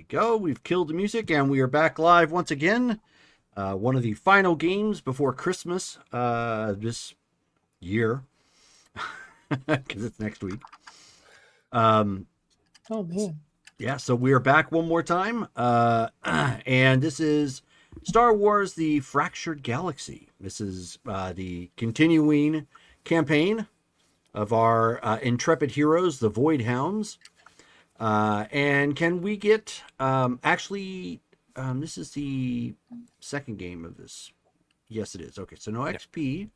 go. We've killed the music and we are back live once again. One of the final games before Christmas this year, because it's next week. Oh, man. Yeah, so we are back one more time. And this is Star Wars The Fractured Galaxy. This is the continuing campaign of our intrepid heroes, the Void Hounds. And can we get this is the second game of this. Yes, it is. Okay, so no XP.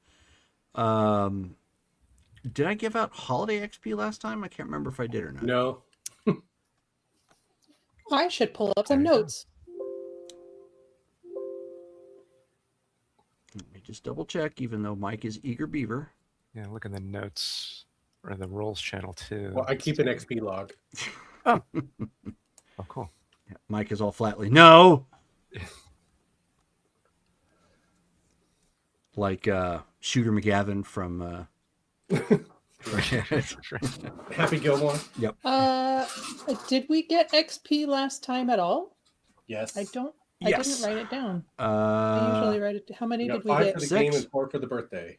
Did I give out holiday XP last time? I can't remember if I did or not. No. I should pull up some notes. Let me just double check, even though Mike is eager beaver. Yeah, look in the notes or the rolls channel too. Well, I keep an XP log. Oh, cool. Yeah, Mike is all flatly no. Like Shooter McGavin from Happy Gilmore. Yep. Did we get XP last time at all? Yes. I didn't write it down. I I usually write it. How many We got did we 5 get? for the 6. game and 4 for the birthday.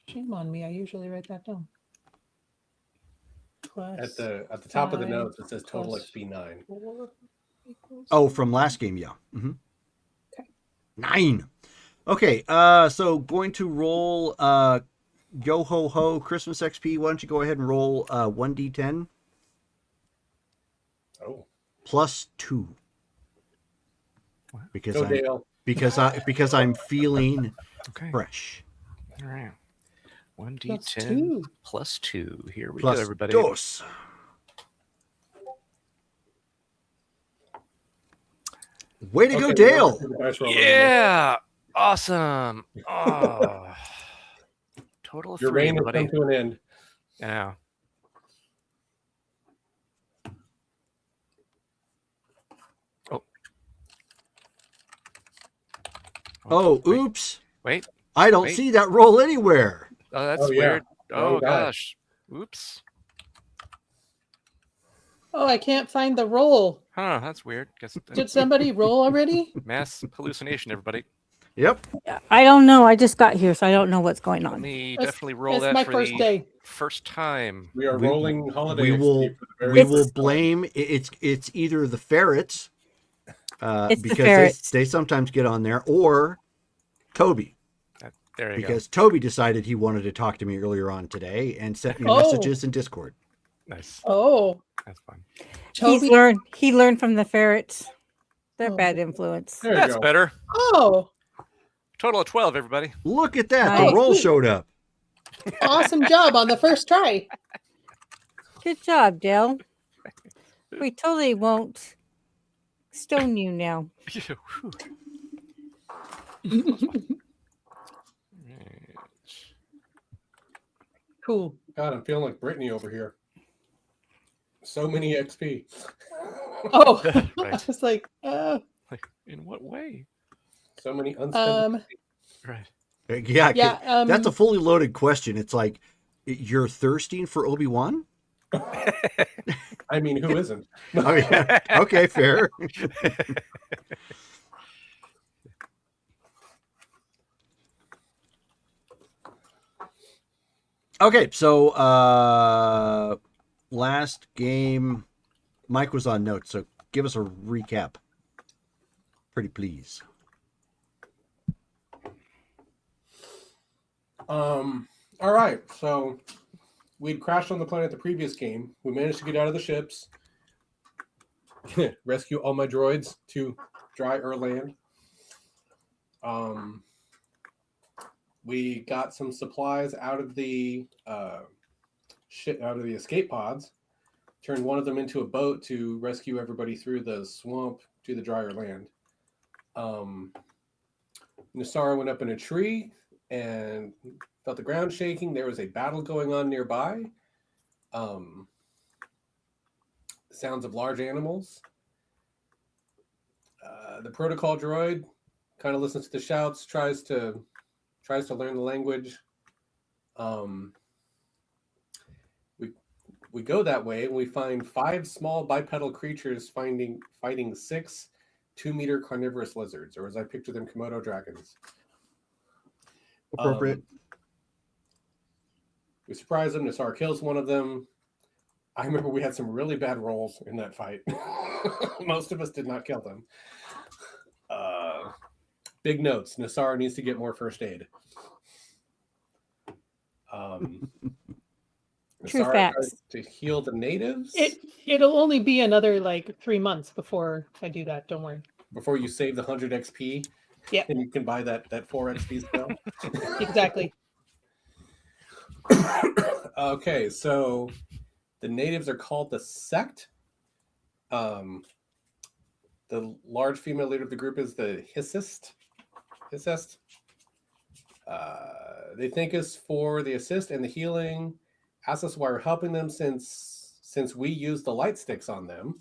Shame on me. I usually write that down. Plus At the top of the 5 notes, it says total plus XP 9. 4 equals- Oh, from last game, yeah. Mm-hmm. Okay. 9. Okay, so going to roll Yo Ho Ho Christmas XP. Why don't you go ahead and roll 1d10 Oh. plus 2. Because Go I'm Dale. because I'm feeling Okay. fresh. All right. Plus 1d10 2. plus 2. Here we Plus go, everybody. dos. Way to go, Okay, Dale. welcome to the dice roller. Yeah. Awesome. Oh. Total of Your 3, reign has everybody. come to an end. Yeah. Oh. Oh, wait, oops. Wait. I don't Wait. see that roll anywhere. Oh, that's Oh, yeah. weird. Wrong Oh, guy. gosh. Oops. Oh, I can't find the roll. Huh, that's weird. Guess Did somebody roll already? mass hallucination, everybody. Yep. I don't know. I just got here, so I don't know what's going Let on. me It's- definitely roll it's that my for first the day. first time. We are We- rolling holiday We XP will for the very we first will time. blame it's either the ferrets It's the because ferrets. they sometimes get on there, or Toby, There you because Toby decided he wanted to talk to me earlier on today and sent me Oh. messages in Discord. go. Nice. Oh, That's fun. Toby. He learned from the ferrets. They're Oh. bad influence. There you That's go. better. Oh, Total of 12, everybody. Look at that. Nice. The roll showed up. awesome job on the first try. Good job, Dale. We totally won't stone you now. Whew. Right. Cool. God, I'm feeling like Brittany over here. So many XP. Oh, I Right. was like, Like, in what way? So many unspent. Right. Yeah, yeah. that's a fully loaded question. It's like, you're thirsting for Obi-Wan? I mean, who isn't? I mean, okay, fair. Okay, so last game, Mike was on notes, so give us a recap. Pretty please. All right. So we'd crashed on the planet the previous game. We managed to get out of the ships, rescue all my droids to drier land. We got some supplies out of the out of the escape pods. Turned one of them into a boat to rescue everybody through the swamp to the drier land. Nasara went up in a tree and felt the ground shaking. There was a battle going on nearby. Sounds of large animals. The protocol droid kind of listens to the shouts, tries to learn the language. We we go that way and we find 5 small bipedal creatures fighting 6 2-meter carnivorous lizards, or as I picture them, Komodo dragons. Appropriate. We surprise them. Nassar kills one of them. I remember we had some really bad rolls in that fight. Most of us did not kill them. Big notes. Nassar needs to get more first aid. True Nassar facts. tries to heal the natives It'll only be another like 3 months before I do that. Don't worry. before you save the 100 XP. Yeah. And you can buy that 4 XP spell. Exactly. Okay, so the natives are called the Sect. The large female leader of the group is the Hissist. They thank us for the assist and the healing. Ask us why we're helping them since we use the light sticks on them.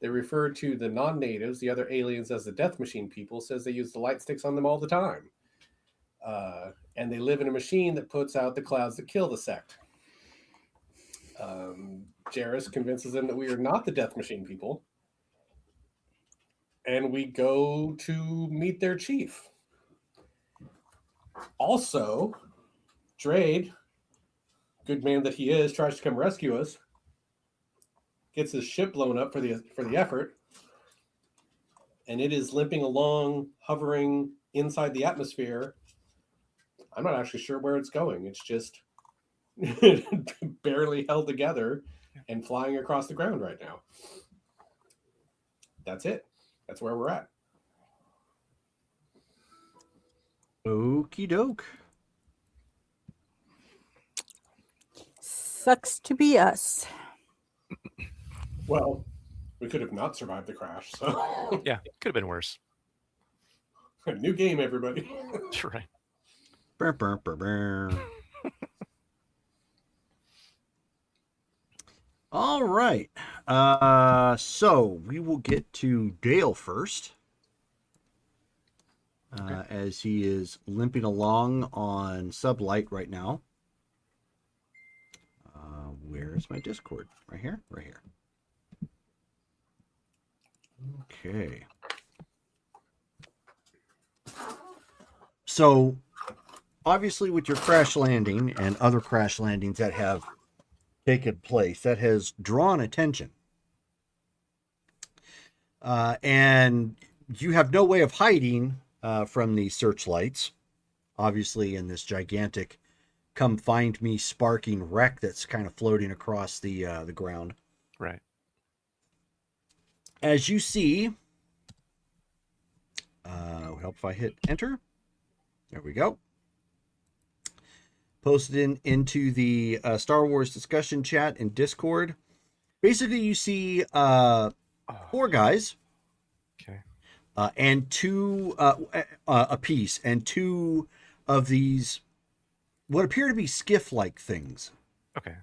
They refer to the non-natives, the other aliens, as the Death Machine people. Says they use the light sticks on them all the time. And they live in a machine that puts out the clouds that kill the Sect. Jarrus convinces them that we are not the Death Machine people. And we go to meet their chief. Also, Drade, good man that he is, tries to come rescue us. Gets his ship blown up for the effort. And it is limping along, hovering inside the atmosphere. I'm not actually sure where it's going. It's just barely held together and flying across the ground right now. That's it. That's where we're at. Okie doke. Sucks to be us. Well, we could have not survived the crash. So Yeah, could have been worse. new game, everybody. That's right. Brr, brr, brr, brr. All right. So we will get to Dale first. As he is limping along on sublight right now. Where's my Discord? Right here? Right here. Okay. So, obviously, with your crash landing and other crash landings that have taken place, that has drawn attention. And you have no way of hiding from the searchlights, obviously, in this gigantic "come find me" sparking wreck that's kind of floating across the ground. Right. As you see, it'll help if I hit enter. There we go. Posted into the Star Wars discussion chat in Discord. Basically, you see 4 guys. Okay. And 2 a piece, and 2 of these what appear to be skiff-like things. Okay.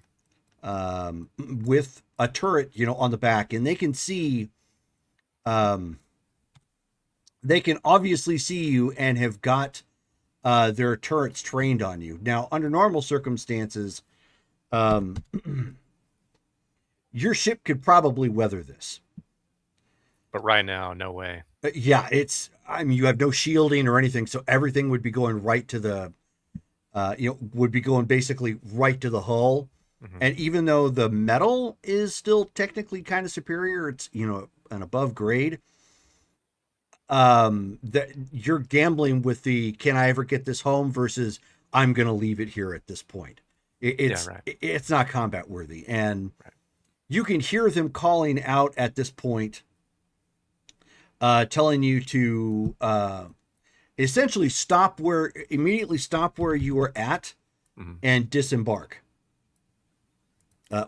With a turret, on the back, and they can see. They can obviously see you and have got their turrets trained on you. Now, under normal circumstances, your ship could probably weather this. But right now, no way. Yeah, you have no shielding or anything, so everything would be going right to the, would be going basically right to the hull. Mm-hmm. And even though the metal is still technically kind of superior, it's, an above grade, that you're gambling with the, can I ever get this home versus I'm going to leave it here at this point. It's not combat worthy. And you can hear them calling out at this point, telling you to essentially immediately stop where you were at and disembark,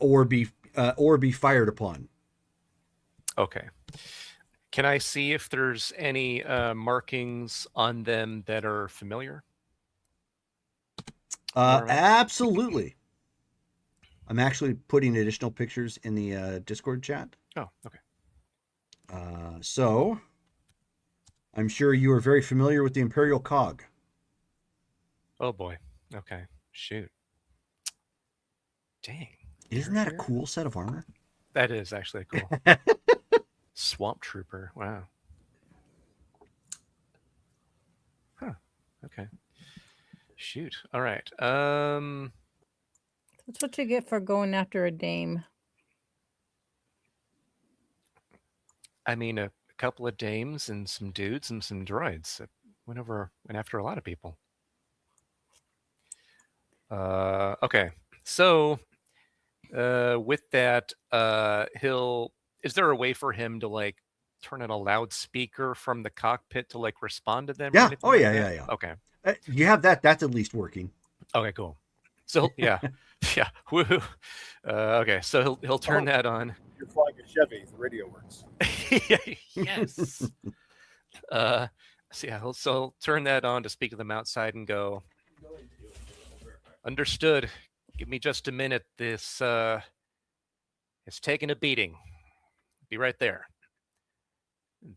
or be fired upon. Okay. Can I see if there's any markings on them that are familiar? Absolutely. I'm actually putting additional pictures in the Discord chat. Oh, okay. So, I'm sure you are very familiar with the Imperial Cog. Oh boy. Okay. Shoot. Dang. Isn't that a Here? cool set of armor? That is actually cool. Swamp Trooper. Wow. Huh. Okay. Shoot. All right. That's what you get for going after a dame. I mean, a couple of dames and some dudes and some droids. It went after a lot of people. Okay. So, with that, is there a way for him to like turn on a loudspeaker from the cockpit to like respond to them? Or Yeah. anything Oh, like yeah, that? yeah, yeah. Okay. You have that. That's at least working. Okay, cool. So yeah, yeah. Woohoo. Okay, so he'll turn that on. You're flying a Chevy. The radio works. Yes. So yeah, he'll turn that on to speak to them outside and go. Understood. Give me just a minute. This it's taking a beating. Be right there.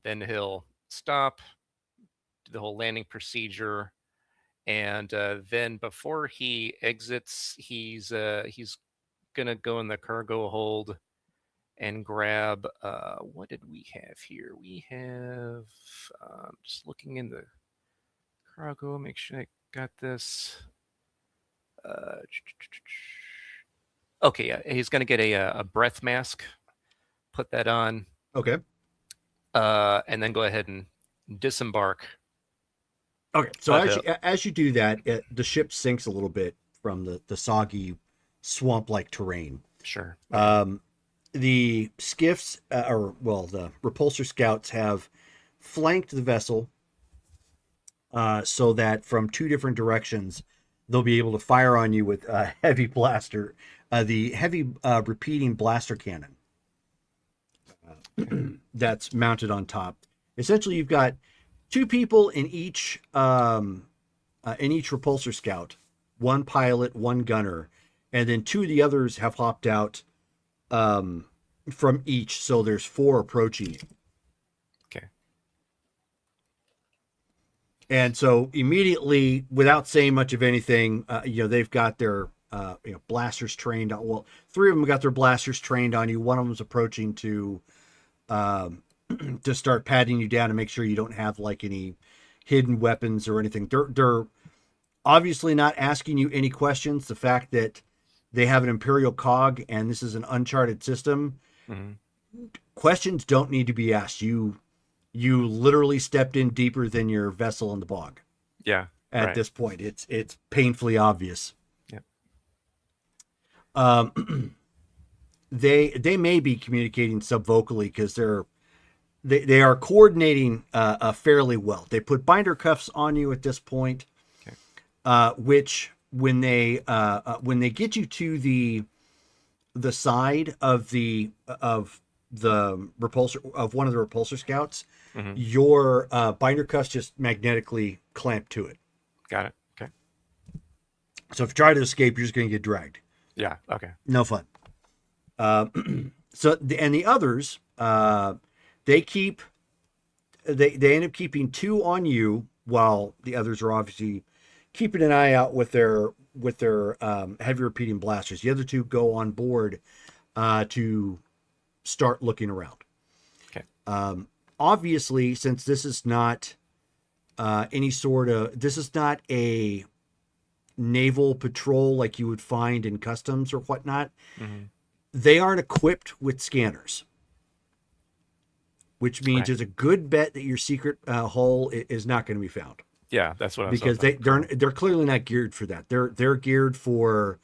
Then he'll stop, do the whole landing procedure, and then before he exits, he's gonna go in the cargo hold and grab. What did we have here? We have just looking in the cargo. Make sure I got this. Okay, yeah, he's gonna get a breath mask. Put that on. Okay. And then go ahead and disembark. Okay. So But, as you do that, the ship sinks a little bit from the soggy swamp-like terrain. Sure. The skiffs, the repulsor scouts have flanked the vessel so that from two different directions, they'll be able to fire on you with a heavy blaster, the heavy repeating blaster cannon that's mounted on top. Essentially, you've got two people in each repulsor scout, one pilot, one gunner, and then two of the others have hopped out from each. So there's four approaching you. Okay. And so immediately, without saying much of anything, they've got their blasters trained on. Well, three of them got their blasters trained on you. One of them's approaching to start patting you down to make sure you don't have like any hidden weapons or anything. They're obviously not asking you any questions. The fact that they have an Imperial cog and this is an uncharted system, questions don't need to be asked. You literally stepped in deeper than your vessel in the bog. Yeah. At this point, it's painfully obvious. Yeah. They may be communicating subvocally because they are coordinating fairly well. They put binder cuffs on you at this point, which when they get you to the side of the repulsor of one of the repulsor scouts, your binder cuffs just magnetically clamp to it. Got it. Okay. So if you try to escape, you're just going to get dragged. Yeah. Okay. No fun. The others, they end up keeping two on you while the others are obviously keeping an eye out with their heavy repeating blasters. The other two go on board to start looking around. Okay. Obviously, since this is not this is not a naval patrol like you would find in customs or whatnot. They aren't equipped with scanners, which means there's a good bet that your secret hull is not going to be found. Yeah, that's what I was because they're clearly not geared for that. They're geared for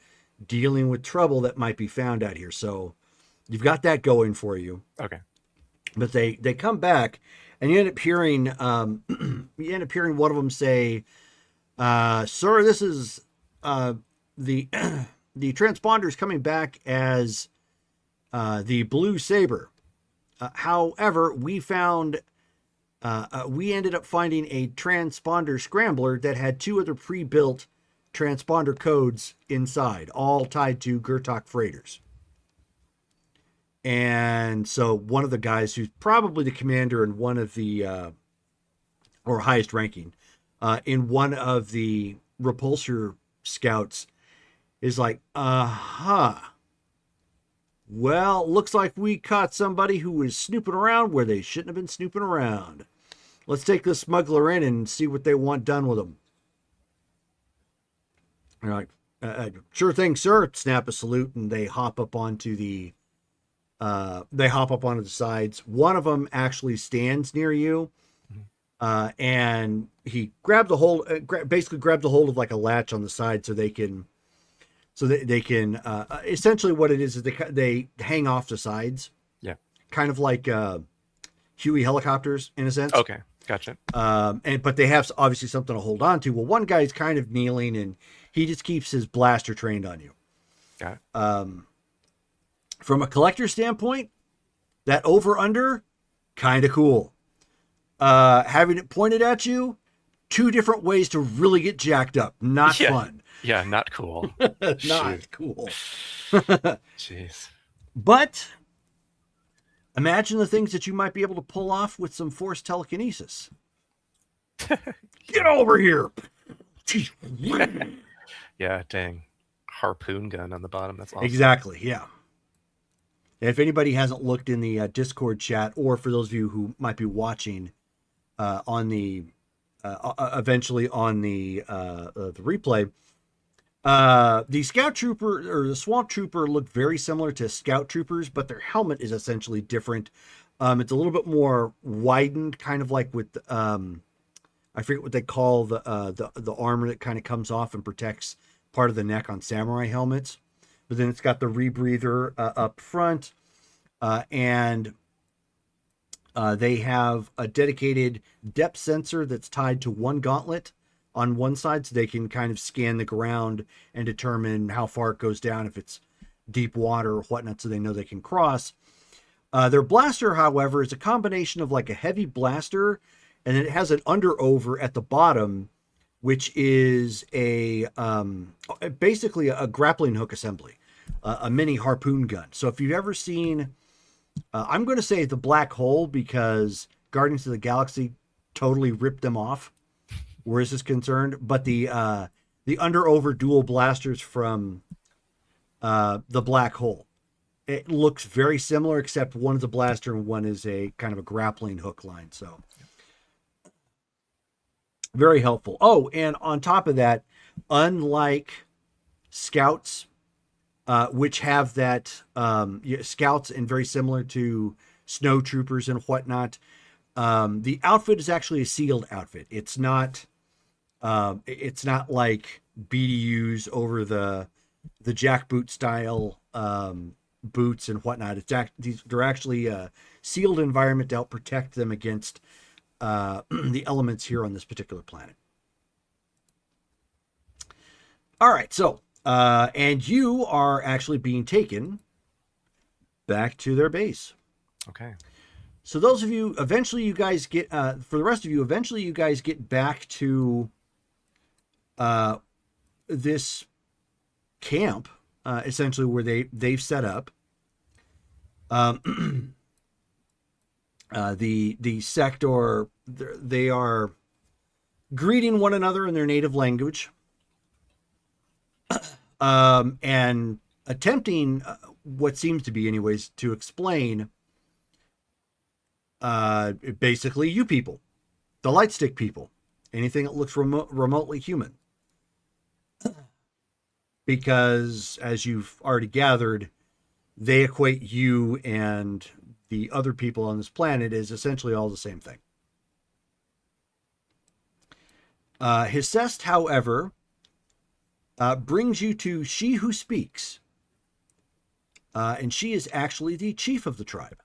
dealing with trouble that might be found out here. So you've got that going for you. Okay. But they come back, and you end up hearing one of them say, "Sir, this is the transponder is coming back as the Blue Saber. However, we ended up finding a transponder scrambler that had two other pre-built transponder codes inside, all tied to Gurtok freighters." And so one of the guys who's probably the commander in one of the or highest ranking in one of the repulsor scouts is like, Well, looks like we caught somebody who was snooping around where they shouldn't have been snooping around. Let's take this smuggler in and see what they want done with him. They're like, sure thing, sir. Snap a salute, and they hop up onto the sides. One of them actually stands near you, and he grabbed the hold, basically grabbed the hold of like a latch on the side so they can essentially what it is they hang off the sides. Yeah. Kind of like Huey helicopters in a sense. Okay, gotcha. But they have obviously something to hold on to. Well, one guy's kind of kneeling and he just keeps his blaster trained on you. Got it. From a collector standpoint, that over under, kind of cool. Having it pointed at you, 2 different ways to really get jacked up. Not Yeah. fun. Yeah, not cool. Not Shoot. cool. Jeez. But imagine the things that you might be able to pull off with some forced telekinesis. Get over here. Yeah, dang. Harpoon gun on the bottom. That's awesome. Exactly. Yeah. If anybody hasn't looked in the Discord chat, or for those of you who might be watching on the eventually on the replay, the scout trooper or the swamp trooper look very similar to scout troopers, but their helmet is essentially different. It's a little bit more widened, kind of like with I forget what they call the armor that kind of comes off and protects part of the neck on samurai helmets. But then it's got the rebreather up front, and they have a dedicated depth sensor that's tied to one gauntlet on one side, so they can kind of scan the ground and determine how far it goes down, if it's deep water or whatnot, so they know they can cross. Their blaster, however, is a combination of like a heavy blaster, and then it has an under-over at the bottom, which is a basically a grappling hook assembly, a mini harpoon gun. So if you've ever seen, I'm going to say the Black Hole, because Guardians of the Galaxy totally ripped them off where this is concerned, but the under-over dual blasters from the Black Hole, it looks very similar, except one is a blaster and one is a kind of a grappling hook line. So very helpful. Oh, and on top of that, unlike scouts, which have that scouts and very similar to snow troopers and whatnot, the outfit is actually a sealed outfit. It's not like BDUs over the jackboot style boots and whatnot. They're actually a sealed environment to help protect them against the elements here on this particular planet. All right, so and you are actually being taken back to their base. Okay. So those of you, eventually you guys get, for the rest of you, eventually you guys get back to this camp, essentially where they've set up. The sector, they are greeting one another in their native language, and attempting what seems to be, anyways, to explain basically you people, the Lightstick people, anything that looks remotely human. Because, as you've already gathered, they equate you and the other people on this planet as essentially all the same thing. Hicest, however, brings you to She Who Speaks. And she is actually the chief of the tribe.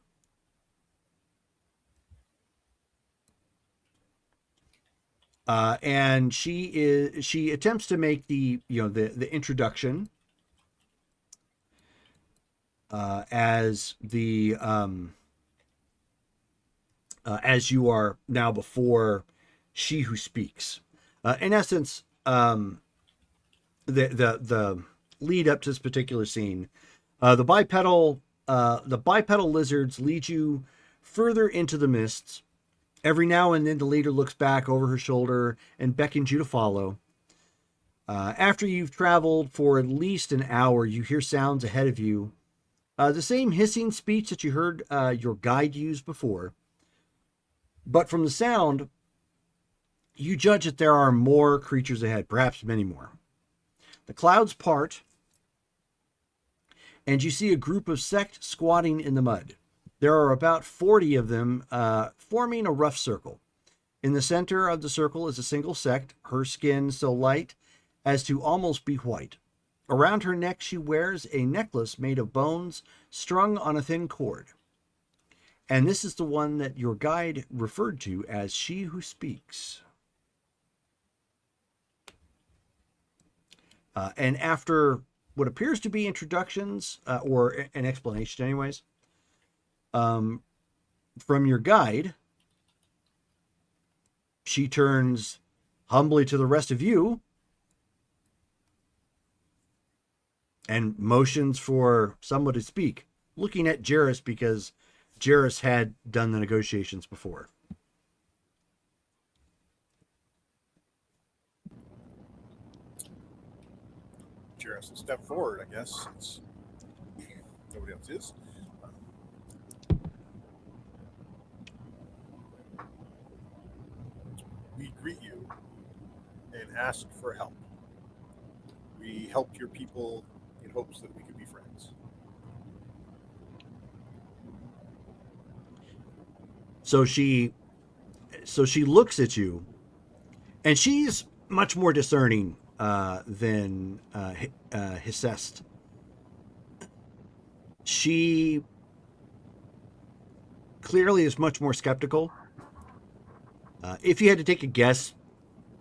And she attempts to make the introduction as you are now before She Who Speaks. In essence, the lead up to this particular scene, the bipedal lizards lead you further into the mists. Every now and then the leader looks back over her shoulder and beckons you to follow. After you've traveled for at least an hour, you hear sounds ahead of you The same hissing speech that you heard your guide use before. But from the sound, you judge that there are more creatures ahead, perhaps many more. The clouds part, and you see a group of sect squatting in the mud. There are about 40 of them forming a rough circle. In the center of the circle is a single sect, her skin so light as to almost be white. Around her neck she wears a necklace made of bones strung on a thin cord. And this is the one that your guide referred to as She Who Speaks. And after what appears to be introductions, or an explanation anyways, from your guide, she turns humbly to the rest of you and motions for someone to speak, looking at Jairus because Jairus had done the negotiations before. Jairus will step forward, I guess, since nobody else is. We greet you and ask for help. We helped your people in hopes that we could be friends. So she looks at you, and she's much more discerning than Hissest. She clearly is much more skeptical. If you had to take a guess,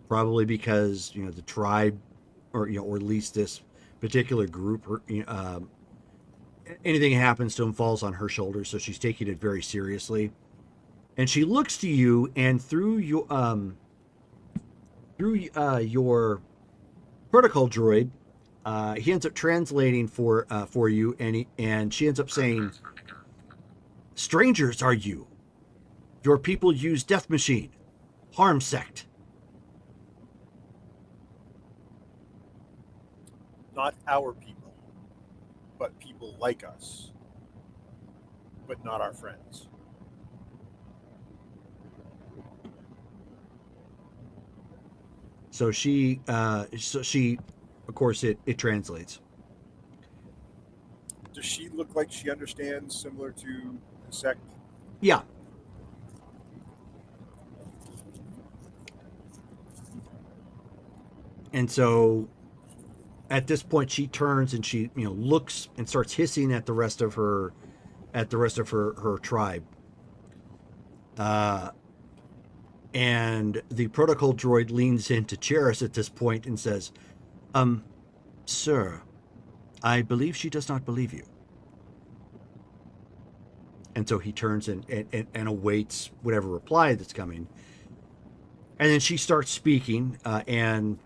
probably because the tribe, or or at least this particular group, or anything that happens to him falls on her shoulders, so she's taking it very seriously. And she looks to you, and through your protocol droid, he ends up translating for you, and she ends up saying, "Strangers are you. Your people use Death Machine, Harm Sect." Not our people, but people like us, but not our friends. So she, of course, it translates. Does she look like she understands, similar to the sect? Yeah. And so at this point she turns and she looks and starts hissing at the rest of her tribe. And the protocol droid leans into Jairus at this point and says, "Sir, I believe she does not believe you." And so he turns and awaits whatever reply that's coming. And then she starts speaking, and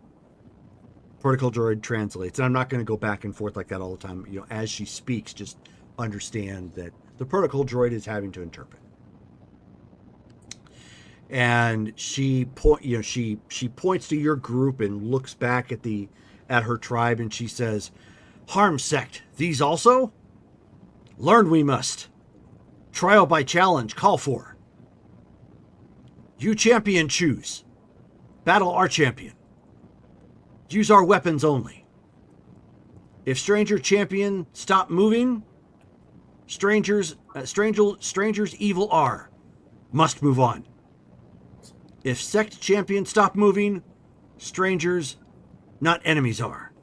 protocol droid translates. And I'm not going to go back and forth like that all the time. As she speaks, just understand that the protocol droid is having to interpret. And she points to your group and looks back at her tribe, and she says, "Harm Sect, these also? Learn we must. Trial by challenge, call for. You champion choose. Battle our champion. Use our weapons only. If stranger champion stop moving, strangers evil are. Must move on. If sect champion stop moving, strangers, not enemies are."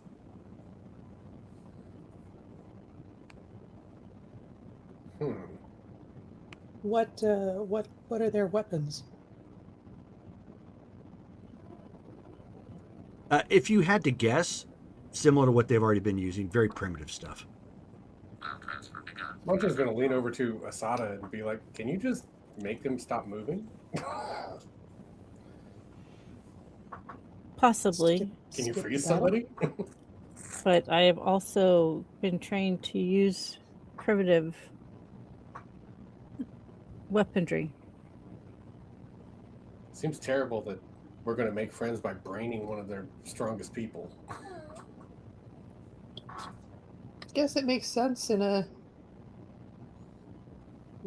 What are their weapons? If you had to guess, similar to what they've already been using, very primitive stuff. Muncher's going to lean over to Asada and be like, "Can you just make them stop moving?" Possibly, Can you Skip freeze battle? somebody? but I have also been trained to use primitive weaponry. Seems terrible that we're going to make friends by braining one of their strongest people. Guess it makes sense in a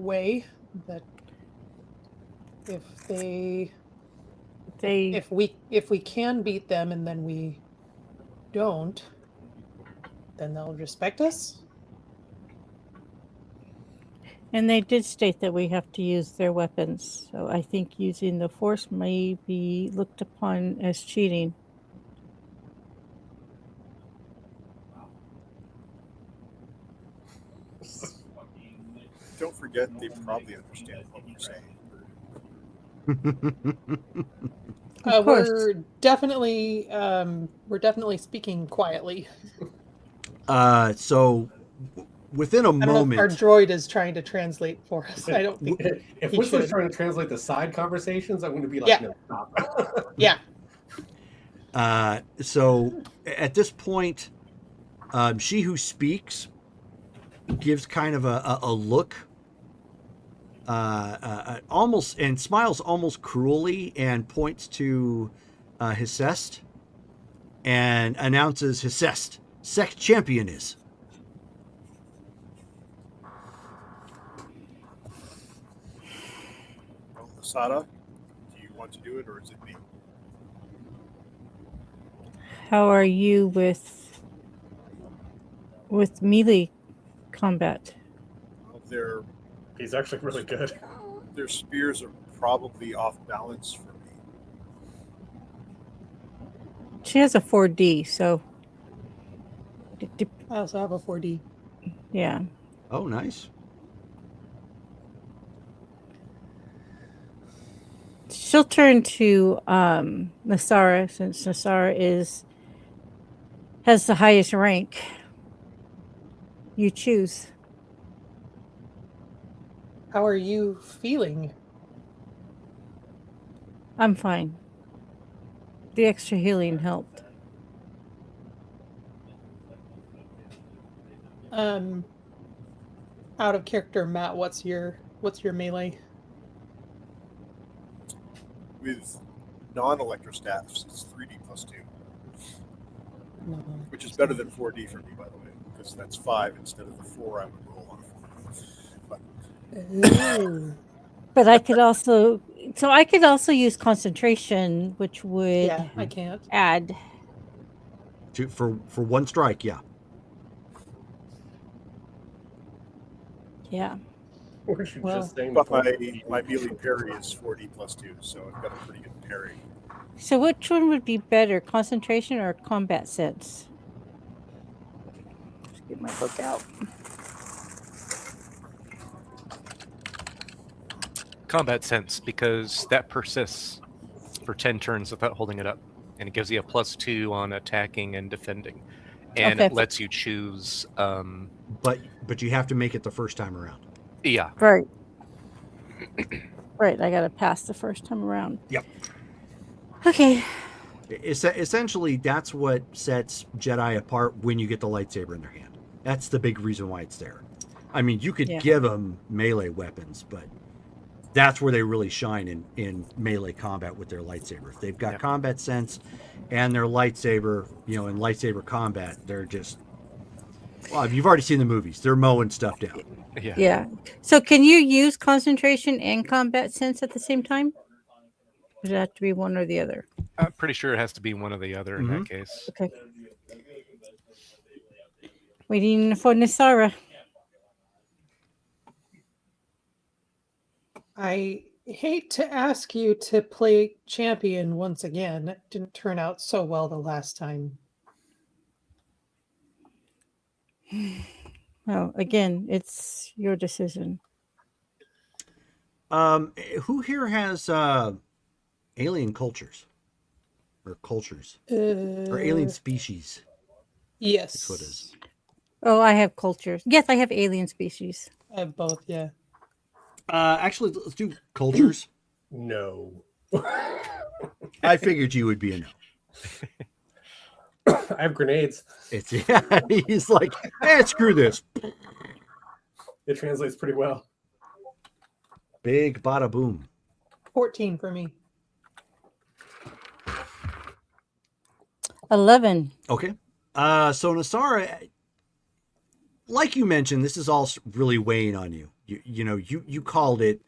way that if They if we can beat them and then we don't, then they'll respect us? and they did state that we have to use their weapons. So I think using the force may be looked upon as cheating. Don't forget, they probably understand what we're saying. Of course. We're definitely speaking quietly. So within a I don't know if our moment, droid is trying to translate for us. I don't think. If He Whistler's should. trying to translate the side conversations, I'm going to be like, Yeah. no, stop. Yeah. so at this point, she who speaks gives kind of a look, almost, and smiles almost cruelly, and points to Hicest and announces Hicest, sect champion is. Well, Asada, do you want to do it, or is it me? How are you with melee combat? Well, He's actually really good. their spears are probably off balance for me. She has a 4D, so I also have a 4D. yeah. Oh, nice. She'll turn to Nasara, since Nasara has the highest rank. You choose. How are you feeling? I'm fine. The extra healing helped. Out of character, Matt, what's your melee? With non-electrostats, it's 3D plus 2, No. which is better than 4D for me, by the way, because that's 5 instead of the 4 I would roll on a 4. But Ooh. But I could also use concentration, which would Yeah, I can't. add. For one strike, yeah. Yeah. Or you Well, just saying but the my melee parry is 4D plus 2, so I've got a pretty good parry. So which one would be better, concentration or combat sense? Let's get my book out. Combat sense, because that persists for 10 turns without holding it up. And it gives you a +2 on attacking and defending. And Okay. it lets you choose. But you have to make it the first time around. Yeah. Right. Right, I gotta pass the first time around. Yep. Okay. Essentially, that's what sets Jedi apart when you get the lightsaber in their hand. That's the big reason why it's there. I mean, you could Yeah. give them melee weapons, but that's where they really shine in melee combat with their lightsaber. If they've got Yeah. combat sense and their lightsaber, in lightsaber combat, they're just... Well, you've already seen the movies. They're mowing stuff down. Yeah. Yeah. So can you use concentration and combat sense at the same time? Or does it have to be one or the other? I'm pretty sure it has to be one or the other in that case. Okay. Waiting for Nisara. I hate to ask you to play champion once again. It didn't turn out so well the last time. Well, again, it's your decision. Who here has alien cultures? Or cultures? Or alien species? Yes. That's what it is. Oh, I have cultures. Yes, I have alien species. I have both, yeah. Actually, let's do cultures. No. I figured you would be a no. I have grenades. It's he's like, screw this. It translates pretty well. Big bada boom. 14 for me. 11. Okay. So Nasara, like you mentioned, this is all really weighing on you. You called it.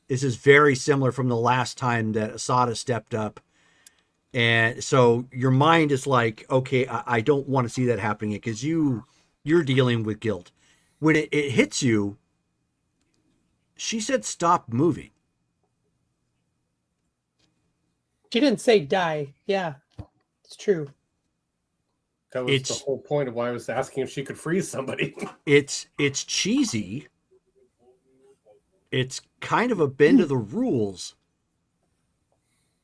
This is very similar from the last time that Asada stepped up. And so your mind is like, okay, I don't want to see that happening because you're dealing with guilt. When it hits you, she said, stop moving. She didn't say die. Yeah, it's true. That was It's- the whole point of why I was asking if she could freeze somebody. It's cheesy. It's kind of a bend of the rules,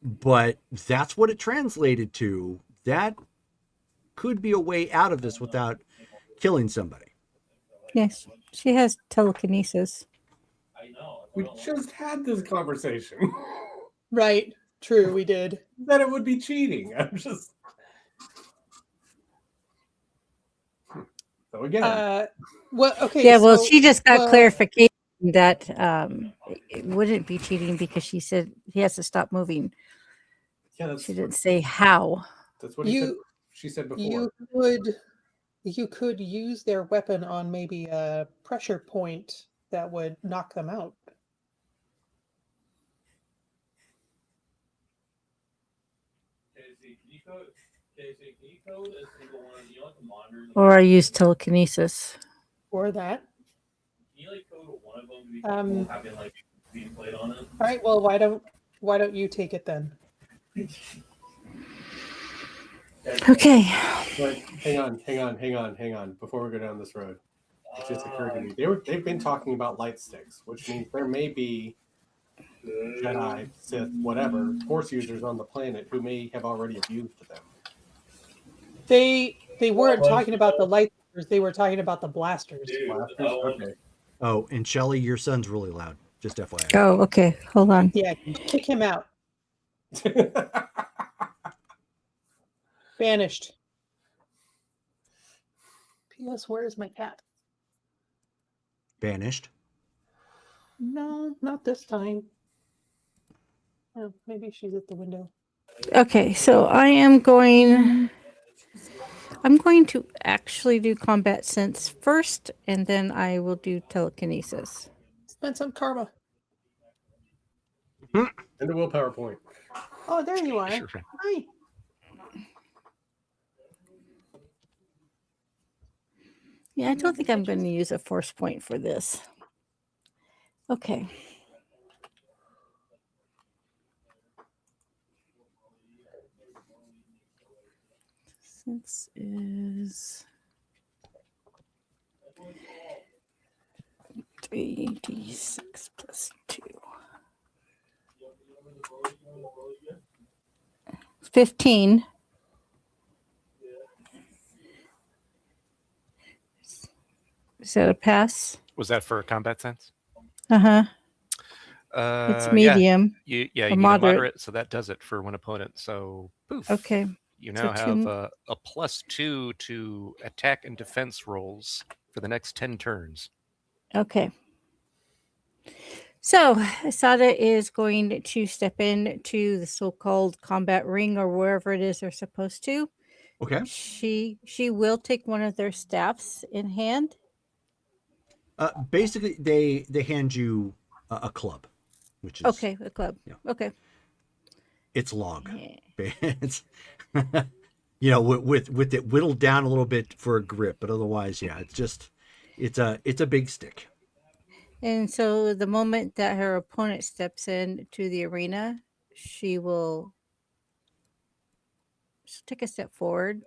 but that's what it translated to. That could be a way out of this without killing somebody. Yes, she has telekinesis. We just had this conversation. Right. True, we did. That it would be cheating. I'm just. So again, Well, okay. Yeah, well, so- she just got well, clarification that it wouldn't be cheating because she said he has to stop moving. yeah, that's She didn't say how. what he said. You She said before. you could use their weapon on maybe a pressure point that would knock them out. Or I use telekinesis. Or that. All right. Well, why don't you take it then? Okay. But hang on. Before we go down this road, it just occurred to me they've been talking about light sticks, which means there may be Jedi, Sith, whatever Force users on the planet who may have already abused them. They weren't talking about the lightsabers. They were talking about the blasters. Blasters? Okay. Oh, and Shelly, your son's really loud. Just FYI. Oh, okay. Hold on. Yeah, kick him out. Banished. P.S. Where is my cat? Banished. No, not this time. Oh, maybe she's at the window. Okay, so I'm going to actually do combat sense first, and then I will do telekinesis. Spend some karma. And a willpower point. Oh, there you are. Sure. Hi. Yeah, I don't think I'm going to use a force point for this. Okay. Sense is 3d6 plus 2. 15. Is that a pass? Was that for combat sense? Uh-huh. It's Yeah, medium. you need a a moderate. moderate, so that does it for one opponent. So poof. Okay. You So now have two- a +2 to attack and defense rolls for the next 10 turns. Okay. So Asada is going to step into the so-called combat ring or wherever it is they're supposed to. Okay. She will take one of their staffs in hand. Basically, they hand you a club, which is Okay, a club. Yeah. Okay. it's long. Yeah. It's with it whittled down a little bit for a grip, but otherwise, yeah, it's a big stick. And so the moment that her opponent steps in to the arena, she'll take a step forward.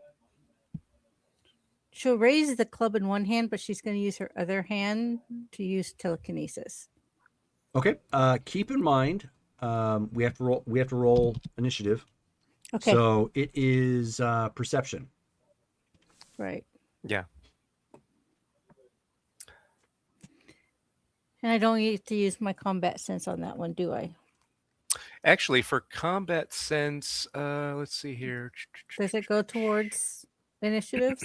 She'll raise the club in one hand, but she's going to use her other hand to use telekinesis. Okay. Keep in mind, we have to roll initiative. Okay. So it is perception. Right. Yeah. And I don't get to use my combat sense on that one, do I? Actually, for combat sense, let's see here. Does it go towards initiatives?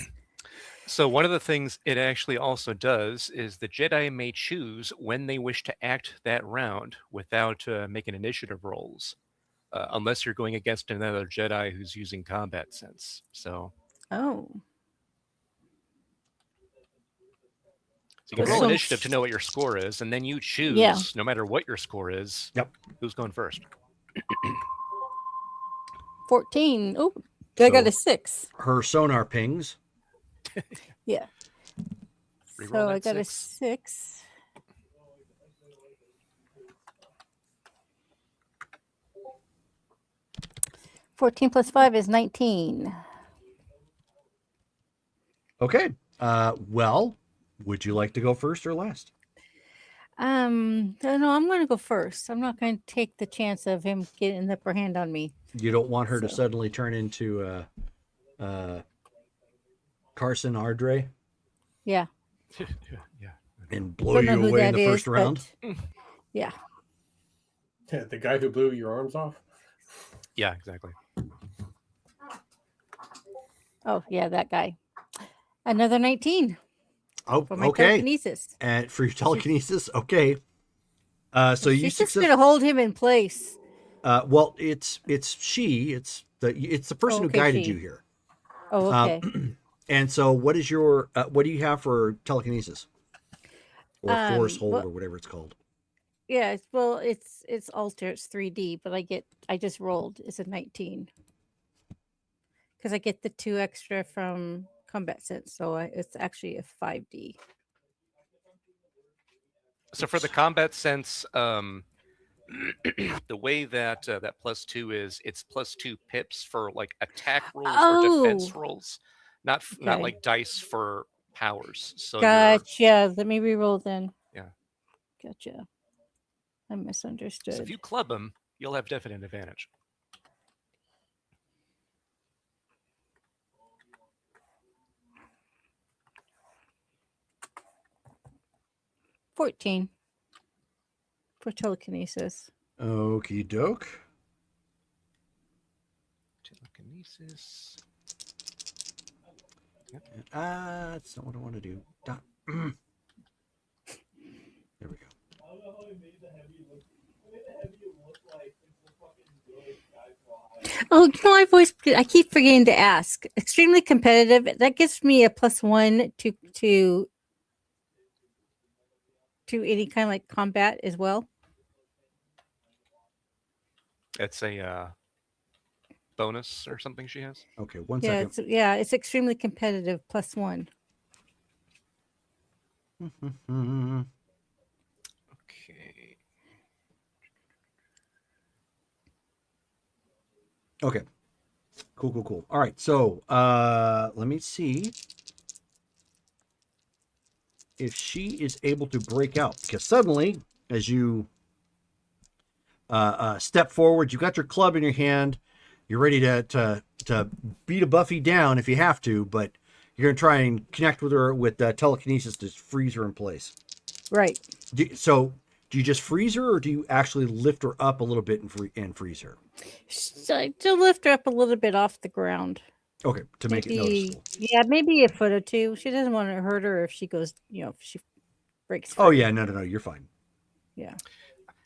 So one of the things it actually also does is the Jedi may choose when they wish to act that round without making initiative rolls, unless you're going against another Jedi who's using combat sense. So Oh. You can Okay. roll So- initiative to know what your score is, and then you choose, Yeah. no matter what your score is, Yep. who's going first. 14. Oh, I got So- a 6. Her sonar pings. Yeah. Reroll So I that got a 6. 6. +14 +5 is 19. Okay. Well, would you like to go first or last? No, I'm going to go first. I'm not going to take the chance of him getting the upper hand on me. You don't want her to So- suddenly turn into Carson Ardre Yeah. Yeah. and blow Don't know you who away in that the is, first round. but yeah. The guy who blew your arms off. Yeah, exactly. Oh, yeah, that guy. Another 19 Oh, for my okay. telekinesis. And for your telekinesis, okay. So you She's just success. going to hold him in place. Well, it's the person who Okay, guided she. you here. Oh, okay. And so, what is your what do you have for telekinesis or force hold well- or whatever it's called? Yeah, it's alter, it's 3D, but I just rolled. It's a 19. Because I get the 2 extra from combat sense, so it's actually a 5D. So for the combat sense, the way that that +2 is, it's +2 pips for like attack rolls or defense Oh. rolls, not Okay. like dice for powers. So Gotcha. Let me re-roll then. Yeah. Gotcha. I so misunderstood. if you club them, you'll have definite advantage. $14 for telekinesis. Okie doke. Telekinesis. That's not what I want to do. There we go. Oh, I keep forgetting to ask. Extremely competitive. That gives me a +1 to any kind of like combat as well. It's a bonus or something she has. Okay, one Yeah, second. it's extremely competitive +1. Okay. Okay. Cool. All right. So, let me see if she is able to break out, because suddenly, as you step forward, you got your club in your hand. You're ready to beat a Buffy down if you have to, but you're gonna try and connect with her with telekinesis to freeze her in place. Right. Do you just freeze her, or do you actually lift her up a little bit and freeze her? So to lift her up a little bit off the ground. Okay, to make it noticeable. Yeah, maybe a foot or two. She doesn't want to hurt her if she goes, if she breaks free. Oh yeah, no, you're fine. Yeah.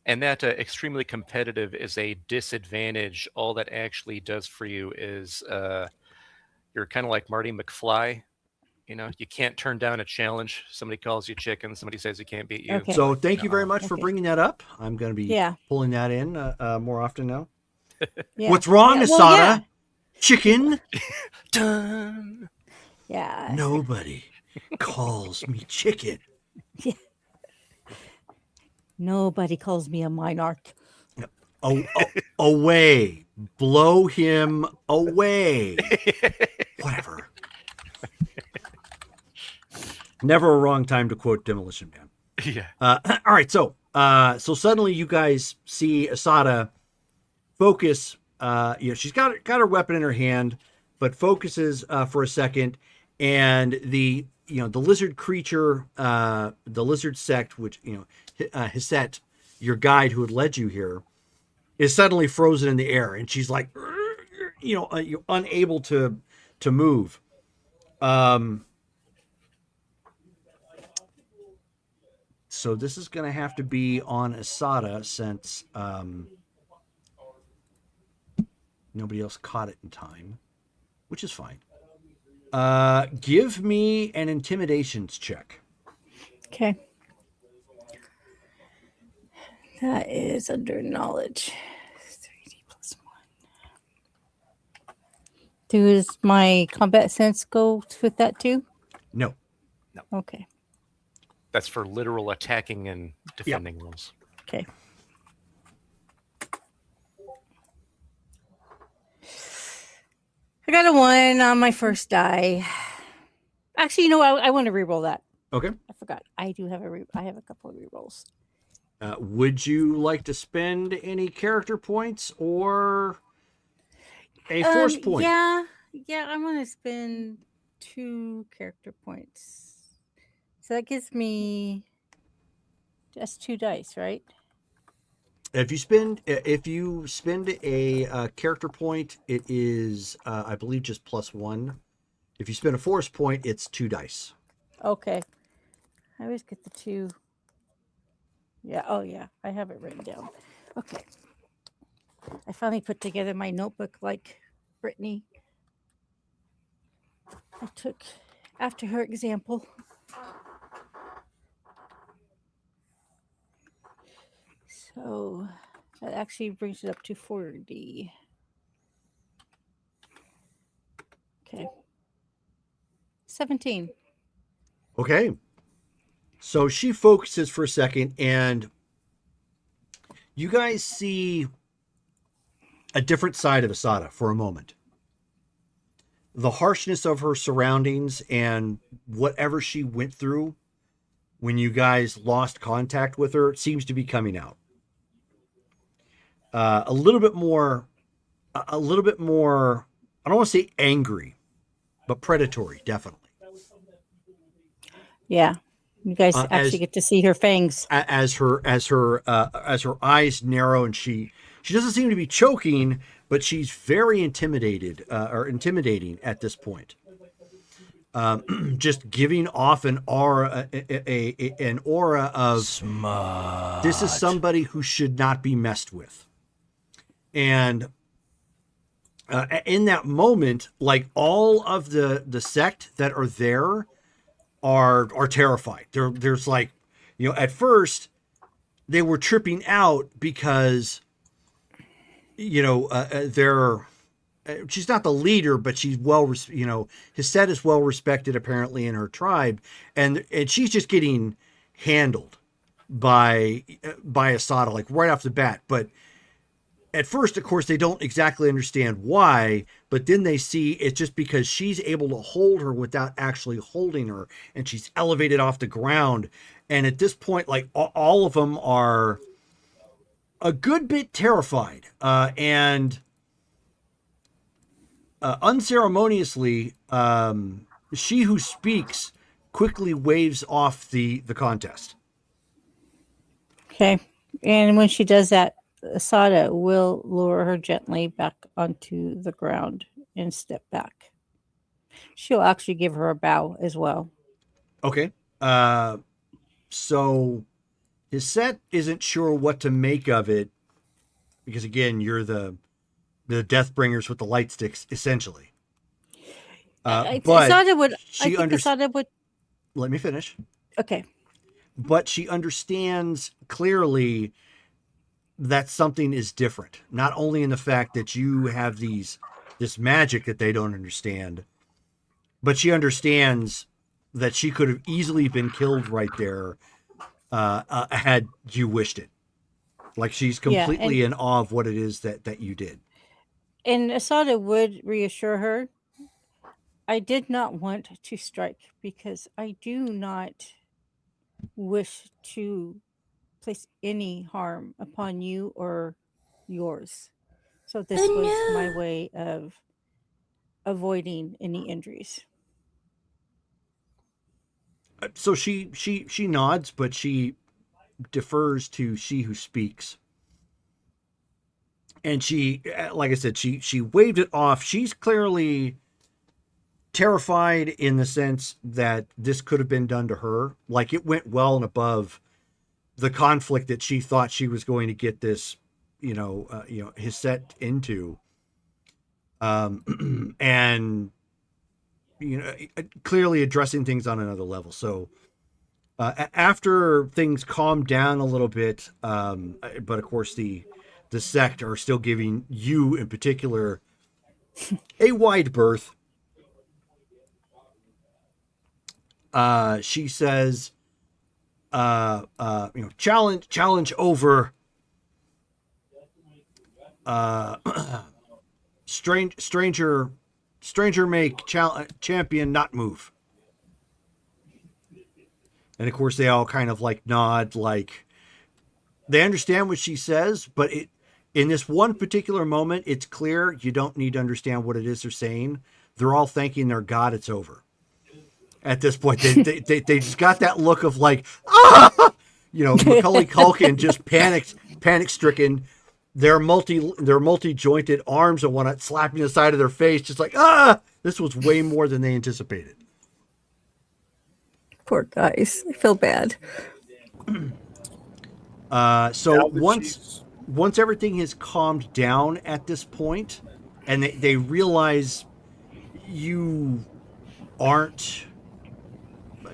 And that extremely competitive is a disadvantage. All that actually does for you is you're kind of like Marty McFly. You can't turn down a challenge. Somebody calls you chicken. Somebody says he can't beat you. Okay. So thank you very much for Okay. bringing that up. I'm going to be Yeah. pulling that in more often now. Yeah. What's wrong, Yeah, Asada? well, yeah. Chicken? Dun! Yeah. Nobody calls me chicken. Nobody calls me a monarch. Away. Blow him away. Whatever. Never a wrong time to quote Demolition Man. Yeah. All right, so suddenly you guys see Asada focus. She's got her weapon in her hand, but focuses for a second, and the lizard creature, the lizard sect, which Hiset, your guide who had led you here, is suddenly frozen in the air, and she's like, you're unable to move. So this is going to have to be on Asada since nobody else caught it in time, which is fine. Give me an intimidations check. Okay. That is under knowledge. 3D plus 1. Does my combat sense go with that too? No. Okay. That's for literal attacking and defending rules. Okay. I got a 1 on my first die. Actually, you know what? I want to reroll that. Okay. I forgot. I do have I have a couple of rerolls. Would you like to spend any character points or a force point? Yeah, I'm gonna spend 2 character points. So that gives me just 2 dice, right? If you spend a character point, it is I believe just +1. If you spend a force point, it's 2 dice. Okay. I always get the 2. Yeah. Oh, yeah. I have it written down. Okay. I finally put together my notebook like Brittany. I took after her example. So that actually brings it up to 40. Okay. 17. Okay. So she focuses for a second, and you guys see a different side of Asada for a moment. The harshness of her surroundings and whatever she went through when you guys lost contact with her seems to be coming out. A little bit more, I don't want to say angry, but predatory, definitely. Yeah. You guys actually get to see her fangs. As her eyes narrow, and she doesn't seem to be choking, but she's very intimidating at this point. Just giving off an aura, an aura of smart. This is somebody who should not be messed with. And in that moment, like all of the sect that are there are terrified. There's like, at first they were tripping out because, she's not the leader, but she's Hisset is well respected apparently in her tribe, and she's just getting handled by Asada like right off the bat. But at first, of course, they don't exactly understand why, but then they see it's just because she's able to hold her without actually holding her, and she's elevated off the ground. And at this point, like all of them are a good bit terrified, and unceremoniously, she who speaks quickly waves off the contest. Okay. And when she does that, Asada will lower her gently back onto the ground and step back. She'll actually give her a bow as well. Okay. So Hisset isn't sure what to make of it because, again, you're the Deathbringers with the light sticks, essentially. But Asada would. Asada would. Let me finish. Okay. But she understands clearly that something is different. Not only in the fact that you have this magic that they don't understand, but she understands that she could have easily been killed right there had you wished it. Like she's completely in awe of what it is that you did. And Asada would reassure her, I did not want to strike because I do not wish to place any harm upon you or yours. So this was my way of avoiding any injuries. So she nods, but she defers to she who speaks. And she, like I said, she waved it off. She's clearly terrified in the sense that this could have been done to her. Like it went well and above the conflict that she thought she was going to get this, Hisset into. And clearly addressing things on another level. So After things calm down a little bit, but of course the sect are still giving you in particular a wide berth. She says, challenge over. Stranger make champion not move. And of course they all kind of like nod, like they understand what she says, but in this one particular moment, it's clear you don't need to understand what it is they're saying. They're all thanking their God it's over. At this point, they just got that look of like, ah! Macaulay Culkin just panic stricken. Their multi jointed arms and whatnot slapping the side of their face, just like, ah! This was way more than they anticipated. Poor guys. I feel bad. So once everything has calmed down at this point, and they realize you aren't,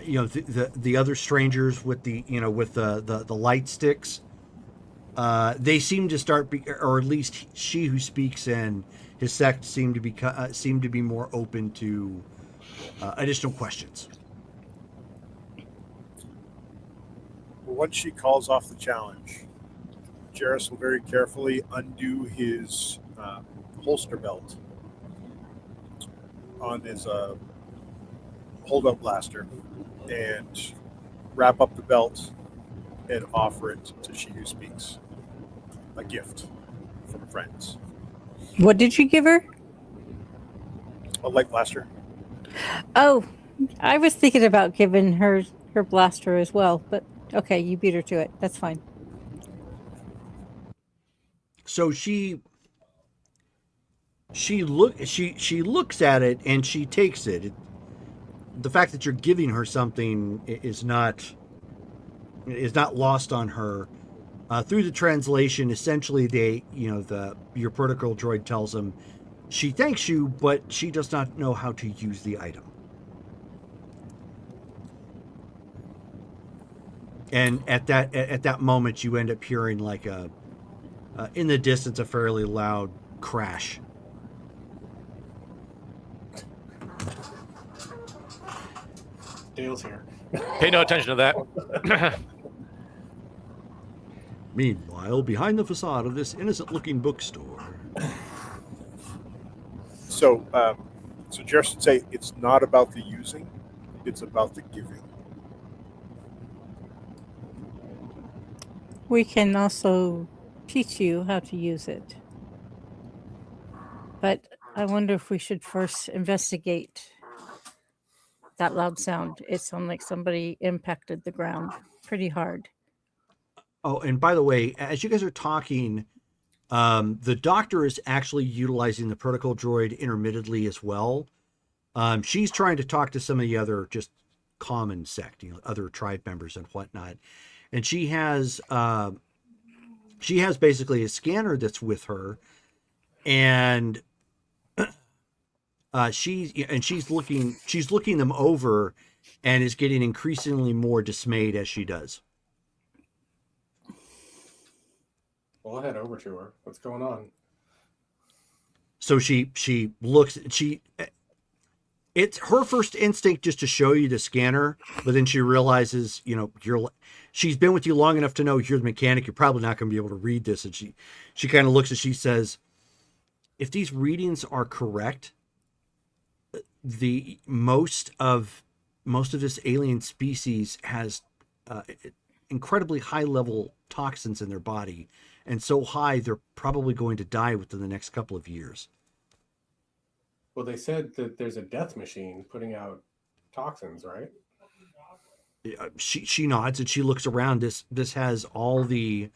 the other strangers with the light sticks, they seem to start, or at least she who speaks and his sect seem to be more open to additional questions. Once she calls off the challenge, Jarrus will very carefully undo his holster belt on his hold-up blaster and wrap up the belt and offer it to she who speaks. A gift from friends. What did you give her? A light blaster. Oh, I was thinking about giving her blaster as well, but okay, you beat her to it. That's fine. So she looks at it and she takes it. The fact that you're giving her something is not lost on her. Through the translation, essentially your protocol droid tells them she thanks you, but she does not know how to use the item. And at that moment, you end up hearing like in the distance a fairly loud crash. Dale's here. Pay no attention to that. Meanwhile, behind the facade of this innocent-looking bookstore. So Jarrus would say it's not about the using, it's about the giving. We can also teach you how to use it. But I wonder if we should first investigate that loud sound. It sounded like somebody impacted the ground pretty hard. Oh, and by the way, as you guys are talking, the doctor is actually utilizing the protocol droid intermittently as well. She's trying to talk to some of the other just common sect, other tribe members and whatnot. And she has basically a scanner that's with her, and she's looking them over, and is getting increasingly more dismayed as she does. Well, I'll head over to her. What's going on? So she looks. It's her first instinct just to show you the scanner, but then she realizes, she's been with you long enough to know you're the mechanic. You're probably not going to be able to read this, and she kind of looks and she says, "If these readings are correct, the most of this alien species has incredibly high level toxins in their body, and so high they're probably going to die within the next couple of years." Well, they said that there's a death machine putting out toxins, right? She nods and she looks around. This has all the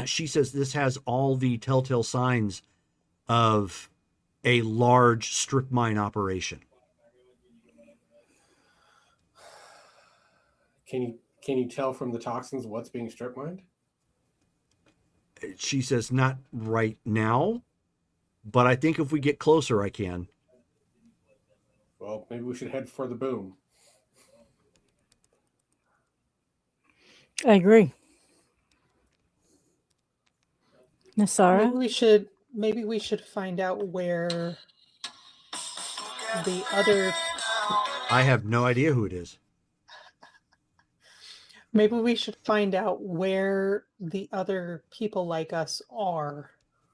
she says this has all the telltale signs of a large strip mine operation. Can you tell from the toxins what's being strip mined? She says, "Not right now, but I think if we get closer, I can." Well, maybe we should head for the boom. I agree. Nasara? Maybe we should find out where the other I have no idea who it is. maybe we should find out where the other people like us are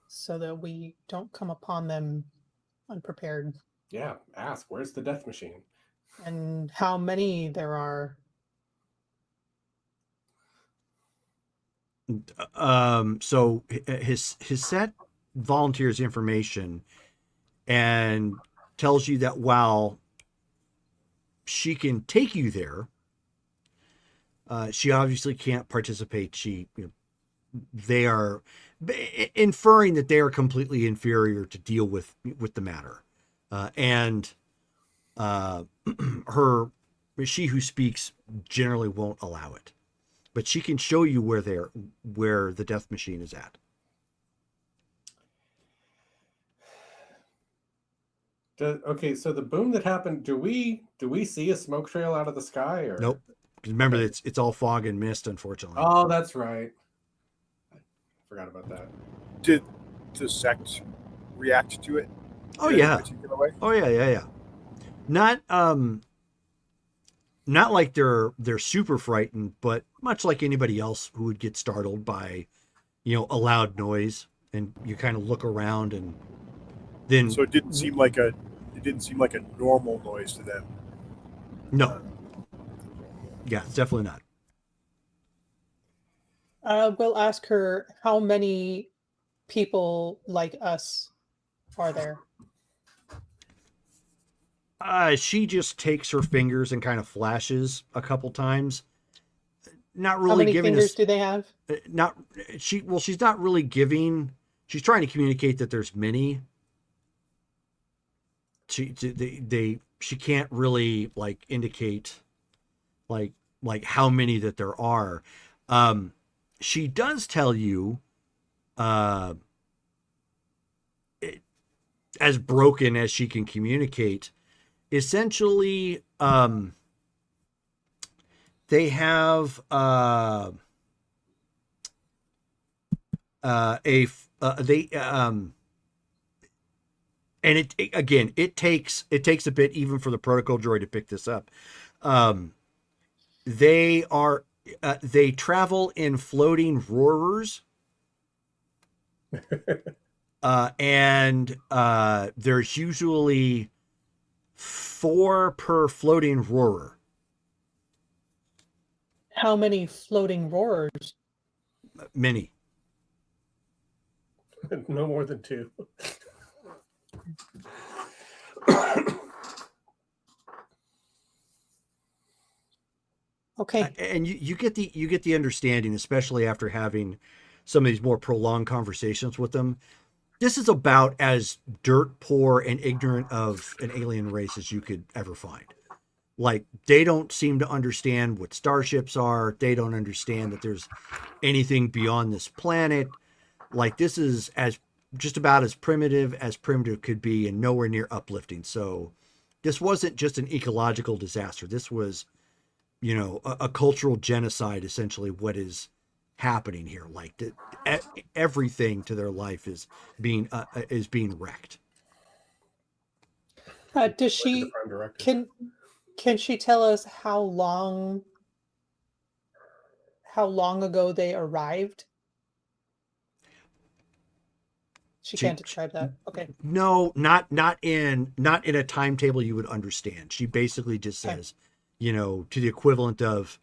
so that we don't come upon them unprepared, Yeah, ask, where's the death machine? and how many there are. So his set volunteers information and tells you that while she can take you there, she obviously can't participate. They are inferring that they are completely inferior to deal with the matter, and she who speaks generally won't allow it. But she can show you where the death machine is at. Okay, so the boom that happened, do we see a smoke trail out of the sky, or Nope. Remember, it's all fog and mist, unfortunately. Oh, that's right. I forgot about that. Did the sect react to it? Oh in any yeah. particular way? Oh yeah. Not like they're super frightened, but much like anybody else who would get startled by, a loud noise, and you kind of look around, and then So it didn't seem like a normal noise to them. no. Yeah, it's definitely not. We'll ask her how many people like us are there. She just takes her fingers and kind of flashes a couple times. Not How really many giving fingers us. do they have? She's not really giving. She's trying to communicate that there's many. She can't really indicate like how many that there are. She does tell you, as broken as she can communicate, essentially, they have and it takes a bit even for the protocol droid to pick this up. They travel in floating roarers. And there's usually 4 per floating roarer. How many floating roarers? Many. No more than 2. Okay. And you get the understanding, especially after having some of these more prolonged conversations with them. This is about as dirt poor and ignorant of an alien race as you could ever find. Like, they don't seem to understand what starships are. They don't understand that there's anything beyond this planet. Like, this is just about as primitive could be, and nowhere near uplifting. So this wasn't just an ecological disaster. This was, a cultural genocide, essentially, what is happening here. Like, everything to their life is being wrecked. Does she can she tell us how long ago they arrived? She can't describe that. Okay. No, not in a timetable you would understand. She basically just says, to the equivalent of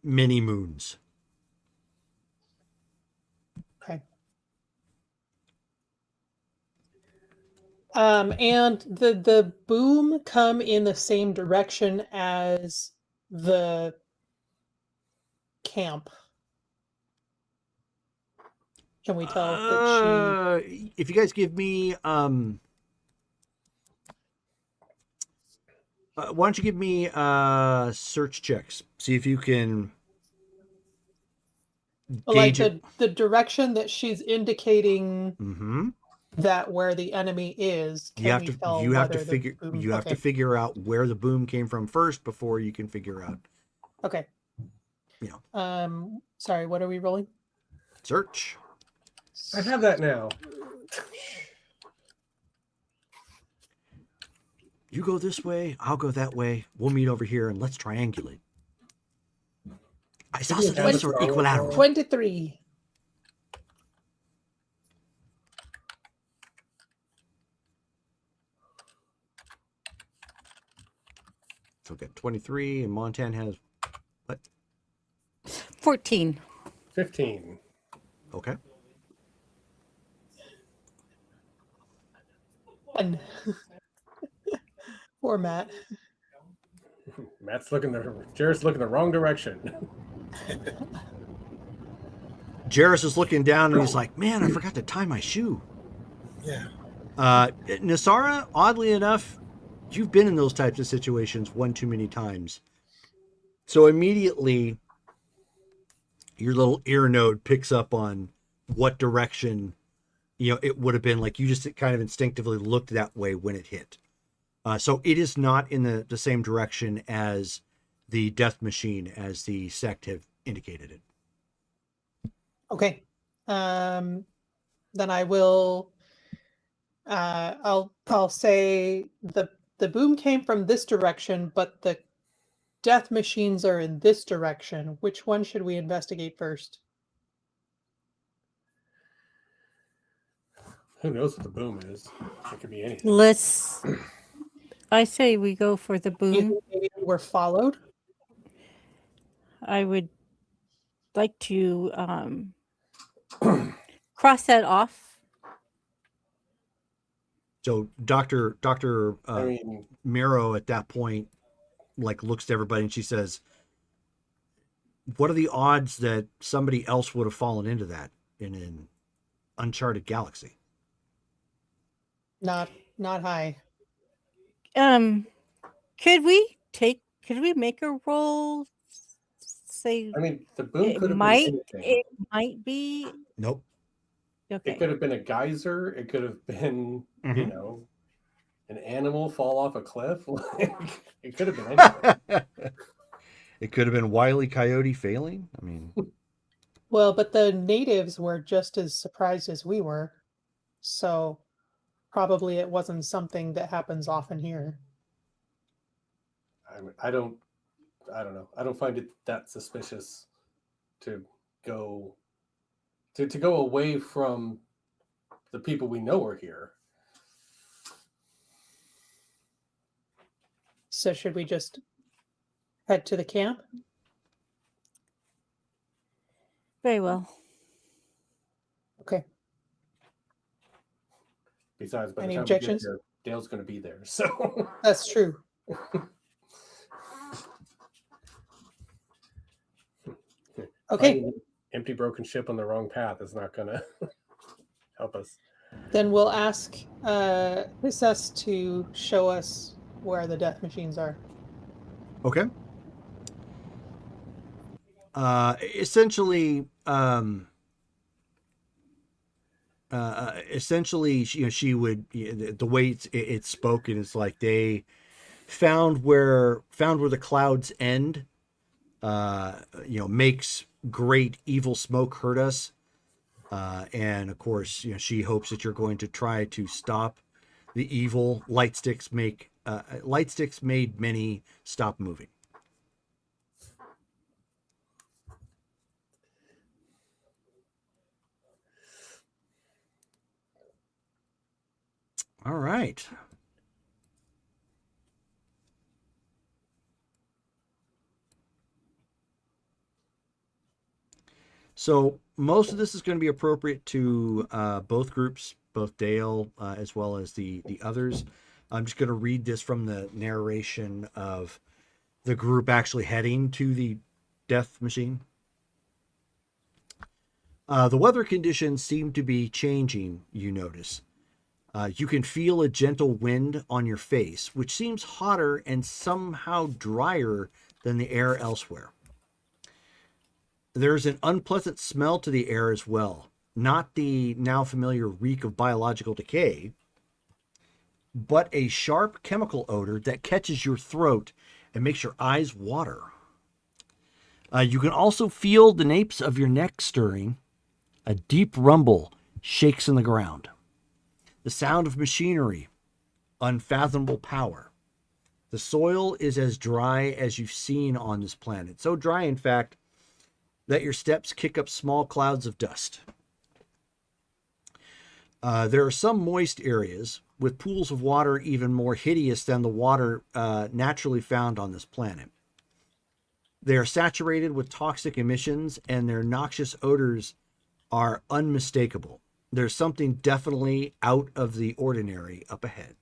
many moons. Okay. And the boom come in the same direction as the camp. Can we tell that if you guys give me why don't you give me search checks? See if you can like the direction that she's indicating that where the enemy is. You have to figure out where the boom came from first before you can figure out. Okay. you know, Sorry, what are we rolling? search. I have that now. You go this way, I'll go that way. We'll meet over here and let's triangulate. Isosceles or equilateral? 23. So we've got 23, and Montan has what? 14. 15. Okay. One. Poor Matt. Jared's looking the wrong direction. Jarrus is looking down and he's like, man, I forgot to tie my shoe. Yeah. Nasara, oddly enough, you've been in those types of situations one too many times. So immediately your little ear node picks up on what direction, it would have been. Like you just kind of instinctively looked that way when it hit. So it is not in the same direction as the death machine, as the sect have indicated it. Okay. Then I will. I'll say the boom came from this direction, but the death machines are in this direction. Which one should we investigate first? Who knows what the boom is? It could be anything. I say we go for the You boom. think maybe we're followed? I would like to cross that off. So Dr. I mean, Miro at that point looks to everybody and she says, what are the odds that somebody else would have fallen into that in an uncharted galaxy? Not high. Could we make a roll? Say I mean, the boom it could have might been anything. it might be Nope. okay. It could have been a geyser. It could have been, Mhm. an animal fall off a cliff. It could have been anything. It could have been Wile E. Coyote failing. I mean, Well, but the natives were just as surprised as we were. So probably it wasn't something that happens often here. I don't know. I don't find it that suspicious to go away from the people we know are here. So should we just head to the camp? Very well. Okay. Besides, by the Any time we get objections? there, Dale's going to be there. So That's true. Okay, finding an empty, broken ship on the wrong path is not going to help us. then we'll ask Hissas to show us where the death machines are. okay. Essentially, she would, the way it's spoken is like they found where the clouds end. Makes great evil smoke hurt us, and of course, she hopes that you're going to try to stop the evil. Light sticks made many stop moving. All right. So most of this is going to be appropriate to both groups, both Dale as well as the others. I'm just going to read this from the narration of the group actually heading to the death machine. The weather conditions seem to be changing, you notice. You can feel a gentle wind on your face, which seems hotter and somehow drier than the air elsewhere. There's an unpleasant smell to the air as well. Not the now familiar reek of biological decay, but a sharp chemical odor that catches your throat and makes your eyes water. You can also feel the napes of your neck stirring. A deep rumble shakes in the ground. The sound of machinery, unfathomable power. The soil is as dry as you've seen on this planet. So dry, in fact, that your steps kick up small clouds of dust. There are some moist areas with pools of water even more hideous than the water naturally found on this planet. They are saturated with toxic emissions, and their noxious odors are unmistakable. There's something definitely out of the ordinary up ahead.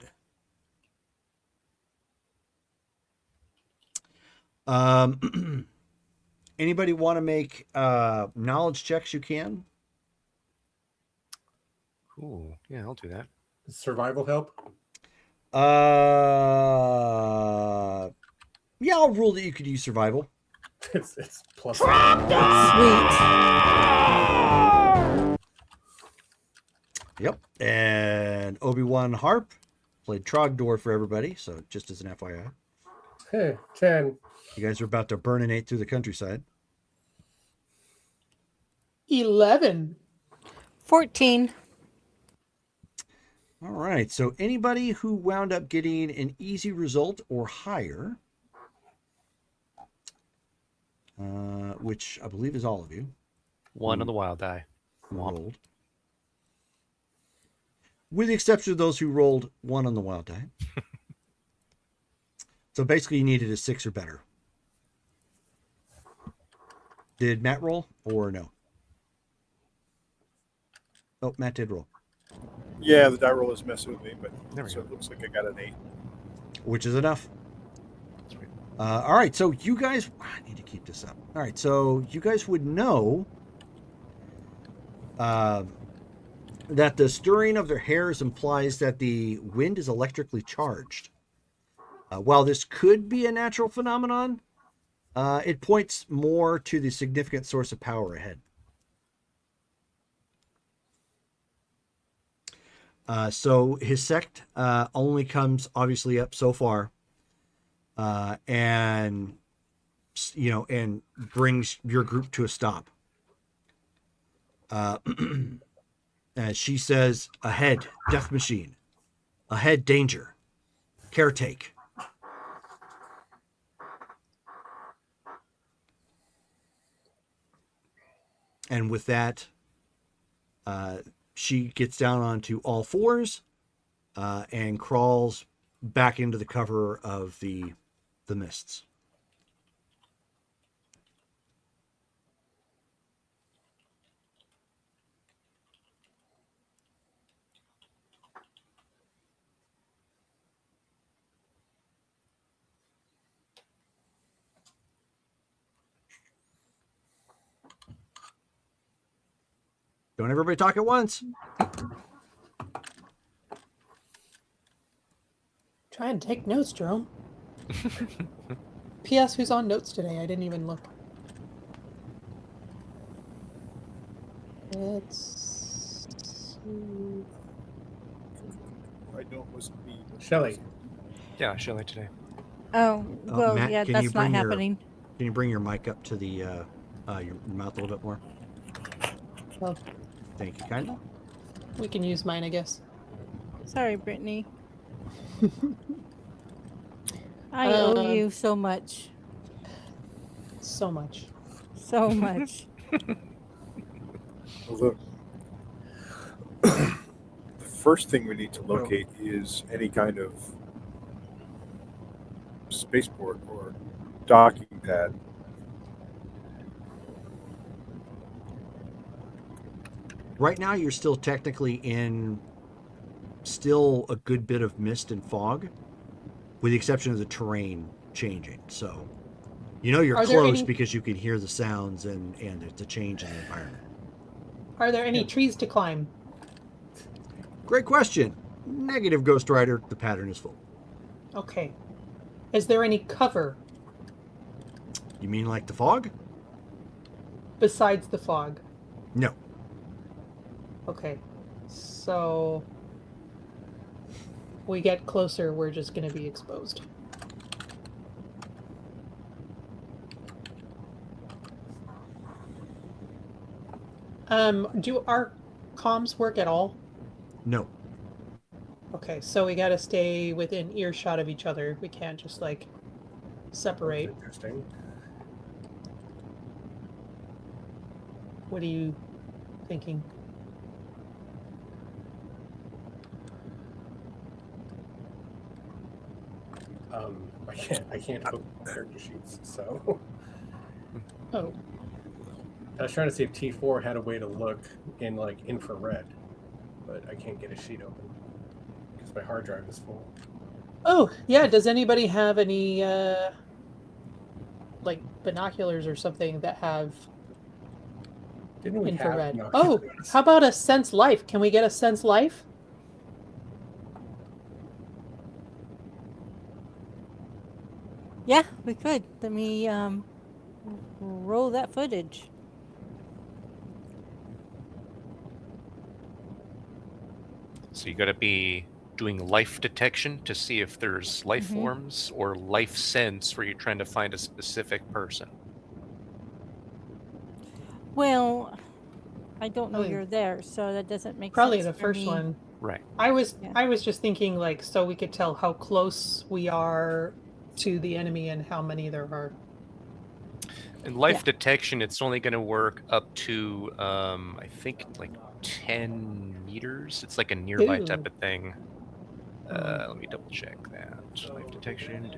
Anybody want to make knowledge checks? You can. Cool. Yeah, I'll do that. Does survival help? Yeah, I'll rule that you could use survival. It's plus. Sweet. Yep. And Obi-Wan Harp played Trogdor for everybody, so just as an FYI. Hey, 10. You guys are about to burninate through the countryside. 11. 14. All right, so anybody who wound up getting an easy result or higher, which I believe is all of you, 1 on the wild die. who Womp. rolled. With the exception of those who rolled 1 on the wild die. So basically you needed a 6 or better. Did Matt roll or no? Oh, Matt did roll. Yeah, the die roll is messing with me, but There we so go. it looks like I got an 8. Which is enough. Sweet. All right, so you guys, I need to keep this up. All right, so you guys would know that the stirring of their hairs implies that the wind is electrically charged. While this could be a natural phenomenon, it points more to the significant source of power ahead. So his sect only comes obviously up so far, and and brings your group to a stop. She says, "Ahead, death machine. Ahead, danger. Caretake." And with that, she gets down onto all fours and crawls back into the cover of the mists. Don't everybody talk at once. Try and take notes, Jerome. P.S. Who's on notes today? I didn't even look. It's... I know it wasn't me. but- Shelley. Yeah, Shelley today. Oh, well, Matt, yeah, can you that's not bring your- happening. Can you bring your mic up to the your mouth a little bit more? Well, Thank you kindly. we can use mine, I guess. Sorry, Brittany. I owe you so much. So much. So much. Well, the first thing we need to locate is any kind of spaceport or docking pad. Right now, you're still technically in still a good bit of mist and fog, with the exception of the terrain changing. So, you're Are there close any- because you can hear the sounds and it's a change in the environment. Are there any trees to climb? Great question. Negative, Ghost Rider. The pattern is full. Okay. Is there any cover You mean like the fog? besides the fog? No. Okay. So we get closer, we're just going to be exposed. Do our comms work at all? No. Okay, so we gotta stay within earshot of each other. We can't just like separate. Interesting. What are you thinking? I can't open character sheets, so Oh, I was trying to see if T4 had a way to look in like infrared, but I can't get a sheet open because my hard drive is full. oh yeah. Does anybody have any like binoculars or something that have Didn't we infrared? have Oh, binoculars? how about a sense life? Can we get a sense life? Yeah, we could. Let me roll that footage. So you got to be doing life detection to see if there's life Mhm. forms, or life sense where you're trying to find a specific person. Well, I don't know Probably- you're there, so that doesn't make Probably sense the for first me. one. Right. I was Yeah. just thinking like so we could tell how close we are to the enemy and how many there are. In life Yeah. detection, it's only going to work up to, I think, like 10 meters. It's like a nearby Ooh. type of thing. Let me double check that. Life detection.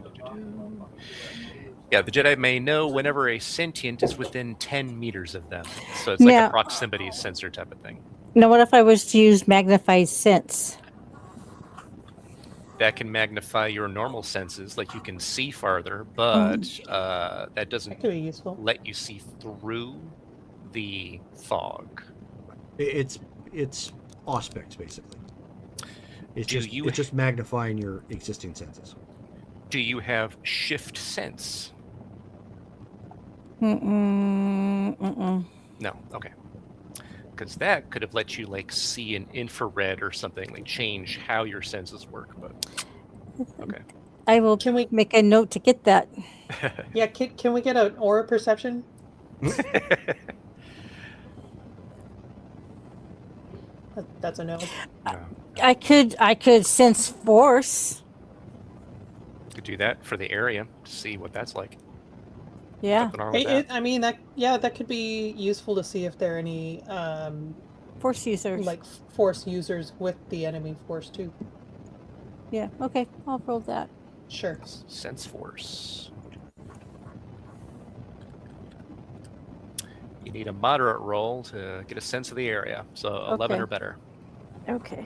Yeah, the Jedi may know whenever a sentient is within 10 meters of them. So it's like Now- a proximity sensor type of thing. Now, what if I was to use magnified sense? That can magnify your normal senses, like you can see farther, but that That doesn't could be useful. let you see through the fog. It's auspex basically. It's Do just magnifying your existing senses. Do you have shift sense? Mm-mm. No. Okay. Because that could have let you like see an infrared or something, like change how your senses work. But okay. I will Can we make a note to get that. yeah, can we get an aura perception? That's a no. No. I could sense force. Could do that for the area to see what that's like. Yeah, Nothing wrong with that. I mean that could be useful to see if there are any force users. like force users with the enemy force too. Yeah. Okay, I'll roll that. Sure. Sense force. You need a moderate roll to get a sense of the area. So 11 Okay. or better. Okay.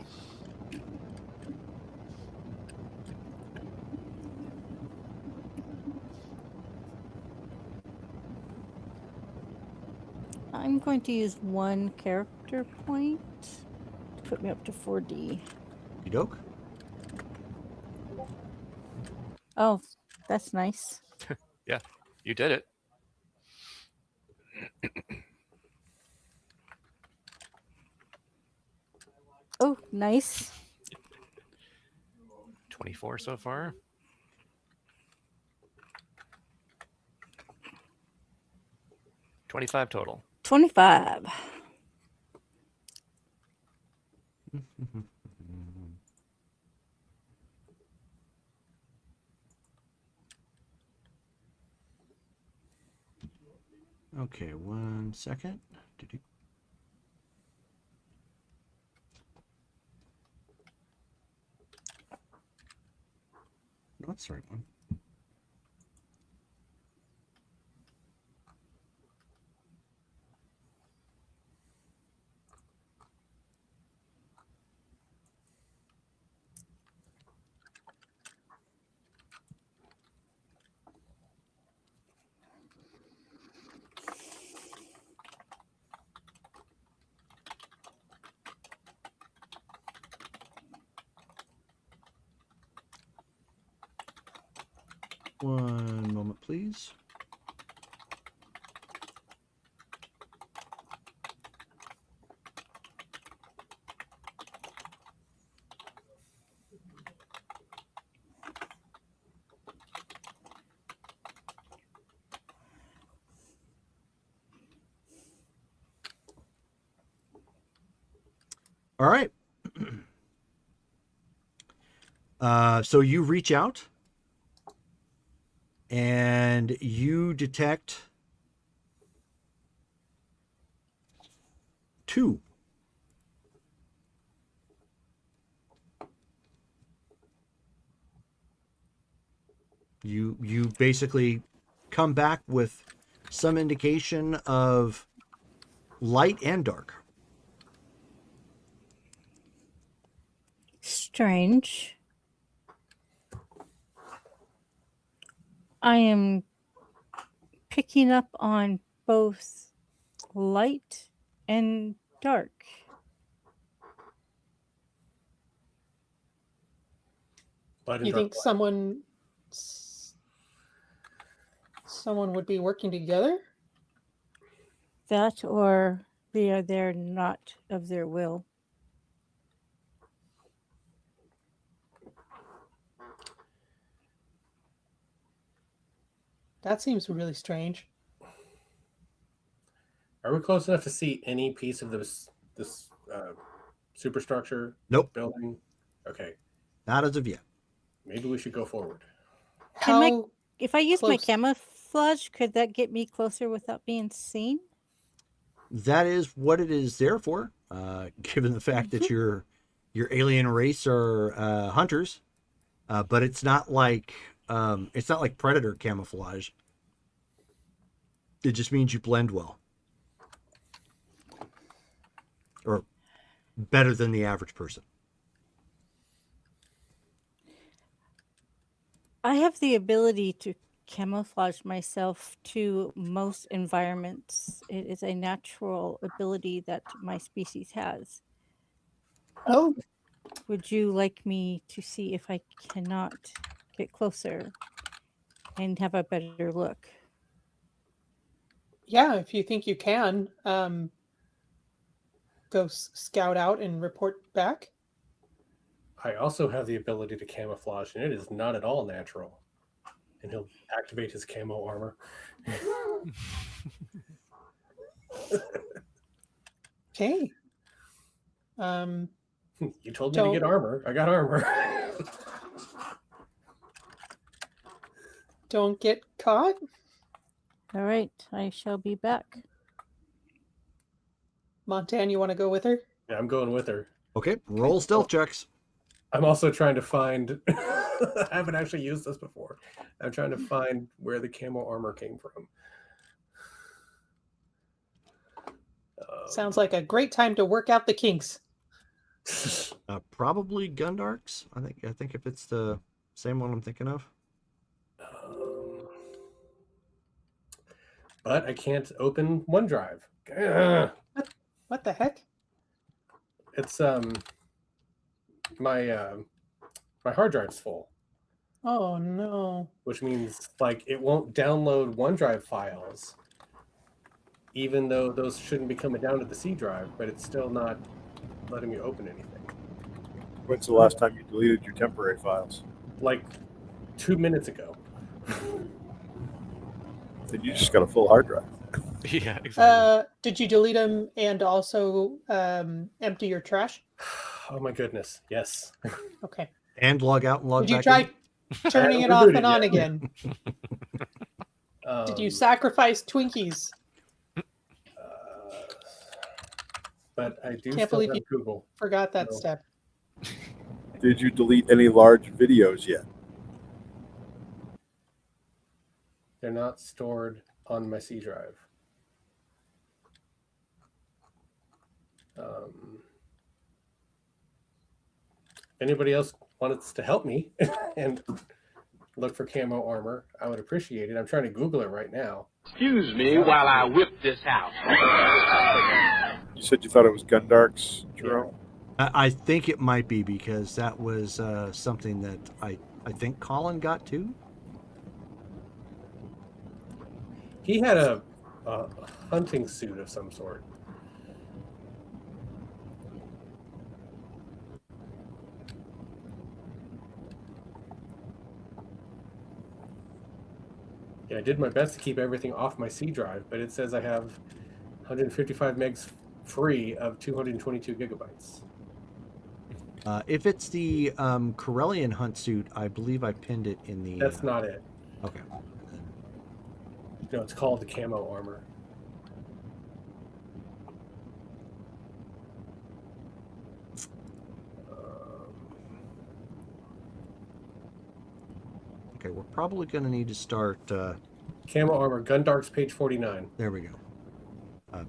I'm going to use one character point to put me up to 4D. You doke? Oh, that's nice. You did it. Oh, nice. 24 so far. $25 total. 25. Okay, 1 second. Doo-doo. No, that's the right one. One moment, please. All right. So you reach out and you detect 2. You basically come back with some indication of light and dark. Strange. I am picking up on both light and dark. Light and You dark think light. someone would be working together? That or they are there not of their will. That seems really strange. Are we close enough to see any piece of this superstructure Nope, building? Okay, not as of yet. maybe we should go forward. Can my- How If I use my close? camouflage, could that get me closer without being seen? That is what it is there for. Given the fact that your alien race are hunters, but it's not like predator camouflage. It just means you blend well, or better than the average person. I have the ability to camouflage myself to most environments. It is a natural ability that my species has. Oh, Would you like me to see if I cannot get closer and have a better look? yeah, if you think you can, go scout out and report back. I also have the ability to camouflage, and it is not at all natural. And he'll activate his camo armor. Okay. You told me to get armor. I got armor. Don't get caught. All right, I shall be back. Montan, you want to go with her? Yeah, I'm going with her. Okay, roll stealth checks. I'm also trying to find. I haven't actually used this before. I'm trying to find where the camo armor came from. Sounds like a great time to work out the kinks. Probably Gundarks. I think if it's the same one I'm thinking of. But I can't open OneDrive. Ugh. What the heck? It's my hard drive's full, Oh no. which means like it won't download OneDrive files, even though those shouldn't be coming down to the C drive, but it's still not letting me open anything. When's the last time you deleted your temporary files? Like 2 minutes ago. Then you just got a full hard drive. Yeah, exactly. Did you delete them and also empty your trash? Oh my goodness. Yes. Okay. And log out and log Did you back try in. turning it We're off doing and it, on yeah. again? Did you sacrifice Twinkies? But I do Can't still believe have you- Google. Forgot that No. step. Did you delete any large videos yet? They're not stored on my C drive. Anybody else wants to help me and look for camo armor, I would appreciate it. I'm trying to Google it right now. Excuse me while I whip this house. You said you thought it was Gundarks, Jerome? I think it might be because that was something that I think Colin got too. He had a hunting suit of some sort. Yeah, I did my best to keep everything off my C drive, but it says I have 155 megs free of 222 gigabytes. If it's the Corellian hunt suit, I believe I pinned it in the. That's not it. Okay. No, it's called the camo armor. Okay, we're probably going to need to start. Camo armor, Gundark's page 49. There we go.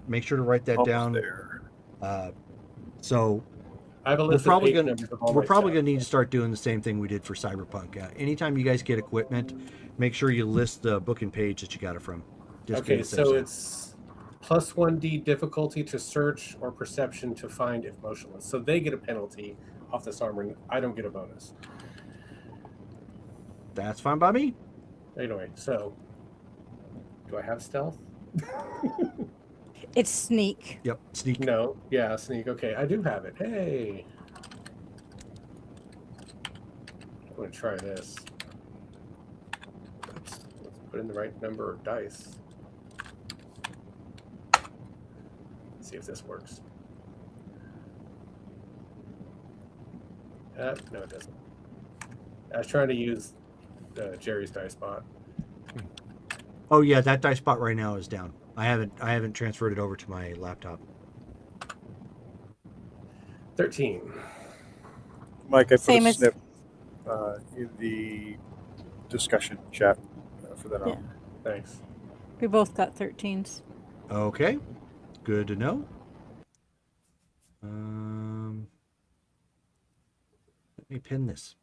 Make sure to write that Almost down. there. So I have a we're list probably of page going numbers of all we're my probably stuff. going to need to start doing the same thing we did for Cyberpunk. Anytime you guys get equipment, make sure you list the book and page that you got it from. Just Okay, be safe so side. it's plus 1d difficulty to search or perception to find if motionless. So they get a penalty off this armor, and I don't get a bonus. That's fine by me. Anyway, so do I have stealth? It's sneak. Yep, sneak. No. Yeah, sneak. Okay, I do have it. Hey. I'm going to try this. Let's put in the right number of dice. See if this works. No, it doesn't. I was trying to use Jerry's dice bot. Oh yeah, that dice spot right now is down. I haven't transferred it over to my laptop. 13. Mike, I put Same a as- snip in the discussion chat for that. Yeah. Thanks. We both got 13s. Okay, good to know. Let me pin this.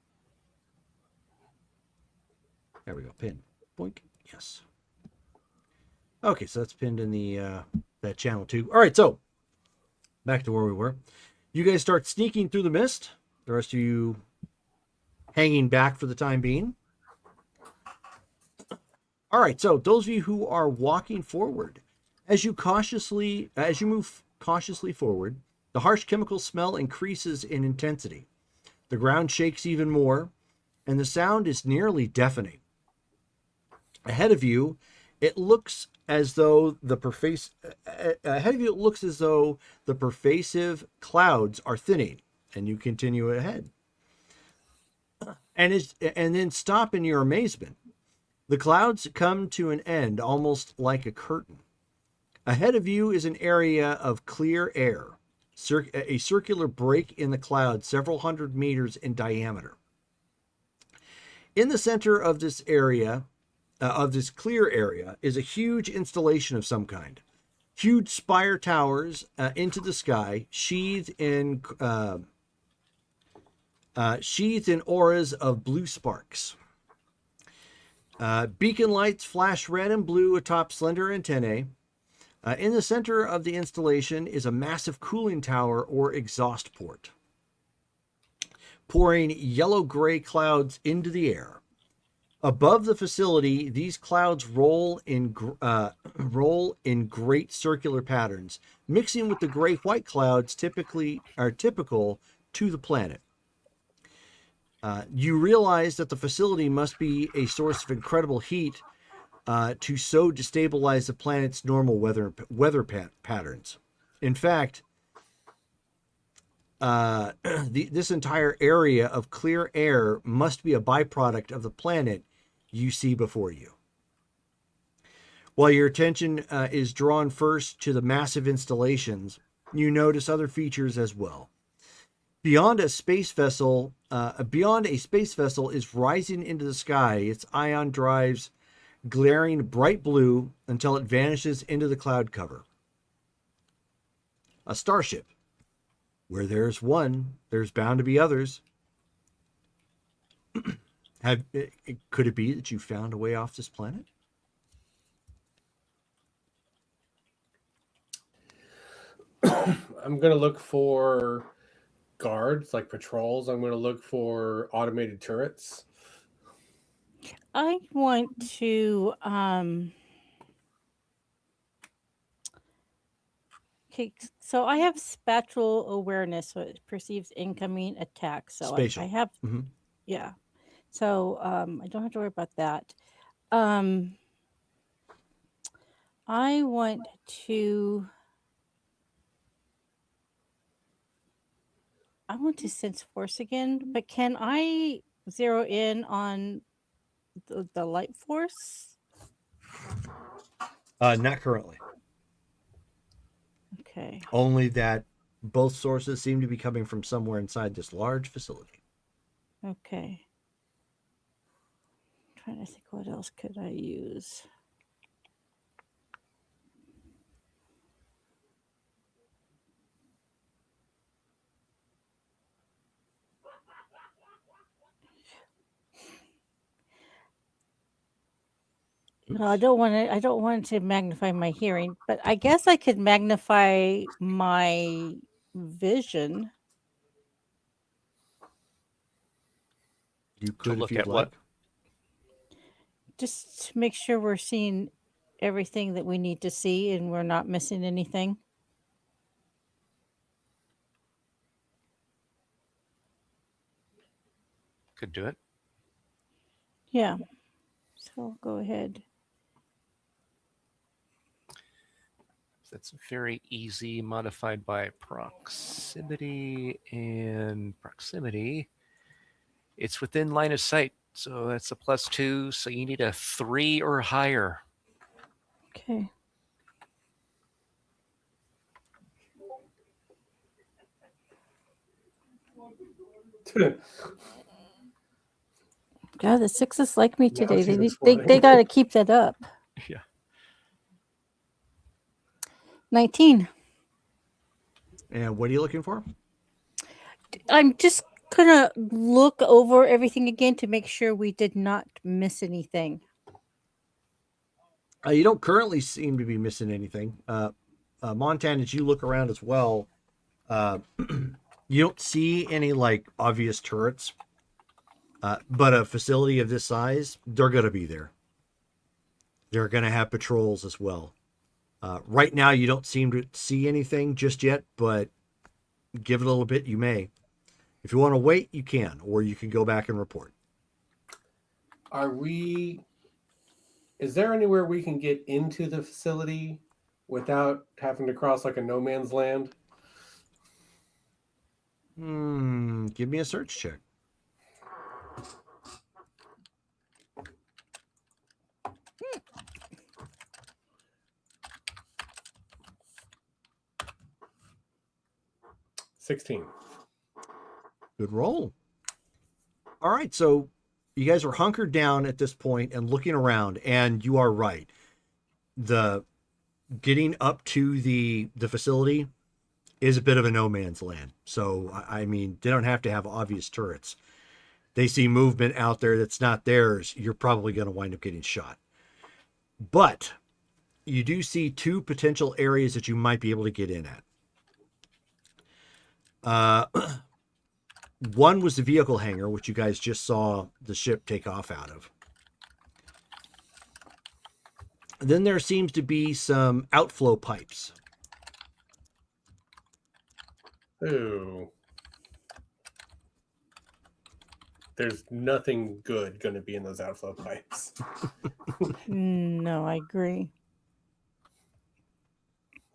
There we go. Pin. Boink. Yes. Okay, so that's pinned in the that channel too. All right, so back to where we were. You guys start sneaking through the mist. The rest of you hanging back for the time being. All right, so those of you who are walking forward, as you move cautiously forward, the harsh chemical smell increases in intensity. The ground shakes even more, and the sound is nearly deafening. Ahead of you, it looks as though the pervasive clouds are thinning, and you continue ahead. And then stop in your amazement. The clouds come to an end almost like a curtain. Ahead of you is an area of clear air, a circular break in the cloud several hundred meters in diameter. In the center of this area, of this clear area, is a huge installation of some kind. Huge spire towers into the sky, sheathed in auras of blue sparks. Beacon lights flash red and blue atop slender antennae. In the center of the installation is a massive cooling tower or exhaust port, pouring yellow-gray clouds into the air. Above the facility, these clouds roll in great circular patterns, mixing with the gray-white clouds typical to the planet. You realize that the facility must be a source of incredible heat to so destabilize the planet's normal weather patterns. In fact, this entire area of clear air must be a byproduct of the planet you see before you. While your attention is drawn first to the massive installations, you notice other features as well. Beyond a space vessel is rising into the sky, its ion drives glaring bright blue until it vanishes into the cloud cover. A starship. Where there's one, there's bound to be others. Could it be that you found a way off this planet? I'm going to look for guards, like patrols. I'm going to look for automated turrets. I want to okay, so I have spatial awareness, so it perceives incoming attacks. So Spatial. I have Mhm. yeah. So I don't have to worry about that. I want to I want to sense force again, but can I zero in on the light force? Not currently. Okay. Only that both sources seem to be coming from somewhere inside this large facility. Okay. Trying to think what else could I use. No, I don't want to. I don't want to magnify my hearing, but I guess I could magnify my vision. You could if look you'd at like. what? Just to make sure we're seeing everything that we need to see and we're not missing anything. Could do it. Yeah. So I'll go ahead. That's very easy, modified by proximity and proximity. It's within line of sight, so that's a +2. So you need a 3 or higher. Okay. God, the sixes like me Now today. she's They exploding. got to keep that up. Yeah. 19. And what are you looking for? I'm just gonna look over everything again to make sure we did not miss anything. You don't currently seem to be missing anything. Montana, as you look around as well, you don't see any like obvious turrets. But a facility of this size, they're going to be there. They're going to have patrols as well. Right now, you don't seem to see anything just yet, but give it a little bit, you may. If you want to wait, you can, or you can go back and report. Is there anywhere we can get into the facility without having to cross like a no man's land? Give me a search check. $16. Good roll. All right, so you guys are hunkered down at this point and looking around, and you are right. The getting up to the facility is a bit of a no man's land. So I mean, they don't have to have obvious turrets. They see movement out there that's not theirs, you're probably going to wind up getting shot. But you do see two potential areas that you might be able to get in at. One was the vehicle hangar, which you guys just saw the ship take off out of. Then there seems to be some outflow pipes. Ooh. There's nothing good going to be in those outflow pipes. No, I agree.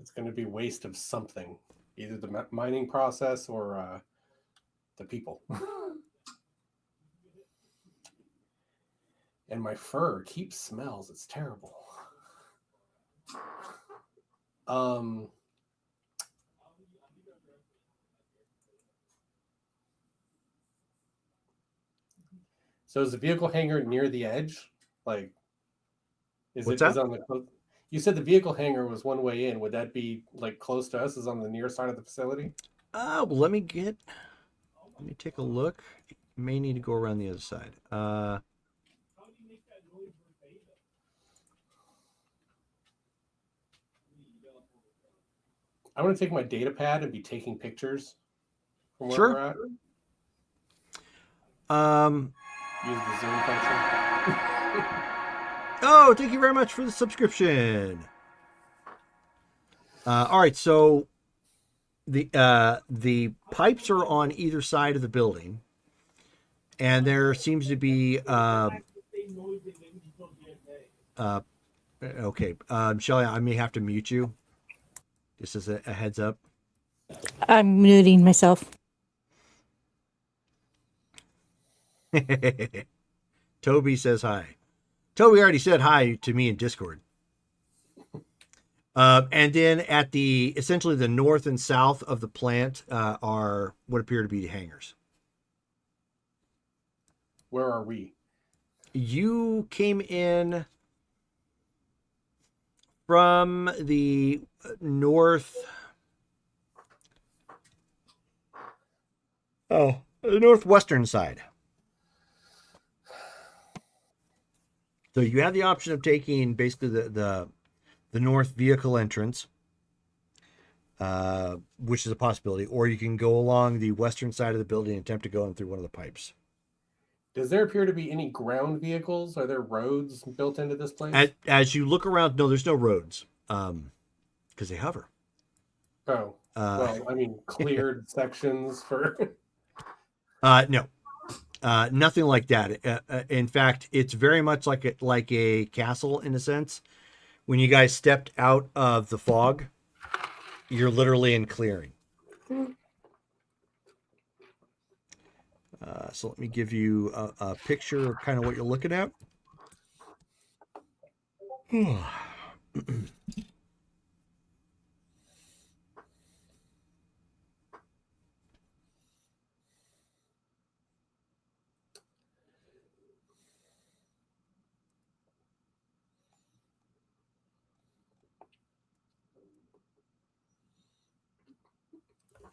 It's going to be waste of something, either the mining process or the people. And my fur keeps smells. It's terrible. So is the vehicle hangar near the edge? Like, is What's it is that? on the? You said the vehicle hangar was one way in. Would that be like close to us? Is on the near side of the facility? Well, let me take a look. You may need to go around the other side. I want to take my data pad and be taking pictures from where Sure. we're at. Use the zoom function. Oh, thank you very much for the subscription. All right, so the pipes are on either side of the building, and there seems to be okay, Shelly, I may have to mute you. Just as a heads up. I'm muting myself. Toby says hi. Toby already said hi to me in Discord. And then at the essentially the north and south of the plant are what appear to be hangars. Where are we? You came in from the northwestern side. So you have the option of taking basically the north vehicle entrance, which is a possibility, or you can go along the western side of the building and attempt to go in through one of the pipes. Does there appear to be any ground vehicles? Are there roads built into this place? As you look around, no, there's no roads, because they hover. Oh, well, I mean, cleared sections for. No, nothing like that. In fact, it's very much like a castle in a sense. When you guys stepped out of the fog, you're literally in clearing. So let me give you a picture of kind of what you're looking at.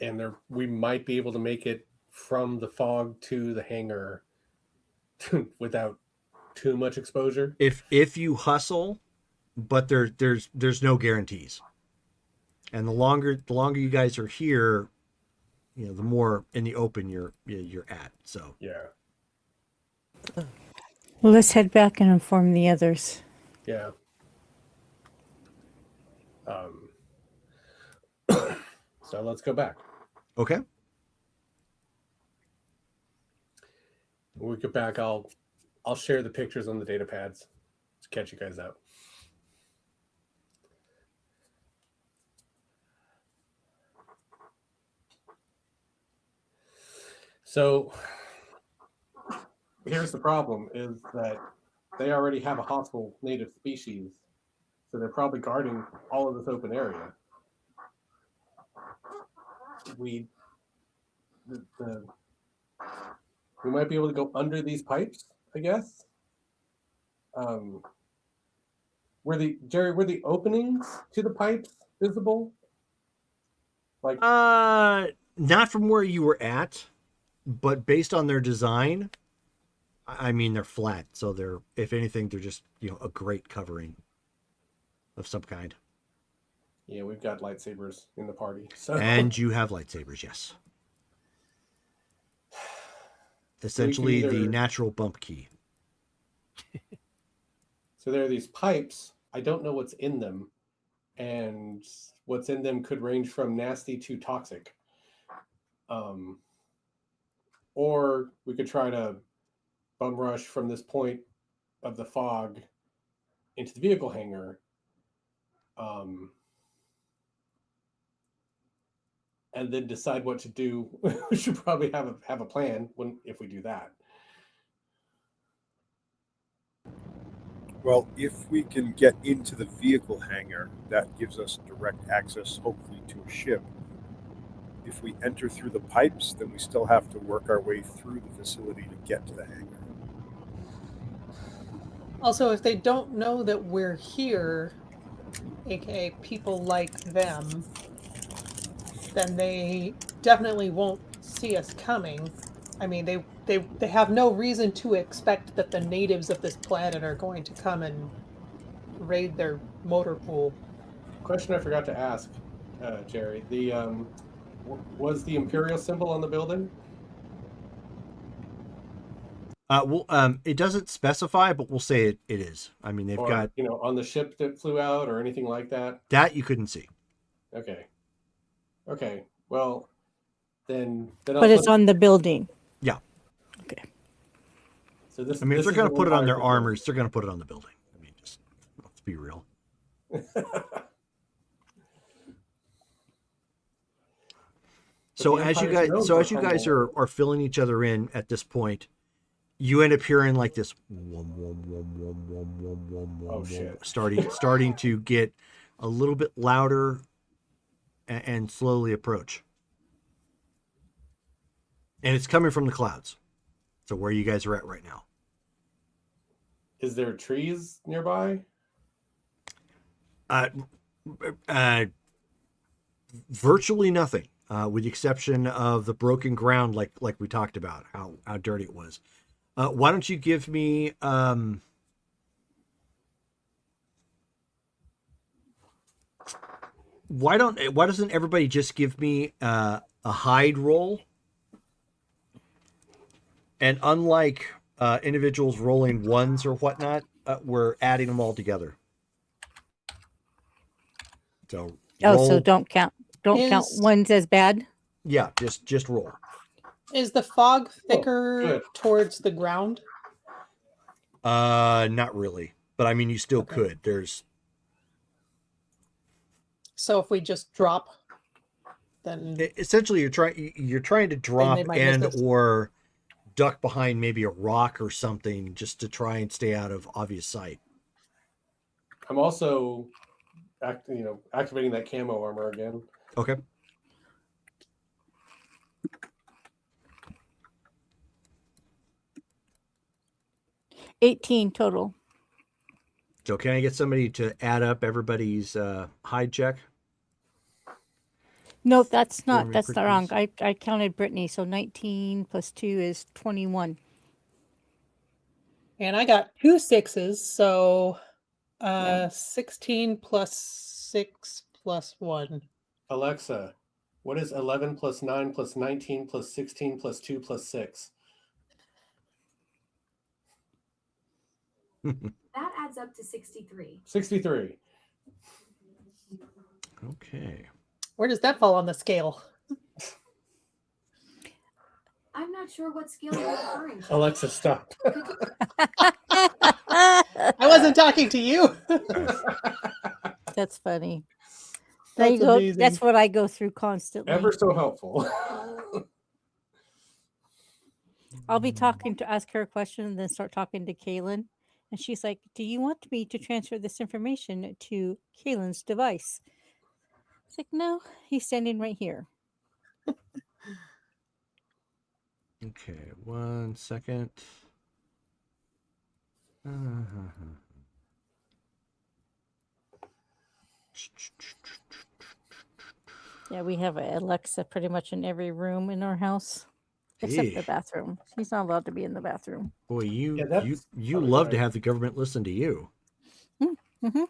And there, we might be able to make it from the fog to the hangar without too much exposure. If you hustle, but there's no guarantees. And the longer you guys are here, the more in the open you're at. So Yeah, Well, let's head back and inform the others. yeah. So let's go back. okay. When we get back, I'll share the pictures on the data pads to catch you guys out. So here's the problem: is that they already have a hostile native species, so they're probably guarding all of this open area. We might be able to go under these pipes, I guess. Were the openings to the pipes visible? Like, Not from where you were at, but based on their design, I mean they're flat, so they're, if anything, they're just a great covering of some kind. yeah, we've got lightsabers in the party, so And you have lightsabers, yes. Essentially, the either- natural bump key. So there are these pipes. I don't know what's in them, and what's in them could range from nasty to toxic. Or we could try to bum rush from this point of the fog into the vehicle hangar. And then decide what to do. We should probably have a plan if we do that. Well, if we can get into the vehicle hangar, that gives us direct access, hopefully, to a ship. If we enter through the pipes, then we still have to work our way through the facility to get to the hangar. Also, if they don't know that we're here, aka people like them, then they definitely won't see us coming. I mean, they have no reason to expect that the natives of this planet are going to come and raid their motor pool. Question I forgot to ask, Jerry. Was the Imperial symbol on the building? It doesn't specify, but we'll say it is. I mean, they've Or, got on the ship that flew out or anything like that? that you couldn't see. Okay. Well, then But it's on the building. Yeah. Okay. So this. I mean, if this they're is going the to put it on their 100%. armors, they're going to put it on the building. I mean, just let's be real. So the as you Empire's guys, known so for as you guys humble- are filling each other in at this point, you end up hearing like this wum, wum, wum, wum, wum, wum, wum, Oh, wum, shit. starting to get a little bit louder and slowly approach. And it's coming from the clouds. So where you guys are at right now. Is there trees nearby? Virtually nothing, with the exception of the broken ground, like we talked about, how dirty it was. Why don't you give me why doesn't everybody just give me a hide roll? And unlike individuals rolling ones or whatnot, we're adding them all together. So So roll- don't count Is- ones as bad. yeah, just roll. Is the fog thicker good. towards the ground? Not really, but I mean, you still Okay. could. There's So if we just drop, then essentially you're trying to drop might and miss us. or duck behind maybe a rock or something just to try and stay out of obvious sight. I'm also, activating that camo armor again. Okay. $18 total. So can I get somebody to add up everybody's hide check? No, that's Four not. That's not wrong. recruits. I counted Brittany. So 19 plus 2 is 21. and I got 2 6s, so Yeah. 16 plus 6 plus 1. Alexa, what is 11 plus 9 plus 19 plus 16 plus 2 plus 6? That adds up to 63. 63. Okay. Where does that fall on the scale? I'm not sure what scale you're referring to. Alexa, stop. I wasn't talking to you. That's funny. That's amazing. That's what I go through constantly. Ever so helpful. I'll be talking to ask her a question and then start talking to Kaylin. And she's like, do you want me to transfer this information to Kaylin's device? It's like, no, he's standing right here. Okay, 1 second. Yeah, we have a Alexa pretty much in every room in our house, except the Eesh. bathroom. She's not allowed to be in the bathroom. Boy, you Yeah, that's you probably love to right. have the government listen to you. Mm-hmm.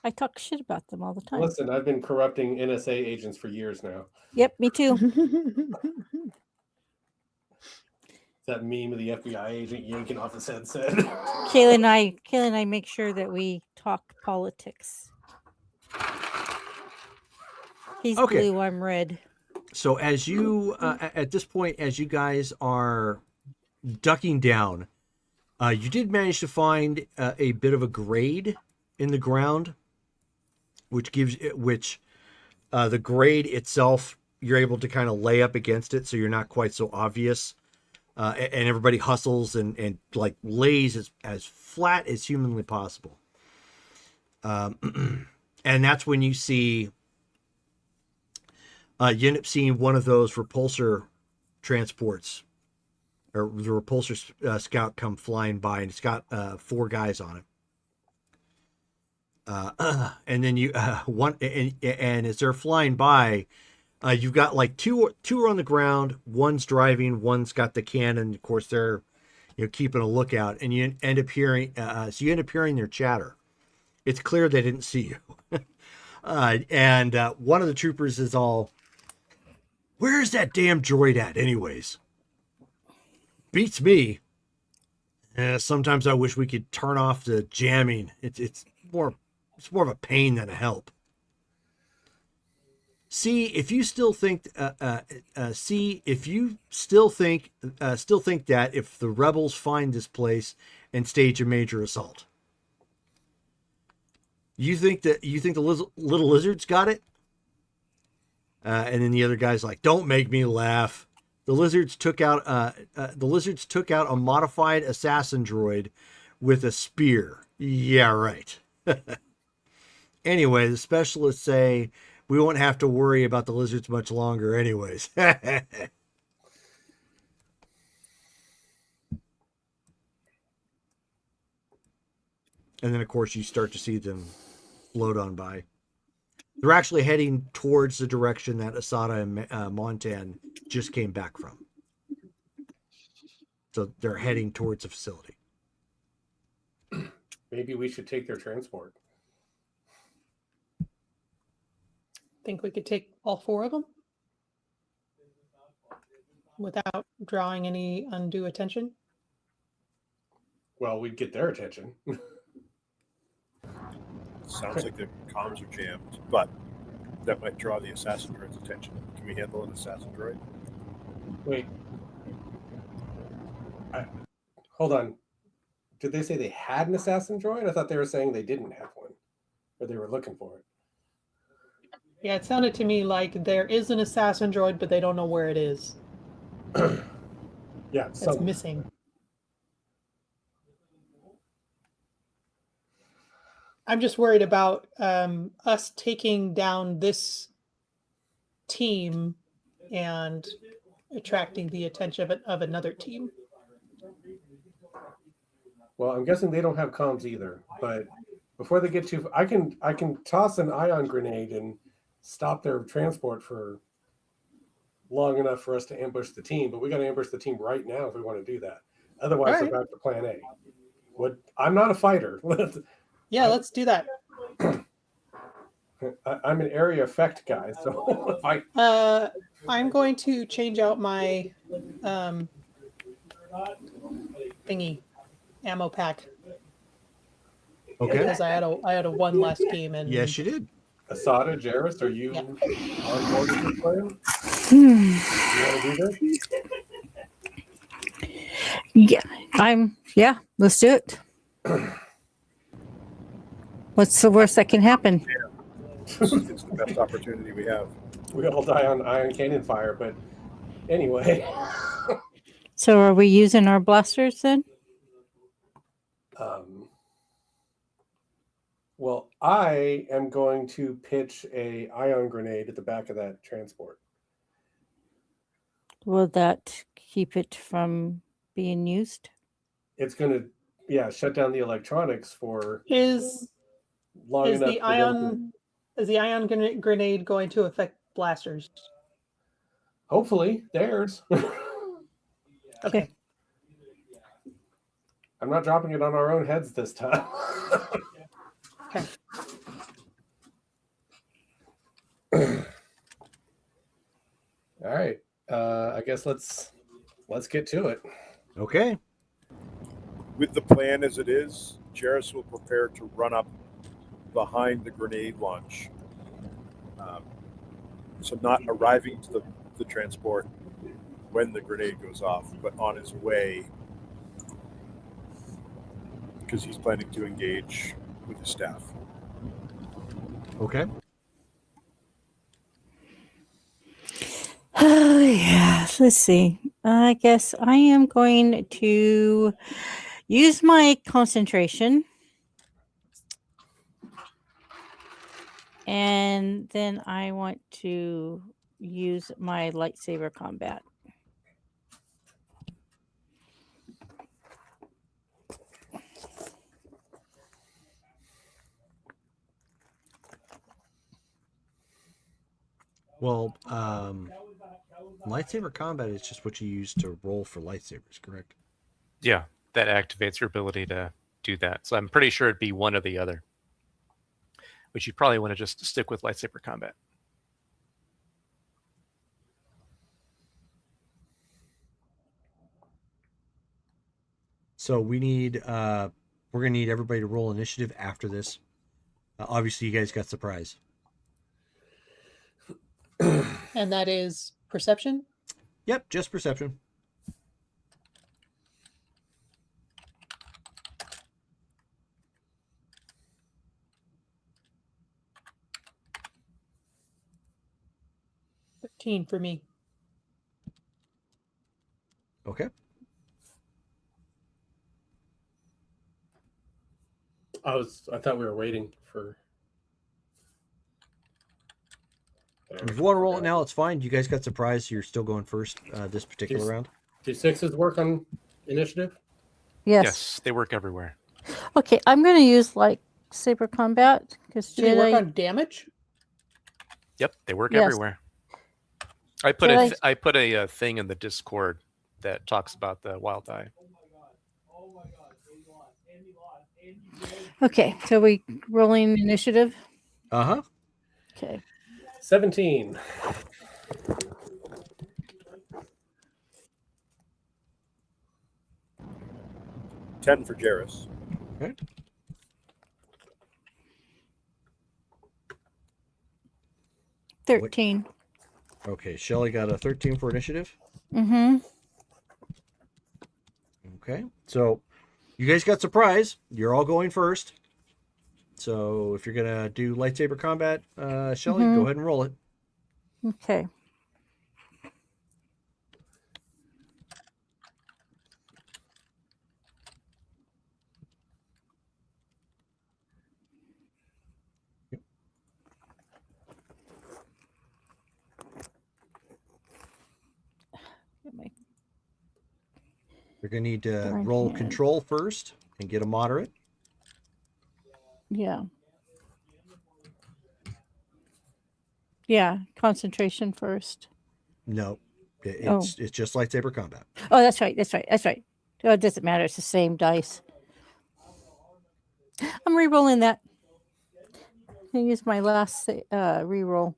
I talk shit about them all the time. Listen, I've been corrupting NSA agents for years now. Yep, me too. That meme of the FBI agent yanking off his headset. Kaylin and I make sure that we talk politics. He's Okay. blue, I'm red. So as you at this point, as you guys are ducking down, you did manage to find a bit of a grade in the ground, which the grade itself, you're able to kind of lay up against it, so you're not quite so obvious. And everybody hustles and like lays as flat as humanly possible. And that's when you see. You end up seeing one of those repulsor transports, or the repulsor scout come flying by, and it's got 4 guys on it. And then you one and as they're flying by, you've got like two are on the ground, one's driving, one's got the cannon. Of course, they're keeping a lookout, and you end up hearing their chatter. It's clear they didn't see you. And one of the troopers is all, "Where's that damn droid at, anyways? Beats me. Sometimes I wish we could turn off the jamming. It's more of a pain than a help. See if you still think that if the rebels find this place and stage a major assault, you think the little lizards got it?" And then the other guy's like, "Don't make me laugh. The lizards took out a modified assassin droid with a spear. Yeah, right. Anyway, the specialists say we won't have to worry about the lizards much longer anyways. And then, of course, you start to see them float on by. They're actually heading towards the direction that Asada and Montan just came back from. So they're heading towards the facility. Maybe we should take their transport. Think we could take all 4 of them without drawing any undue attention? Well, we'd get their attention. Sounds like the comms are jammed, but that might draw the assassin droid's attention. Can we handle an assassin droid? Wait. Hold on. Did they say they had an assassin droid? I thought they were saying they didn't have one, or they were looking for it. Yeah, it sounded to me like there is an assassin droid, but they don't know where it is. Yeah, It's missing. I'm just worried about us taking down this team and attracting the attention of another team. Well, I'm guessing they don't have comms either. But before they get too, I can toss an ion grenade and stop their transport for long enough for us to ambush the team. But we got to ambush the team right now if we want to do that. Otherwise, All right. we're back to Plan A. I'm not a fighter. Yeah, let's do that. I'm an area effect guy, so if I I'm going to change out my thingy ammo pack Okay. because I had a 1 last game and Yes, you did. Asada, Jarrus, are you Yeah. on board with this plan? You want to do this? Yeah, let's do it. What's the worst that can happen? It's the best opportunity we have. We all die on ion cannon fire, but anyway. So are we using our blasters then? Well, I am going to pitch a ion grenade at the back of that transport. Will that keep it from being used? It's going to, shut down the electronics for is long enough. the ion grenade going to affect blasters? Hopefully, theirs. Okay. I'm not dropping it on our own heads this time. Okay. All right. I guess let's get to it. Okay. With the plan as it is, Jarrus will prepare to run up behind the grenade launch. So not arriving to the transport when the grenade goes off, but on his way, because he's planning to engage with the staff. Okay. Oh, yeah. Let's see. I guess I am going to use my concentration. And then I want to use my lightsaber combat. Well, lightsaber combat is just what you use to roll for lightsabers, correct? Yeah, that activates your ability to do that. So I'm pretty sure it'd be one or the other. Which you probably want to just stick with lightsaber combat. So we need we're gonna need everybody to roll initiative after this. Obviously, you guys got surprise. And that is perception? Yep, just perception. $13 for me. Okay. I thought we were waiting for. If you want to roll it now, it's fine. You guys got surprised. You're still going first this particular Yes. round. Do sixes work on initiative? Yes, they work everywhere. Okay, I'm going to use lightsaber combat because Do they work Jedi. on damage? Yep, they work Yes. everywhere. I put Jedi- I put a thing in the Discord that talks about the wild die. Okay, so we rolling initiative. Uh-huh. Okay. 17. $10 for Jairus. Okay. What- 13. Okay, Shelly got a 13 for initiative. Mm-hmm. Okay, so you guys got surprise. You're all going first. So if you're gonna do lightsaber combat, Shelly, go ahead and roll it. Okay. Get my- You're gonna need to Darn roll hand. control first and get a moderate. Yeah. Yeah, concentration first. No, Oh. it's just lightsaber combat. Oh, that's right. That's right. That's right. Oh, it doesn't matter. It's the same dice. I'm re-rolling that. I use my last re-roll.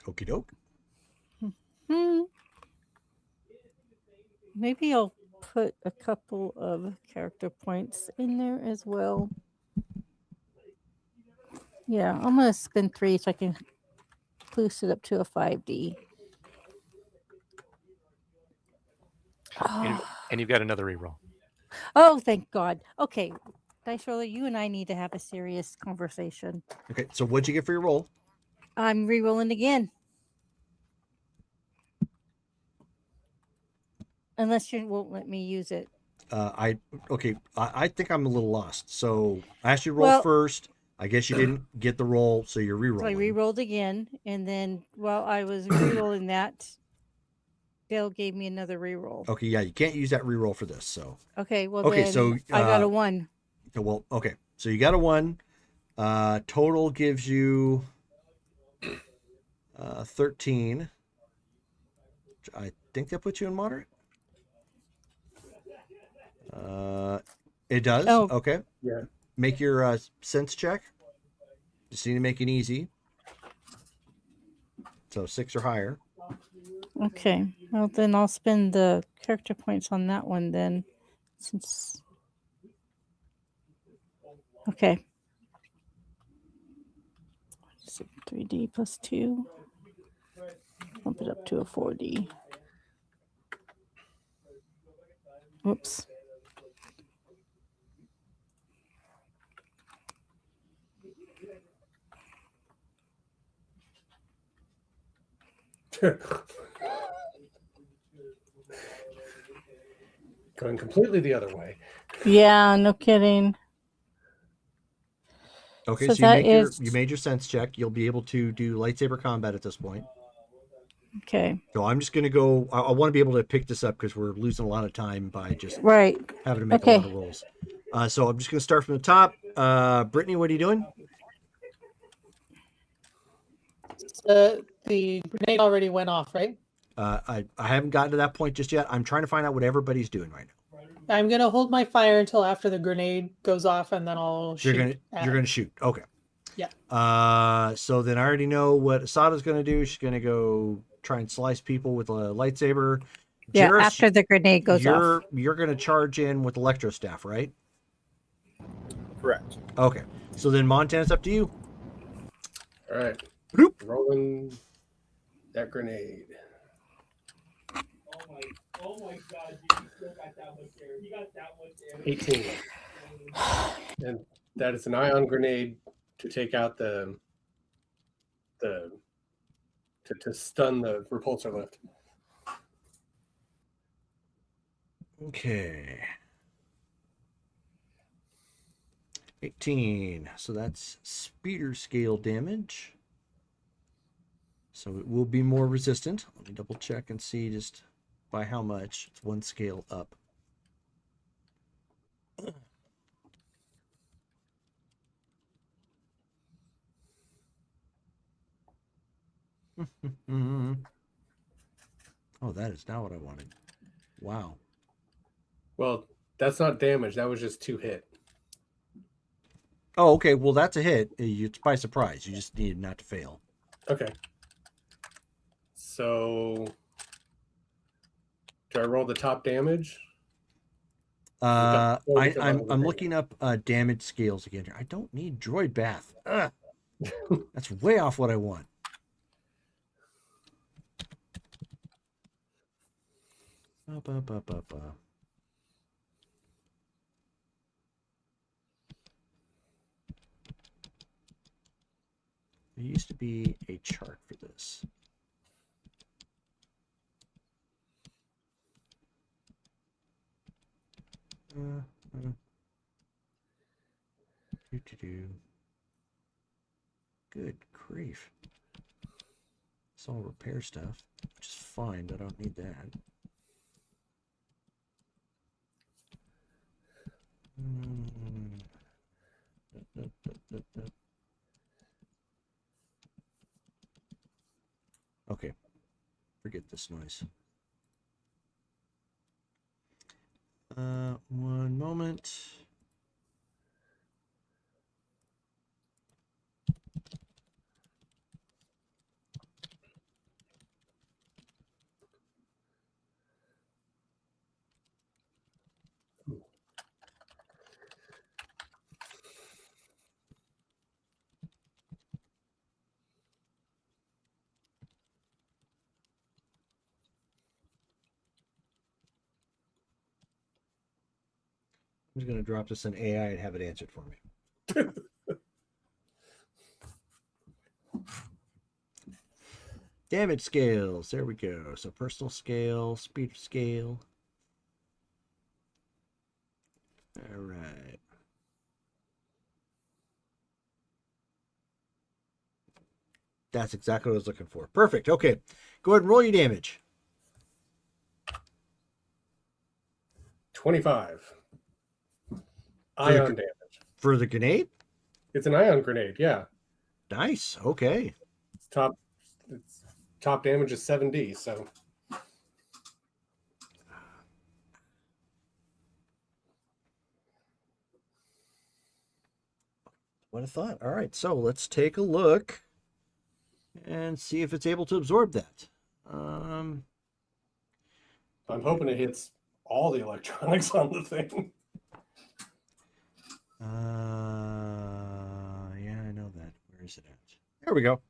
Okie doke. Maybe I'll put a couple of character points in there as well. Yeah, I'm going to spend 3 so I can boost it up to a 5D. And you've got another reroll. Oh, thank God. Okay, Dice Roller, you and I need to have a serious conversation. Okay, so what'd you get for your roll? I'm re-rolling again. Unless you won't let me use it. I think I'm a little lost. So I asked you to roll Well- first. I guess you didn't get the roll, so you're So I re-rolling. re-rolled again, and then while I was re-rolling that, Dale gave me another re-roll. Okay, yeah, you can't use that re-roll for this. So Okay, well Okay, then so, I got a 1. well, okay, so you got a 1. Total gives you 13. I think that puts you in moderate. It does. Oh. Okay. Yeah. Make your sense check. Just need to make it easy. So 6 or higher. Okay, well then I'll spend the character points on that one then, since. Okay. 3D plus 2. Bump it up to a 4D. Oops. Going completely the other way. Yeah, no kidding. Okay, So so, you that make is- you made your sense check. You'll be able to do lightsaber combat at this point. Okay, So I'm just going to go. I want to be able to pick this up because we're losing a lot of time by just right. having to make a lot Okay. of rolls. So I'm just going to start from the top. Brittany, what are you doing? The grenade already went off, right? I haven't gotten to that point just yet. I'm trying to find out what everybody's doing right now. I'm gonna hold my fire until after the grenade goes off, and then I'll shoot. You're gonna shoot. Okay. Yeah. So then I already know what Asada's gonna do. She's gonna go try and slice people with a lightsaber. Yeah, Jairus, after the grenade goes off. you're gonna charge in with electro staff, right? Correct. Okay. So then Montana, it's up to you. All right. Bloop. Rolling that grenade. Oh my God, you still got that much air. You got that much air. 18. And that is an ion grenade to take out to stun the repulsor lift. Okay. 18. So that's speeder scale damage. So it will be more resistant. Let me double check and see just by how much. It's one scale up. Oh, that is not what I wanted. Wow. Well, that's not damage. That was just 2 hit. Oh, okay. Well, that's a hit. It's by surprise. You just needed not to fail. Okay. So, do I roll the top damage? I'm looking up damage scales again here. I don't need droid bath. Ugh. That's way off what I want. There used to be a chart for this. Good grief. It's all repair stuff, which is fine, but I don't need that. Okay, forget this noise. One moment. I'm just going to drop this in AI and have it answered for me. Damage scales. There we go. So personal scale, speed scale. All right. That's exactly what I was looking for. Perfect. Okay. Go ahead and roll your damage. 25. Ion damage. For the grenade? It's an ion grenade, yeah. Nice. Okay. Top damage is 7D, so. What I thought. All right. So let's take a look and see if it's able to absorb that. I'm hoping it hits all the electronics on the thing. Yeah, I know that. Where is it at? There we go.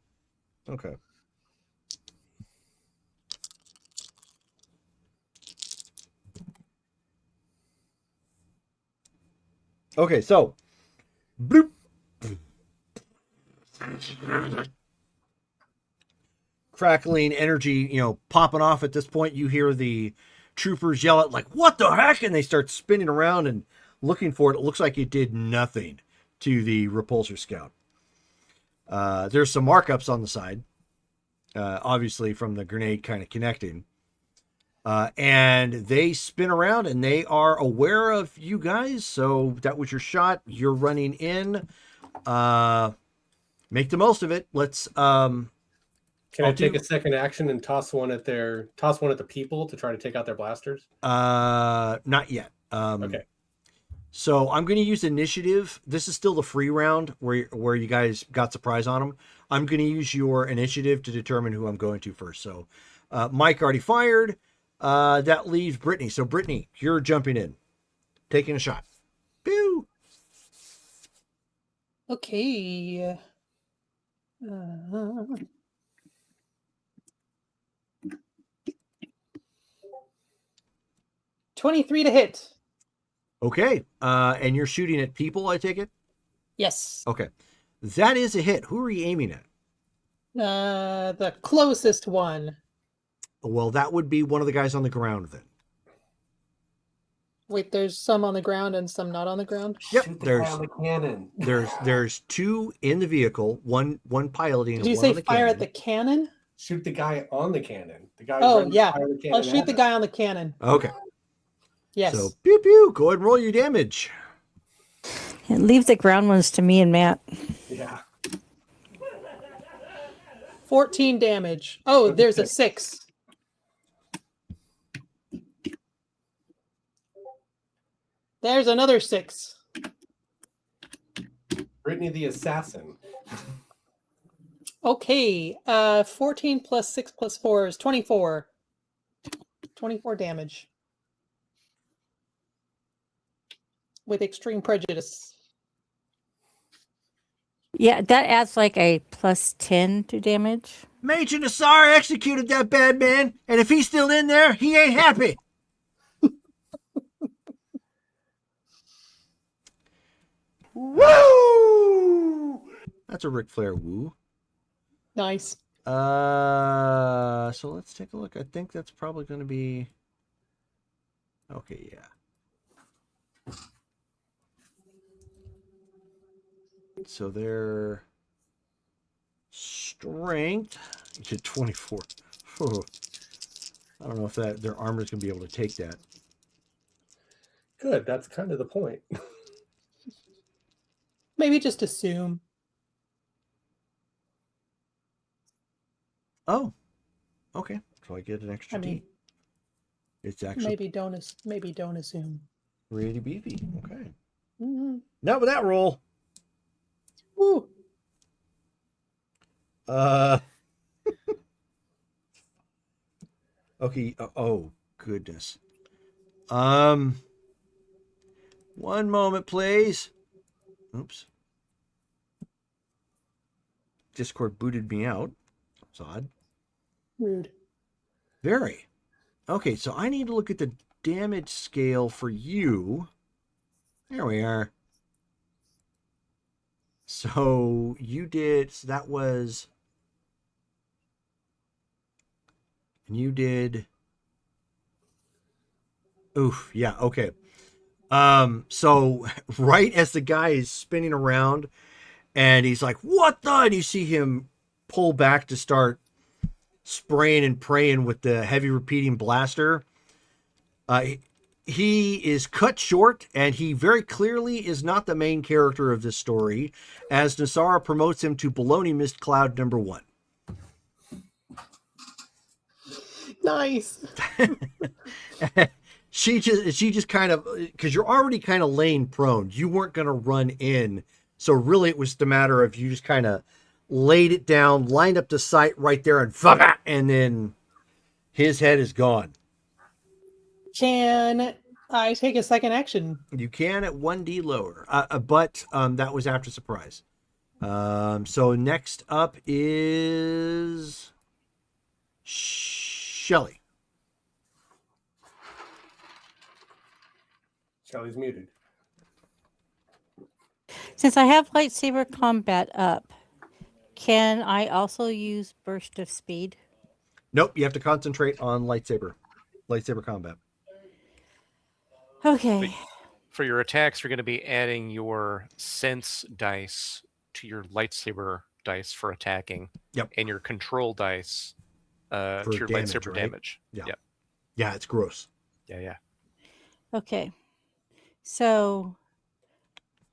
Okay. Okay, so bloop. Crackling energy, popping off at this point. You hear the troopers yell at, like, what the heck? And they start spinning around and looking for it. It looks like it did nothing to the repulsor scout. There's some markups on the side, obviously from the grenade kind of connecting. And they spin around and they are aware of you guys. So that was your shot. You're running in. Make the most of it. Let's. Can I take a second action and toss one at the people to try to take out their blasters? Not yet. Okay. So I'm going to use initiative. This is still the free round where you guys got surprise on them. I'm going to use your initiative to determine who I'm going to first. So Mike already fired. That leaves Brittany. So Brittany, you're jumping in, taking a shot. Pew. Okay. 23 to hit. Okay. And you're shooting at people, I take it? Yes. Okay. That is a hit. Who are you aiming at? The closest one. Well, that would be one of the guys on the ground then. Wait, there's some on the ground and some not on the ground. Yep, Shoot the there's- guy on the cannon. There's two in the vehicle, one piloting Did and you one say on the fire cannon. at the cannon? Shoot the guy on the cannon. The guy. Oh, ready to yeah. fire the cannon I'll shoot at the us. guy on the cannon. Okay. Yes. So pew pew, go ahead and roll your damage. And leave the ground ones to me and Matt. Yeah. 14 damage. Oh, there's a 6. There's another 6. Brittany the assassin. Okay. 14 plus 6 plus 4 is 24. 24 damage. With extreme prejudice. Yeah, that adds like a plus 10 to damage. Major Nassar executed that bad man, and if he's still in there, he ain't happy. Woo! That's a Ric Flair woo. Nice. So let's take a look. I think that's probably going to be. Okay, yeah. So their strength to 24. Whew. I don't know if their armor is going to be able to take that. Good. That's kind of the point. Maybe just assume. Oh, okay. So I get an extra I mean, D. It's actually maybe don't assume. really beefy. Okay. Mm-hmm. Not with that roll. Woo. Okay. Oh, goodness. One moment, please. Oops. Discord booted me out. That's odd. Rude. Very. Okay, so I need to look at the damage scale for you. There we are. So you did, so that was, and you did, oof, yeah, okay. So right as the guy is spinning around and he's like, what the, and you see him pull back to start spraying and praying with the heavy repeating blaster. He is cut short, and he very clearly is not the main character of this story, as Nassara promotes him to Baloney Mist Cloud number 1. Nice. She just kind of, because you're already kind of laying prone. You weren't going to run in. So really it was the matter of you just kind of laid it down, lined up the sight right there, and then his head is gone. Can I take a second action? You can at 1D lower, but that was after surprise. So next up is Shelly. Shelly's muted. Since I have lightsaber combat up, can I also use burst of speed? Nope, you have to concentrate on lightsaber combat. Okay. For your attacks, you're going to be adding your sense dice to your lightsaber dice for attacking. Yep. And your control dice to your damage, lightsaber right? damage. Yeah. Yep. Yeah, it's gross. Yeah. Okay. So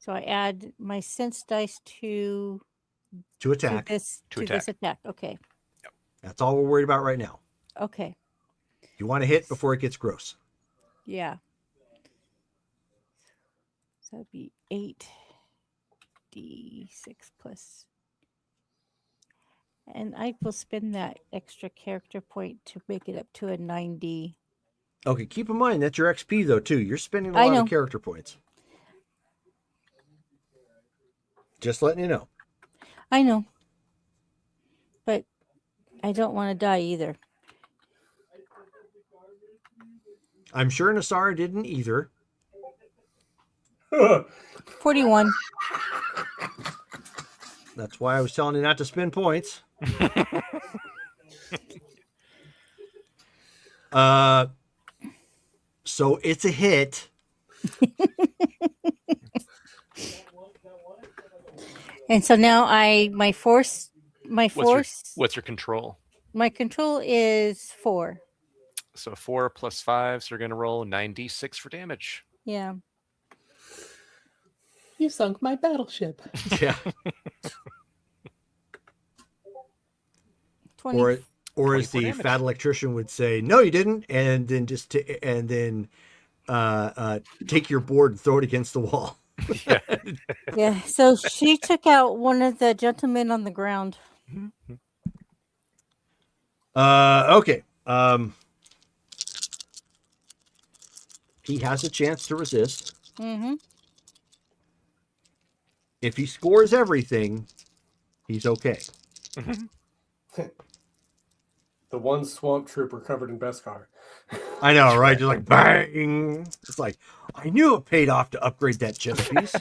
I add my sense dice to attack. this attack. Okay. That's all we're worried about right now. Okay. You want to hit before it gets gross. Yeah. So that'd be 8d6 plus. And I will spend that extra character point to make it up to a 9d. Okay, keep in mind that's your XP though too. You're spending a I lot know. of character points. Just letting you know. I know. But I don't want to die either. I'm sure Nassara didn't either. 41. That's why I was telling you not to spend points. So it's a hit. And so now my force What's your control? my control is 4. So 4 plus 5, so you're going to roll 9d6 for damage. Yeah. You sunk my battleship. Yeah. 20. Or as 24 the damage. fat electrician would say, "No, you didn't," and then take your board and throw it against the wall. Yeah. Yeah. So she took out one of the gentlemen on the ground. Okay. He has a chance to resist. Mm-hmm. If he scores everything, he's okay. The one swamp trooper covered in Beskar. I know, right? Just like bang. It's like I knew it paid off to upgrade that chess piece.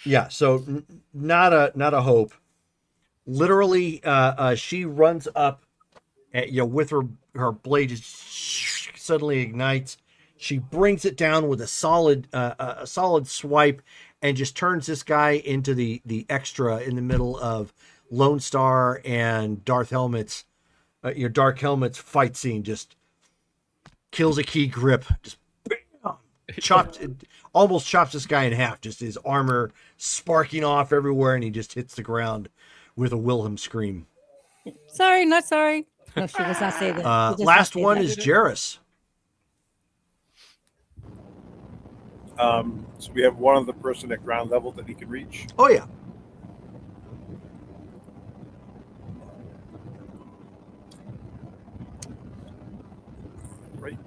Yeah. So not a hope. Literally, she runs up, with her blade just suddenly ignites. She brings it down with a solid swipe, and just turns this guy into the extra in the middle of Lone Star and Dark Helmet's fight scene. Just kills a key grip, just almost chops this guy in half. Just his armor sparking off everywhere, and he just hits the ground with a Wilhelm scream. Sorry, not sorry. No, she does not say that. She does not Last say one that. is Jairus. So we have one other person at ground level that he can reach. Oh yeah. Right.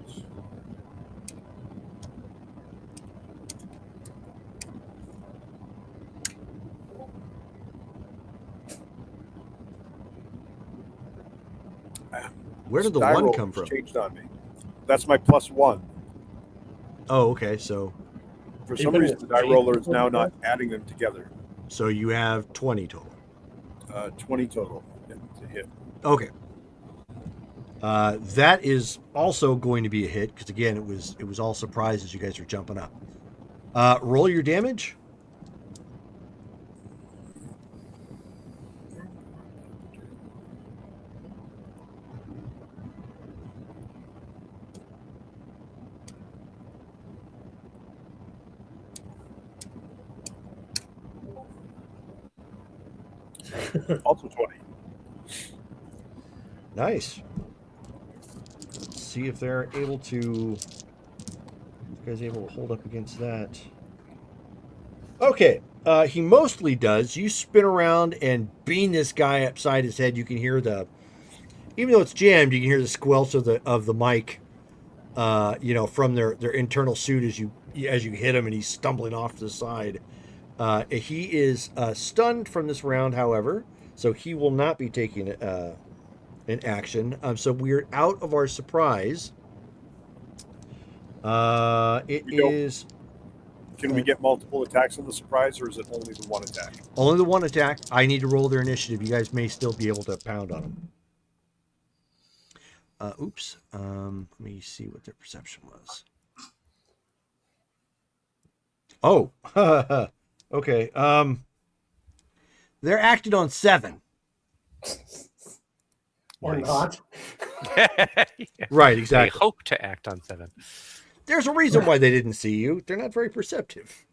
Where did the Die one roll come has from? Changed on me. That's my +1. Oh, okay. So For some reason, the die roller is now not adding them together. you have 20 total. 20 total to hit. Okay. That is also going to be a hit because again, it was all surprise as you guys are jumping up. Roll your damage. Also 20. Nice. Let's see if they're able to. You guys able to hold up against that? Okay. He mostly does. You spin around and beam this guy upside his head. You can hear even though it's jammed, you can hear the squelch of the mic. From their internal suit as you hit him and he's stumbling off to the side. He is stunned from this round, however, so he will not be taking an action. So we're out of our surprise. Can we get multiple attacks on the surprise, or is it only the one attack? Only the one attack. I need to roll their initiative. You guys may still be able to pound on them. Oops. Let me see what their perception was. Oh. Okay. They're acted on 7. Or Nice. not. Right, They exactly. hope to act on 7. There's a reason why they didn't see you. They're not very perceptive.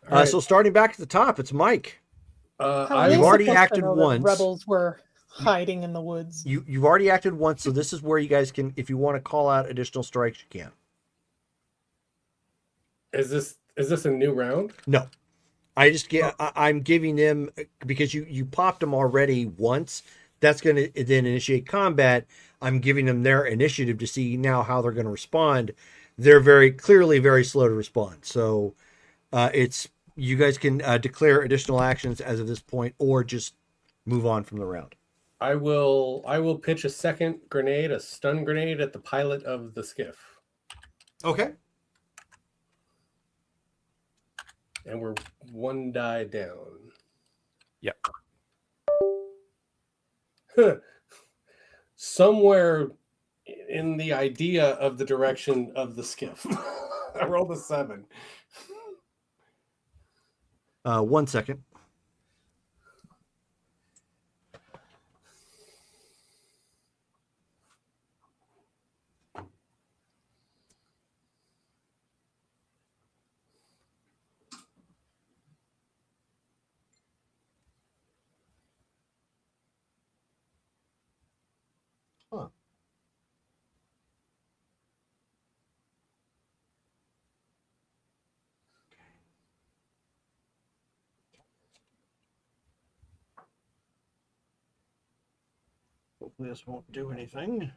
All right. So starting back at the top, it's Mike. How are I've they already supposed to acted know that once. Rebels were hiding in the woods. You've already acted once, so this is where you guys can, if you want to call out additional strikes, you can. Is this a new round? No, I'm giving them because you popped them already once. That's going to then initiate combat. I'm giving them their initiative to see now how they're going to respond. They're very clearly very slow to respond. So it's you guys can declare additional actions as of this point, or just move on from the round. I will pitch a second grenade, a stun grenade, at the pilot of the skiff. Okay. And we're 1 die down. Yep. Somewhere in the idea of the direction of the skiff. I rolled a 7. 1 second. Huh. Hopefully this won't do anything.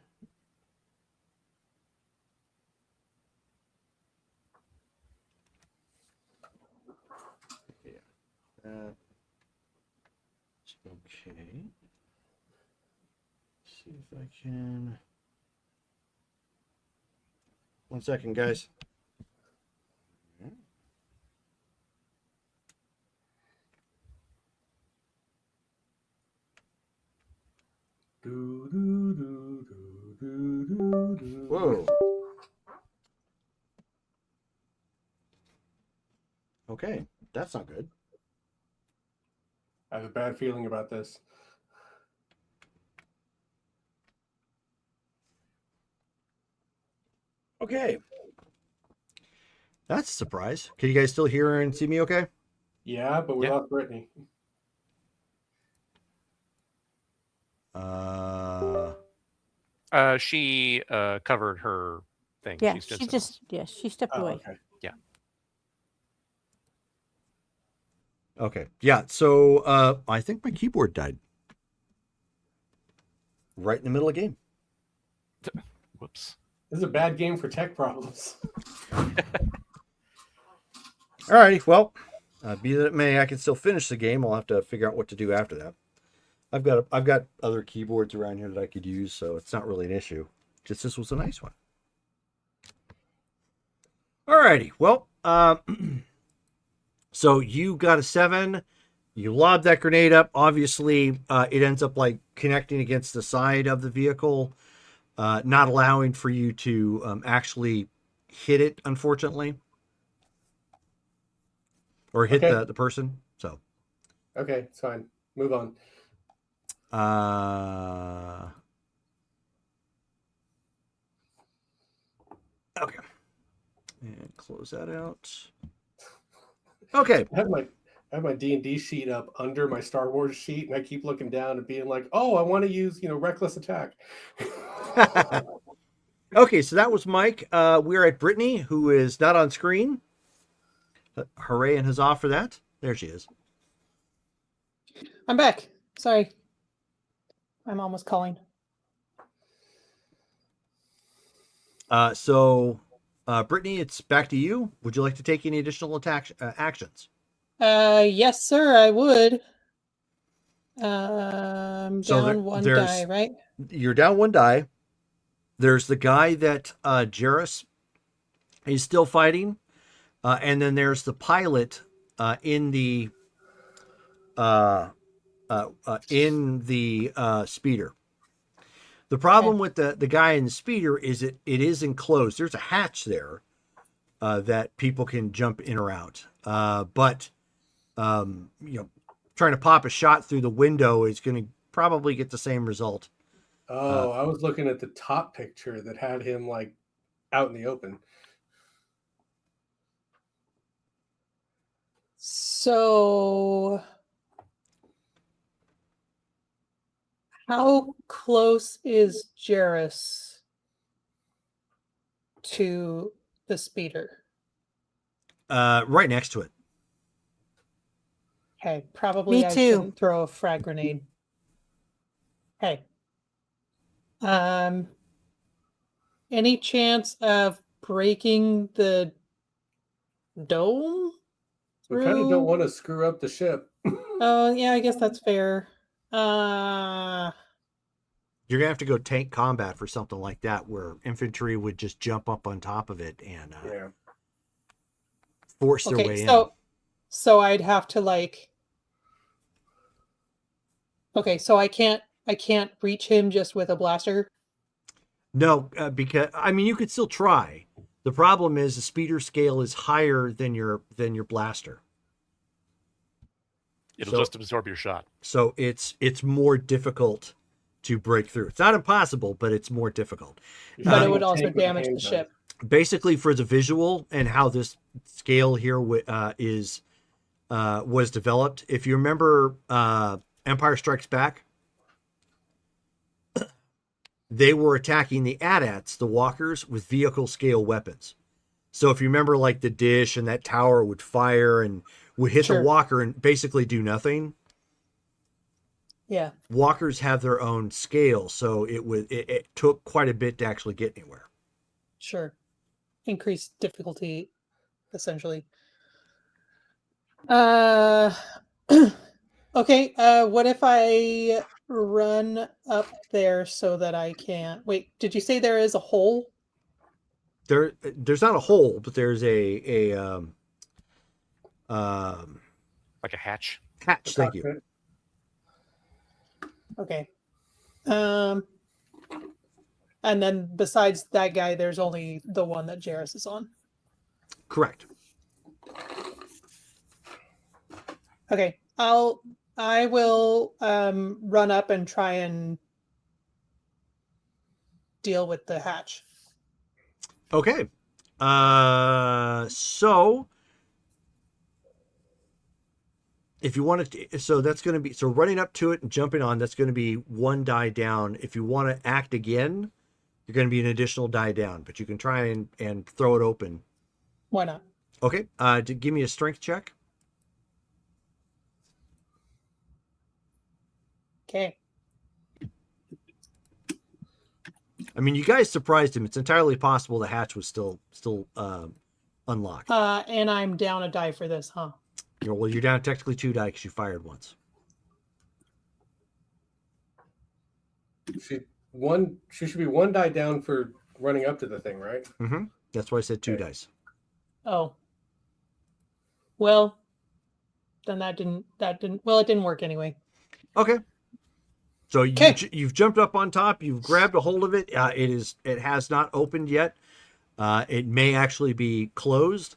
Yeah. Okay. See if I can. 1 second, guys. Whoa. Okay, that's not good. I have a bad feeling about this. Okay. That's a surprise. Can you guys still hear and see me okay? Yeah, but we Yeah. lost Brittany. She covered her thing. Yeah, She's doing she something just she stepped Oh, away. okay. Okay. Yeah, so I think my keyboard died. Right in the middle of the game. else. Whoops. This is a bad game for tech problems. Alrighty, well, be that it may, I can still finish the game. I'll have to figure out what to do after that. I've got other keyboards around here that I could use, so it's not really an issue. Just this was a nice one. Alrighty, well, so you got a 7. You lob that grenade up. Obviously, it ends up like connecting against the side of the vehicle, not allowing for you to actually hit it, unfortunately, or hit Okay. the person. So, Okay, it's fine. Move on. Okay, and close that out. Okay. I have my D&D sheet up under my Star Wars sheet, and I keep looking down and being like, "Oh, I want to use, reckless attack." Okay, so that was Mike. We're at Brittany, who is not on screen. Hooray and huzzah for that. There she is. I'm back. Sorry. I'm almost calling. So, Brittany, it's back to you. Would you like to take any additional actions? Yes, sir, I would. So Down one die, right? You're down 1 die. There's the guy that Jarrus is still fighting, and then there's the pilot in the speeder. The problem with the guy in the speeder is it is enclosed. There's a hatch there that people can jump in or out. But trying to pop a shot through the window is going to probably get the same result. Oh, I was looking at the top picture that had him like out in the open. So, how close is Jarrus to the speeder? Right next to it. Okay, probably Me I too. shouldn't throw a frag grenade. Okay. Any chance of breaking the dome? We kind of through? don't want to screw up the ship. Oh, yeah, I guess that's fair. You're gonna have to go tank combat for something like that, where infantry would just jump up on top of it and Yeah. force their way okay, so I'd have to like. Okay, so I can't reach him just with a blaster. No, because I mean you could still try. The problem is the speeder scale is higher than your blaster. It'll So- just absorb your shot. So it's more difficult to break through. It's not impossible, but it's more difficult. But it Um, would also Tank with a damage the handgun. ship. Basically, for the visual and how this scale here was developed. If you remember Empire Strikes Back, they were attacking the AT-ATs, the walkers, with vehicle scale weapons. So if you remember, like the dish and that tower would fire and would hit Sure. the walker and basically do nothing. Yeah. Walkers have their own scale, so it took quite a bit to actually get anywhere. Sure. Increased difficulty, essentially. Okay. What if I run up there so that I can wait? Did you say there is a hole? There's not a hole, but there's a Like a hatch. hatch. Thank you. Cockpit. Okay. And then besides that guy, there's only the one that Jairus is on. Correct. Okay. I will run up and try and deal with the hatch. Okay. So if you want to, so that's going to be, so running up to it and jumping on, that's going to be one die down. If you want to act again, you're going to be an additional die down, but you can try and throw it open. Why not? Okay. Give me a strength check. Okay. I mean, you guys surprised him. It's entirely possible the hatch was still unlocked. And I'm down a die for this, huh? Well, you're down technically 2 die because you fired once. She should be 1 die down for running up to the thing, right? Mm-hmm. That's why I said 2 Okay. dice. Oh. Well, then that didn't well, it didn't work anyway. Okay. So Okay. you've jumped up on top. You've grabbed a hold of it. It has not opened yet. It may actually be closed,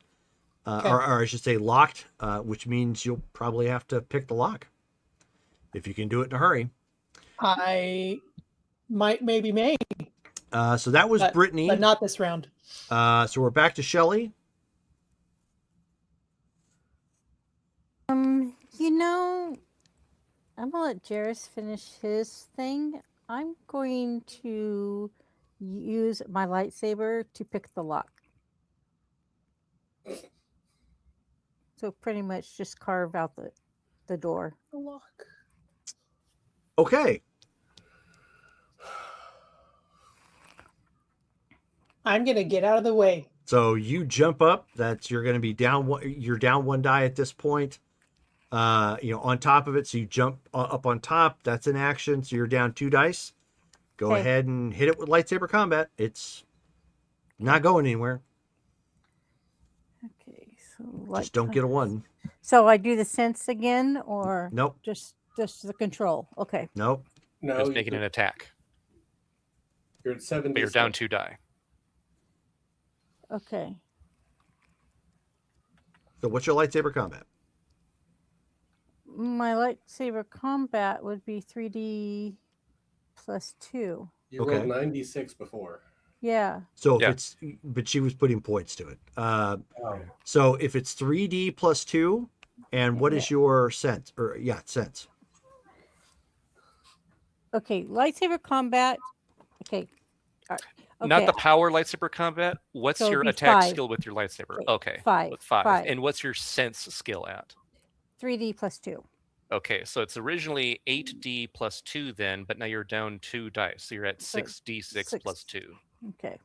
Okay. or I should say locked, which means you'll probably have to pick the lock if you can do it in a hurry. I might maybe may, So that was Brittany. but not this round. So we're back to Shelley. You know, I'm gonna let Jairus finish his thing. I'm going to use my lightsaber to pick the lock. So pretty much just carve out the door. The lock. Okay. I'm gonna get out of the way. So you jump up. You're going to be down. You're down 1 die at this point. On top of it. So you jump up on top. That's an action. So you're down 2 dice. Go Okay. ahead and hit it with lightsaber combat. It's not going anywhere. Okay, so Just don't get a 1. So I do the sense again, or Nope. just the control. Okay. Nope. No, Just making an attack. you're at 7. But you're down 2 die. Okay. So what's your lightsaber combat? My lightsaber combat would be 3D plus 2. You Okay. rolled 96 before. Yeah. So if Yeah. but she was putting points to it. Oh. So if it's 3D plus 2, and what is your sense? Sense. Okay. Lightsaber combat. Okay. All right. Okay. Not the power lightsaber combat. What's So it'd your be attack 5. skill with your lightsaber? Wait, Okay. 5. With 5. 5. And what's your sense skill at? 3D plus 2. Okay, so it's originally 8D plus 2 then, but now you're down 2 dice. So you're at So 6D6 6. plus 2. Okay.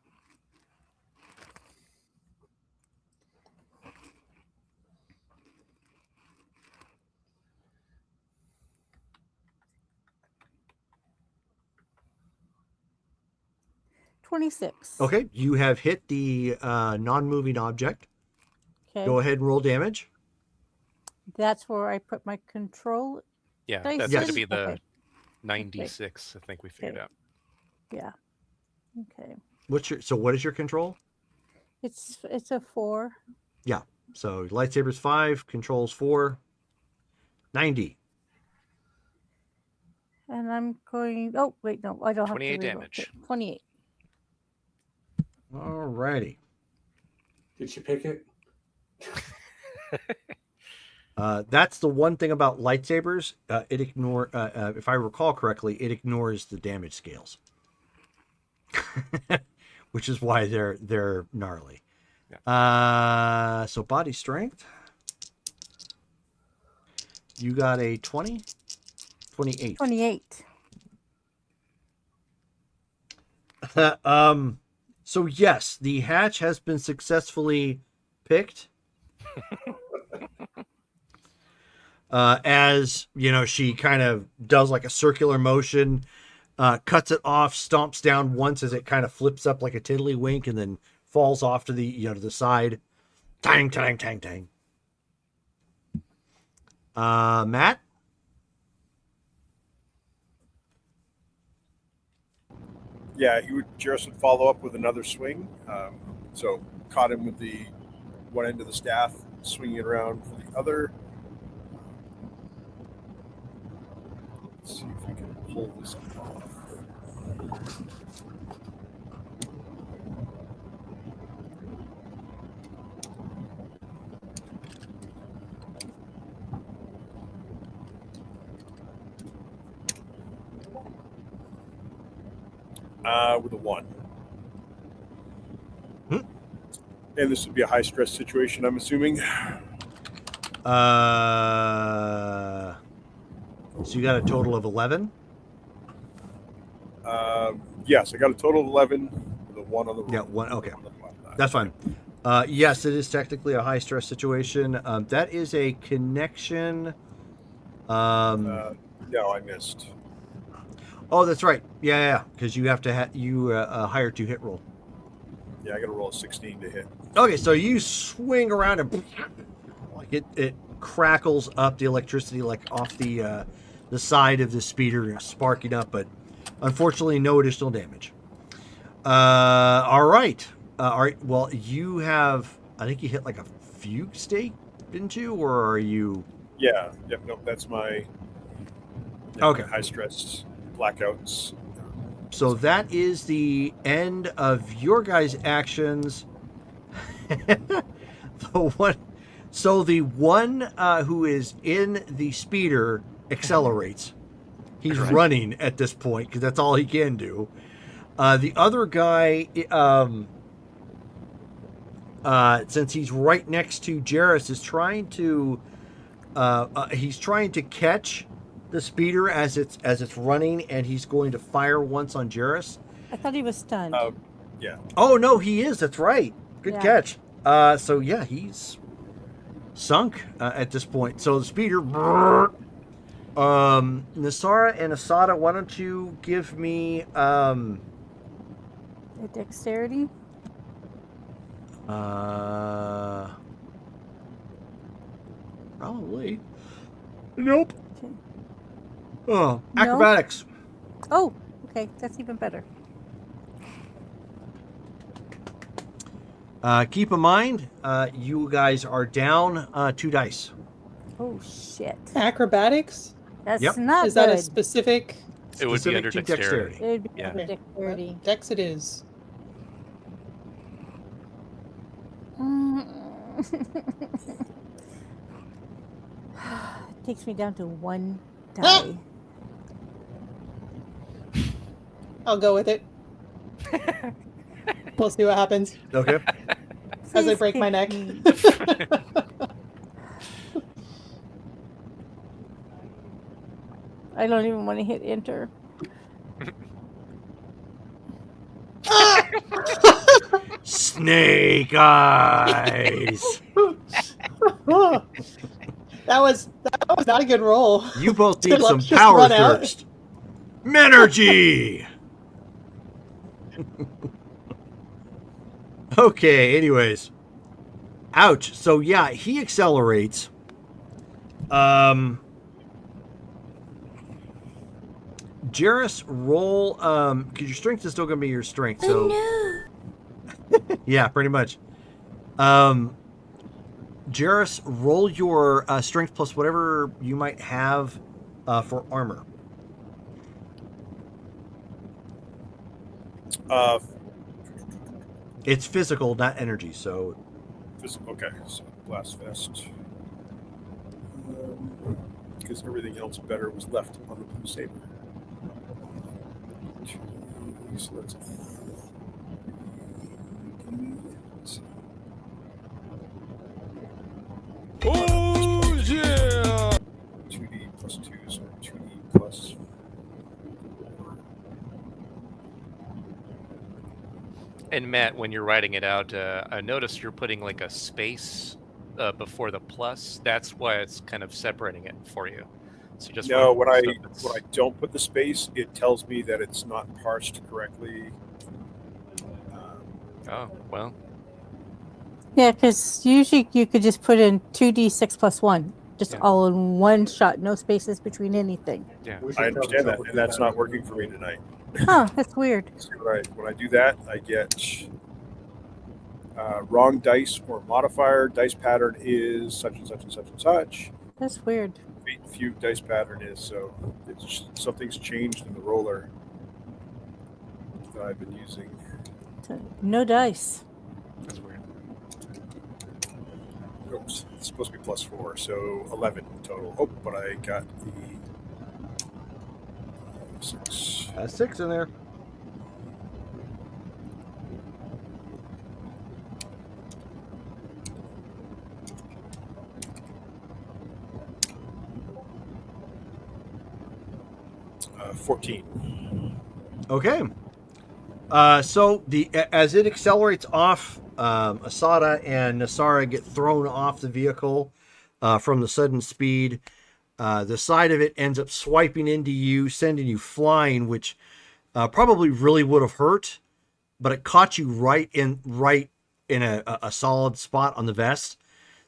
$26. Okay. You have hit the non-moving object. Okay. Go ahead and roll damage. That's where I put my control. Yeah, Dice that's Yes. going to be the Okay. 96, I think we figured Okay. out. Yeah. Okay. What is your control? It's a 4. So lightsaber's 5, controls 4, 90. And I'm going. Oh wait, no, I don't have to 28 reroll. damage. Okay, 28. Alrighty. Did she pick it? That's the one thing about lightsabers. If I recall correctly, it ignores the damage scales, which is why they're gnarly. So body strength. You got a 20, 28. 28. So yes, the hatch has been successfully picked. As you know, she kind of does like a circular motion, cuts it off, stomps down once as it kind of flips up like a tiddlywink, and then falls off to the to the side. Tang, tang, tang, tang. Matt. Yeah, Jarrus would follow up with another swing. So caught him with the one end of the staff, swinging it around for the other. Let's see if we can pull this off. With a 1. And this would be a high stress situation, I'm assuming. So you got a total of 11. Yes, I got a total of 11 with a 1 on the roll. Yeah, 1. Okay, that's fine. Yes, it is technically a high stress situation. That is a connection. No, I missed. Oh, that's right. Yeah, because you have to higher 2 hit roll. Yeah, I got to roll a 16 to hit. Okay, so you swing around and like it crackles up the electricity like off the side of the speeder, sparking up, but unfortunately no additional damage. All right. Well, you have. I think you hit like a fugue state, didn't you, or are you? Yeah. Yep. Nope. That's my. Okay. High stress blackouts. So that is the end of your guys' actions. The one who is in the speeder accelerates. He's running at this point because that's all he can do. The other guy, since he's right next to Jarrus, is trying to catch the speeder as it's running, and he's going to fire once on Jarrus. I thought he was stunned. Yeah. Oh no, he is. That's right. Good catch. So yeah, he's sunk at this point. So the speeder. Nasara and Asada, why don't you give me A dexterity. Probably. Nope. Okay. Oh, No? acrobatics. Oh, okay, that's even better. Keep in mind, you guys are down 2 dice. Oh shit. Acrobatics? That's Yep. not Is that good. a specific It would be Specific under to dexterity. It would be Yeah. under dexterity. Dex it is. Takes me down to 1 die. I'll go with it. We'll see what happens Okay. as I Please break my pick neck. me. I don't even want to hit enter. Snake eyes. That was not a good roll. You both Did need some Lux just power run out? thirst. Menergy. Okay, anyways. Ouch. So yeah, he accelerates. Jarrus, roll, because your strength is still going to be your strength. So, yeah, pretty much. Jarrus, roll your strength plus whatever you might have for armor. It's physical, not energy. So, okay, so blast vest. Because everything else better was left on the blue saber. So that's Oh yeah! 2d plus 2, so 2d plus. And Matt, when you're writing it out, I noticed you're putting like a space before the plus. That's why it's kind of separating it for you. So just No, when I don't put the space, it tells me that it's not parsed correctly. Oh well. Yeah, because usually you could just put in 2d6 plus 1, just all in one shot, no spaces between anything. Yeah, I understand that, and that's not working for me tonight. Oh, that's weird. So when I do that, I get wrong dice or modifier. Dice pattern is such and such and such and such. That's weird. Few dice pattern is, so it's something's changed in the roller that I've been using. So, no dice. That's weird. Oops, it's supposed to be plus 4, so 11 total. Oh, but I got the 6. That's 6 in there. Uh, 14. Okay. So as it accelerates off, Asada and Nasara get thrown off the vehicle from the sudden speed. The side of it ends up swiping into you, sending you flying, which probably really would have hurt, but it caught you right in a solid spot on the vest.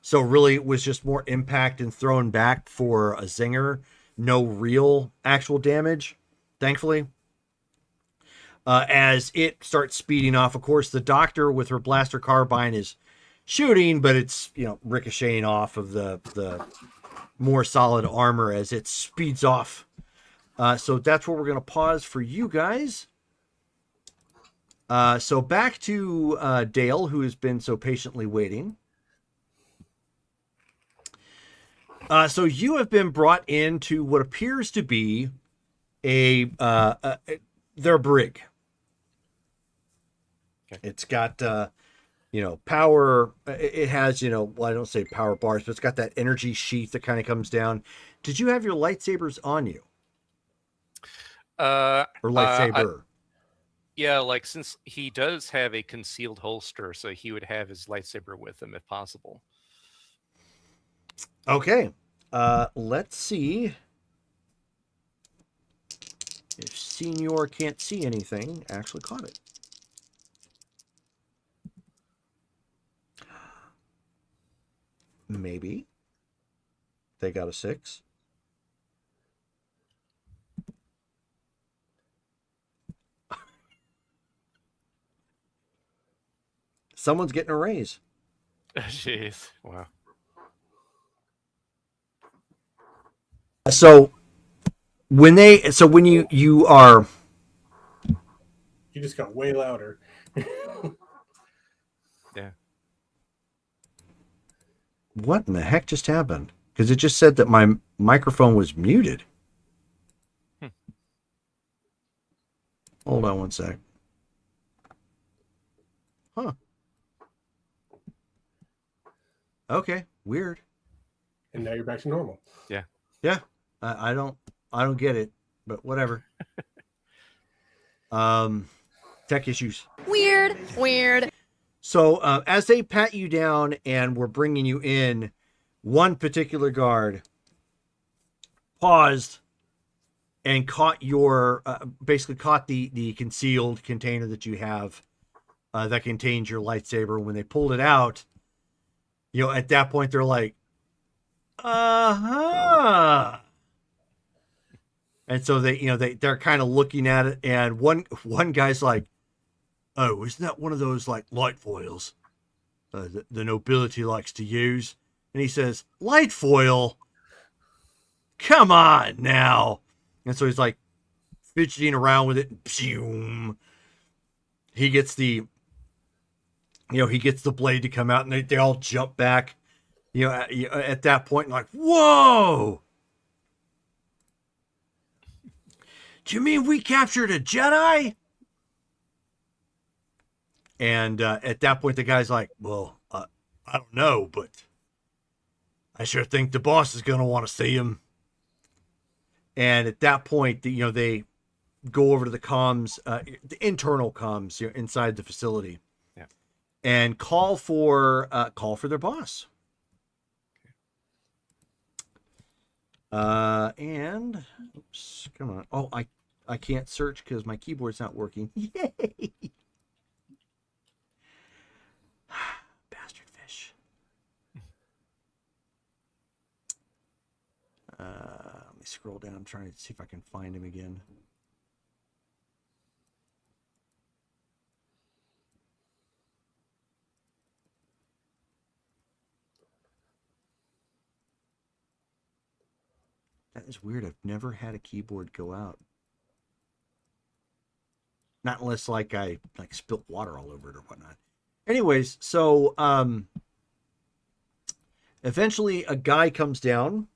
So really, it was just more impact and thrown back for a zinger. No real actual damage, thankfully. As it starts speeding off, of course, the doctor with her blaster carbine is shooting, but it's ricocheting off of the more solid armor as it speeds off. So that's where we're going to pause for you guys. So back to Dale, who has been so patiently waiting. So you have been brought into what appears to be their brig. Okay. It's got power. It has well, I don't say power bars, but it's got that energy sheath that kind of comes down. Did you have your lightsabers on you? Or lightsaber? Yeah, like since he does have a concealed holster, so he would have his lightsaber with him if possible. Okay. Let's see if Senior can't see anything. Actually caught it. Maybe. They got a 6. Someone's getting a raise. Jeez. Wow. So when you are, You just got way louder. Yeah. What in the heck just happened? Because it just said that my microphone was muted. Hold on one sec. Huh. Okay, weird. And now you're back to normal. Yeah. Yeah. I don't get it, but whatever. Tech issues. Weird. So as they pat you down and we're bringing you in, one particular guard paused and caught basically caught the concealed container that you have that contains your lightsaber. When they pulled it out, at that point, they're like, uh-huh. And so they're kind of looking at it, and one guy's like, "Oh, isn't that one of those like light foils the nobility likes to use?" And he says, "Light foil? Come on now!" And so he's like fidgeting around with it. And he gets the blade to come out, and they all jump back. At that point, like, whoa! Do you mean we captured a Jedi? And at that point, the guy's like, well, I don't know, but I sure think the boss is going to want to see him. And at that point, they go over to the comms, the internal comms inside the facility, and call for their boss. And oops, come on. Oh, I can't search because my keyboard's not working. Yay! Bastard fish. Let me scroll down. I'm trying to see if I can find him again. That is weird. I've never had a keyboard go out. Not unless I spilt water all over it or whatnot. Anyways, so eventually a guy comes down.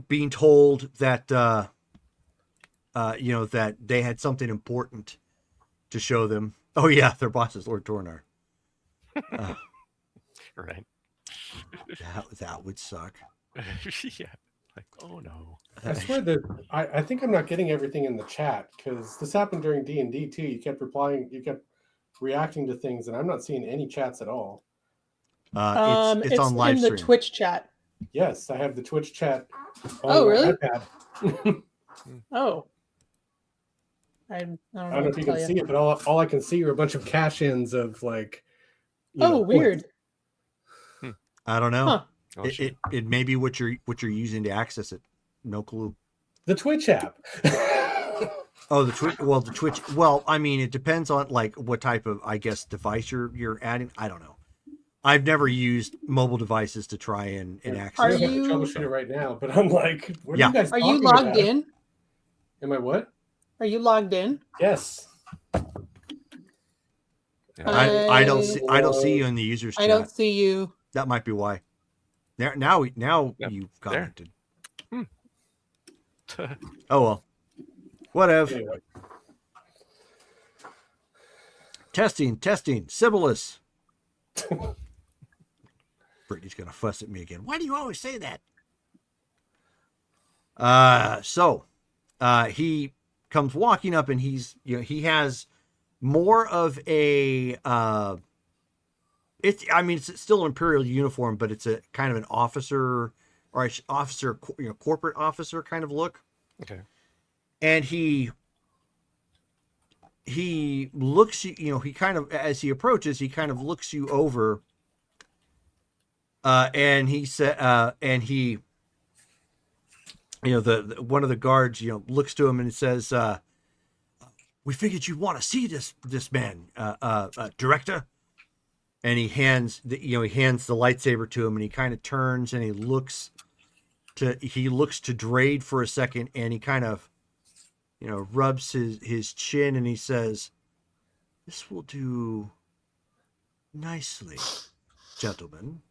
Being told that that they had something important to show them. Oh yeah, their boss is Lord Tornar. Right. That would suck. Yeah. Like, oh no. I swear that I think I'm not getting everything in the chat because this happened during D&D too. You kept replying, you kept reacting to things, and I'm not seeing any chats at all. It's on live in stream. the Twitch chat. Yes, I have the Twitch chat on Oh, my really? iPad. Oh. I don't I don't know if you can see it, but all I can see are a bunch of cash-ins of like. Weird. I don't know. Huh. It may be what you're using to access it. No clue. The Twitch app. Oh, the Twitch. Well, the Twitch. Well, I mean, it depends on like what type of, I guess, device you're adding. I don't know. I've never used mobile devices to try and access. Are I'm about to you- troubleshoot it right now, but I'm like, what are Yeah. you guys Are you talking logged about? in? Am I what? Are you logged in? Yes. I don't see you in the users chat. I don't see you. That might be why. Now Yep, you've there. commented. Oh well. Whatever. Anyway. Testing. Sibyllus. Brittany's gonna fuss at me again. Why do you always say that? So he comes walking up, and he has more of a it's still an Imperial uniform, but it's a kind of an officer corporate officer kind of look. Okay. And he looks, he kind of, as he approaches, he kind of looks you over. And he said, the one of the guards, looks to him and says, "We figured you'd want to see this man, director." And he hands the lightsaber to him, and he kind of turns and he looks to Drade for a second, and he kind of, rubs his chin, and he says, "This will do nicely, gentlemen."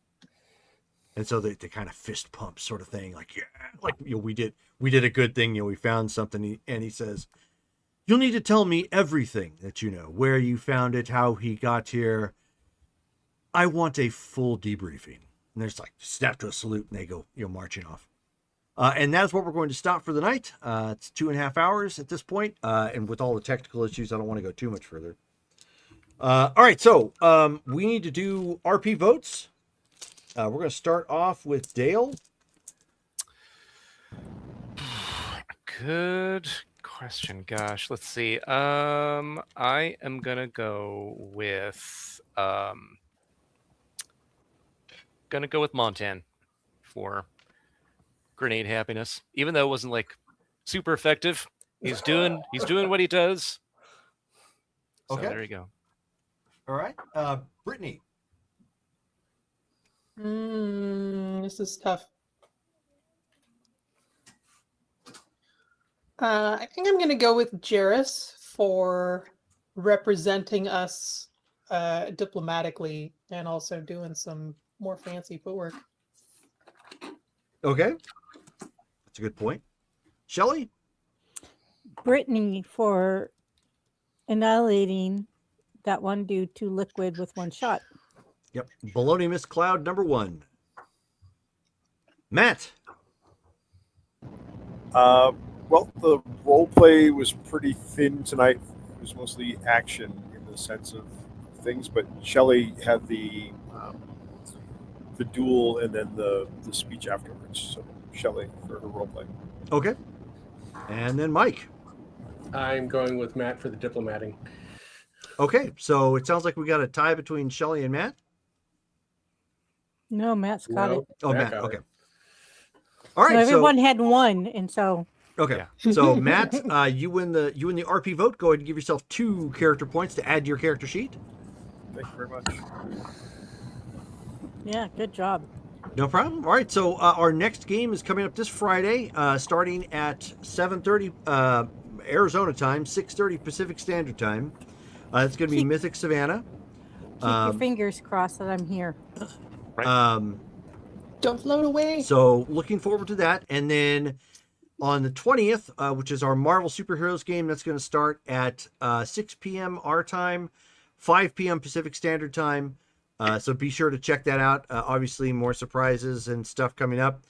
And so they kind of fist pump sort of thing, like, yeah, like, we did a good thing, we found something. And he says, "You'll need to tell me everything that you know, where you found it, how he got here. I want a full debriefing." And there's like snap to a salute, and they go, marching off. And that's what we're going to stop for the night. It's 2.5 hours at this point. And with all the technical issues, I don't want to go too much further. All right. So we need to do RP votes. We're going to start off with Dale. Good question. Gosh, let's see. I am gonna go with Montan for grenade happiness, even though it wasn't like super effective. He's doing what he does. So Okay. there you go. All right. Brittany. This is tough. I think I'm going to go with Jairus for representing us diplomatically and also doing some more fancy footwork. Okay. That's a good point. Shelley? Brittany for annihilating that one dude to liquid with one shot. Yep. Baloney Miss Cloud number 1. Matt? Well, the role play was pretty thin tonight. It was mostly action in the sense of things, but Shelley had the duel and then the speech afterwards. So Shelley for her role play. Okay. And then Mike. I'm going with Matt for the diplomating. Okay. So it sounds like we got a tie between Shelley and Matt. No, Matt's got it. Oh, Matt. got Okay. it. All right. So everyone had one, and so Okay. So Matt, you win the RP vote. Go ahead and give yourself 2 character points to add to your character sheet. Thank you very much. yeah, good job. No problem. All right. So our next game is coming up this Friday, starting at 7:30 Arizona time, 6:30 Pacific Standard Time. It's going to be Keep- Mythic Savannah. Keep your fingers crossed that I'm here. Don't float away. So looking forward to that. And then on the 20th, which is our Marvel Superheroes game, that's going to start at 6 p.m. our time, 5 p.m. Pacific Standard Time. So be sure to check that out. Obviously, more surprises and stuff coming up.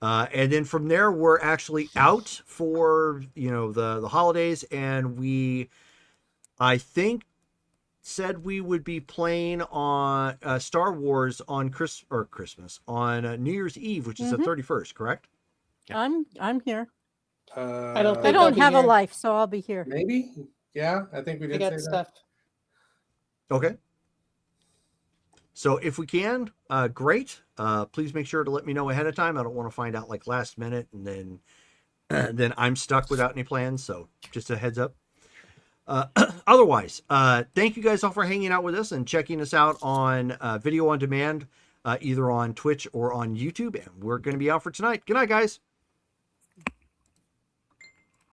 And then from there, we're actually out for the holidays, and I think, said we would be playing on Star Wars on Christmas on New Year's Eve, which is the 31st, correct? I'm here. I don't I think don't I'll be have a here. life, so I'll be here. Maybe? Yeah, I think we I did got say stuff. Okay. So if we can, great. Please make sure to let me know ahead of time. I don't want to find out like last minute and then I'm stuck without any plans. So just a heads up. Otherwise, thank you guys all for hanging out with us and checking us out on video on demand, either on Twitch or on YouTube. And we're going to be out for tonight. Good night, guys.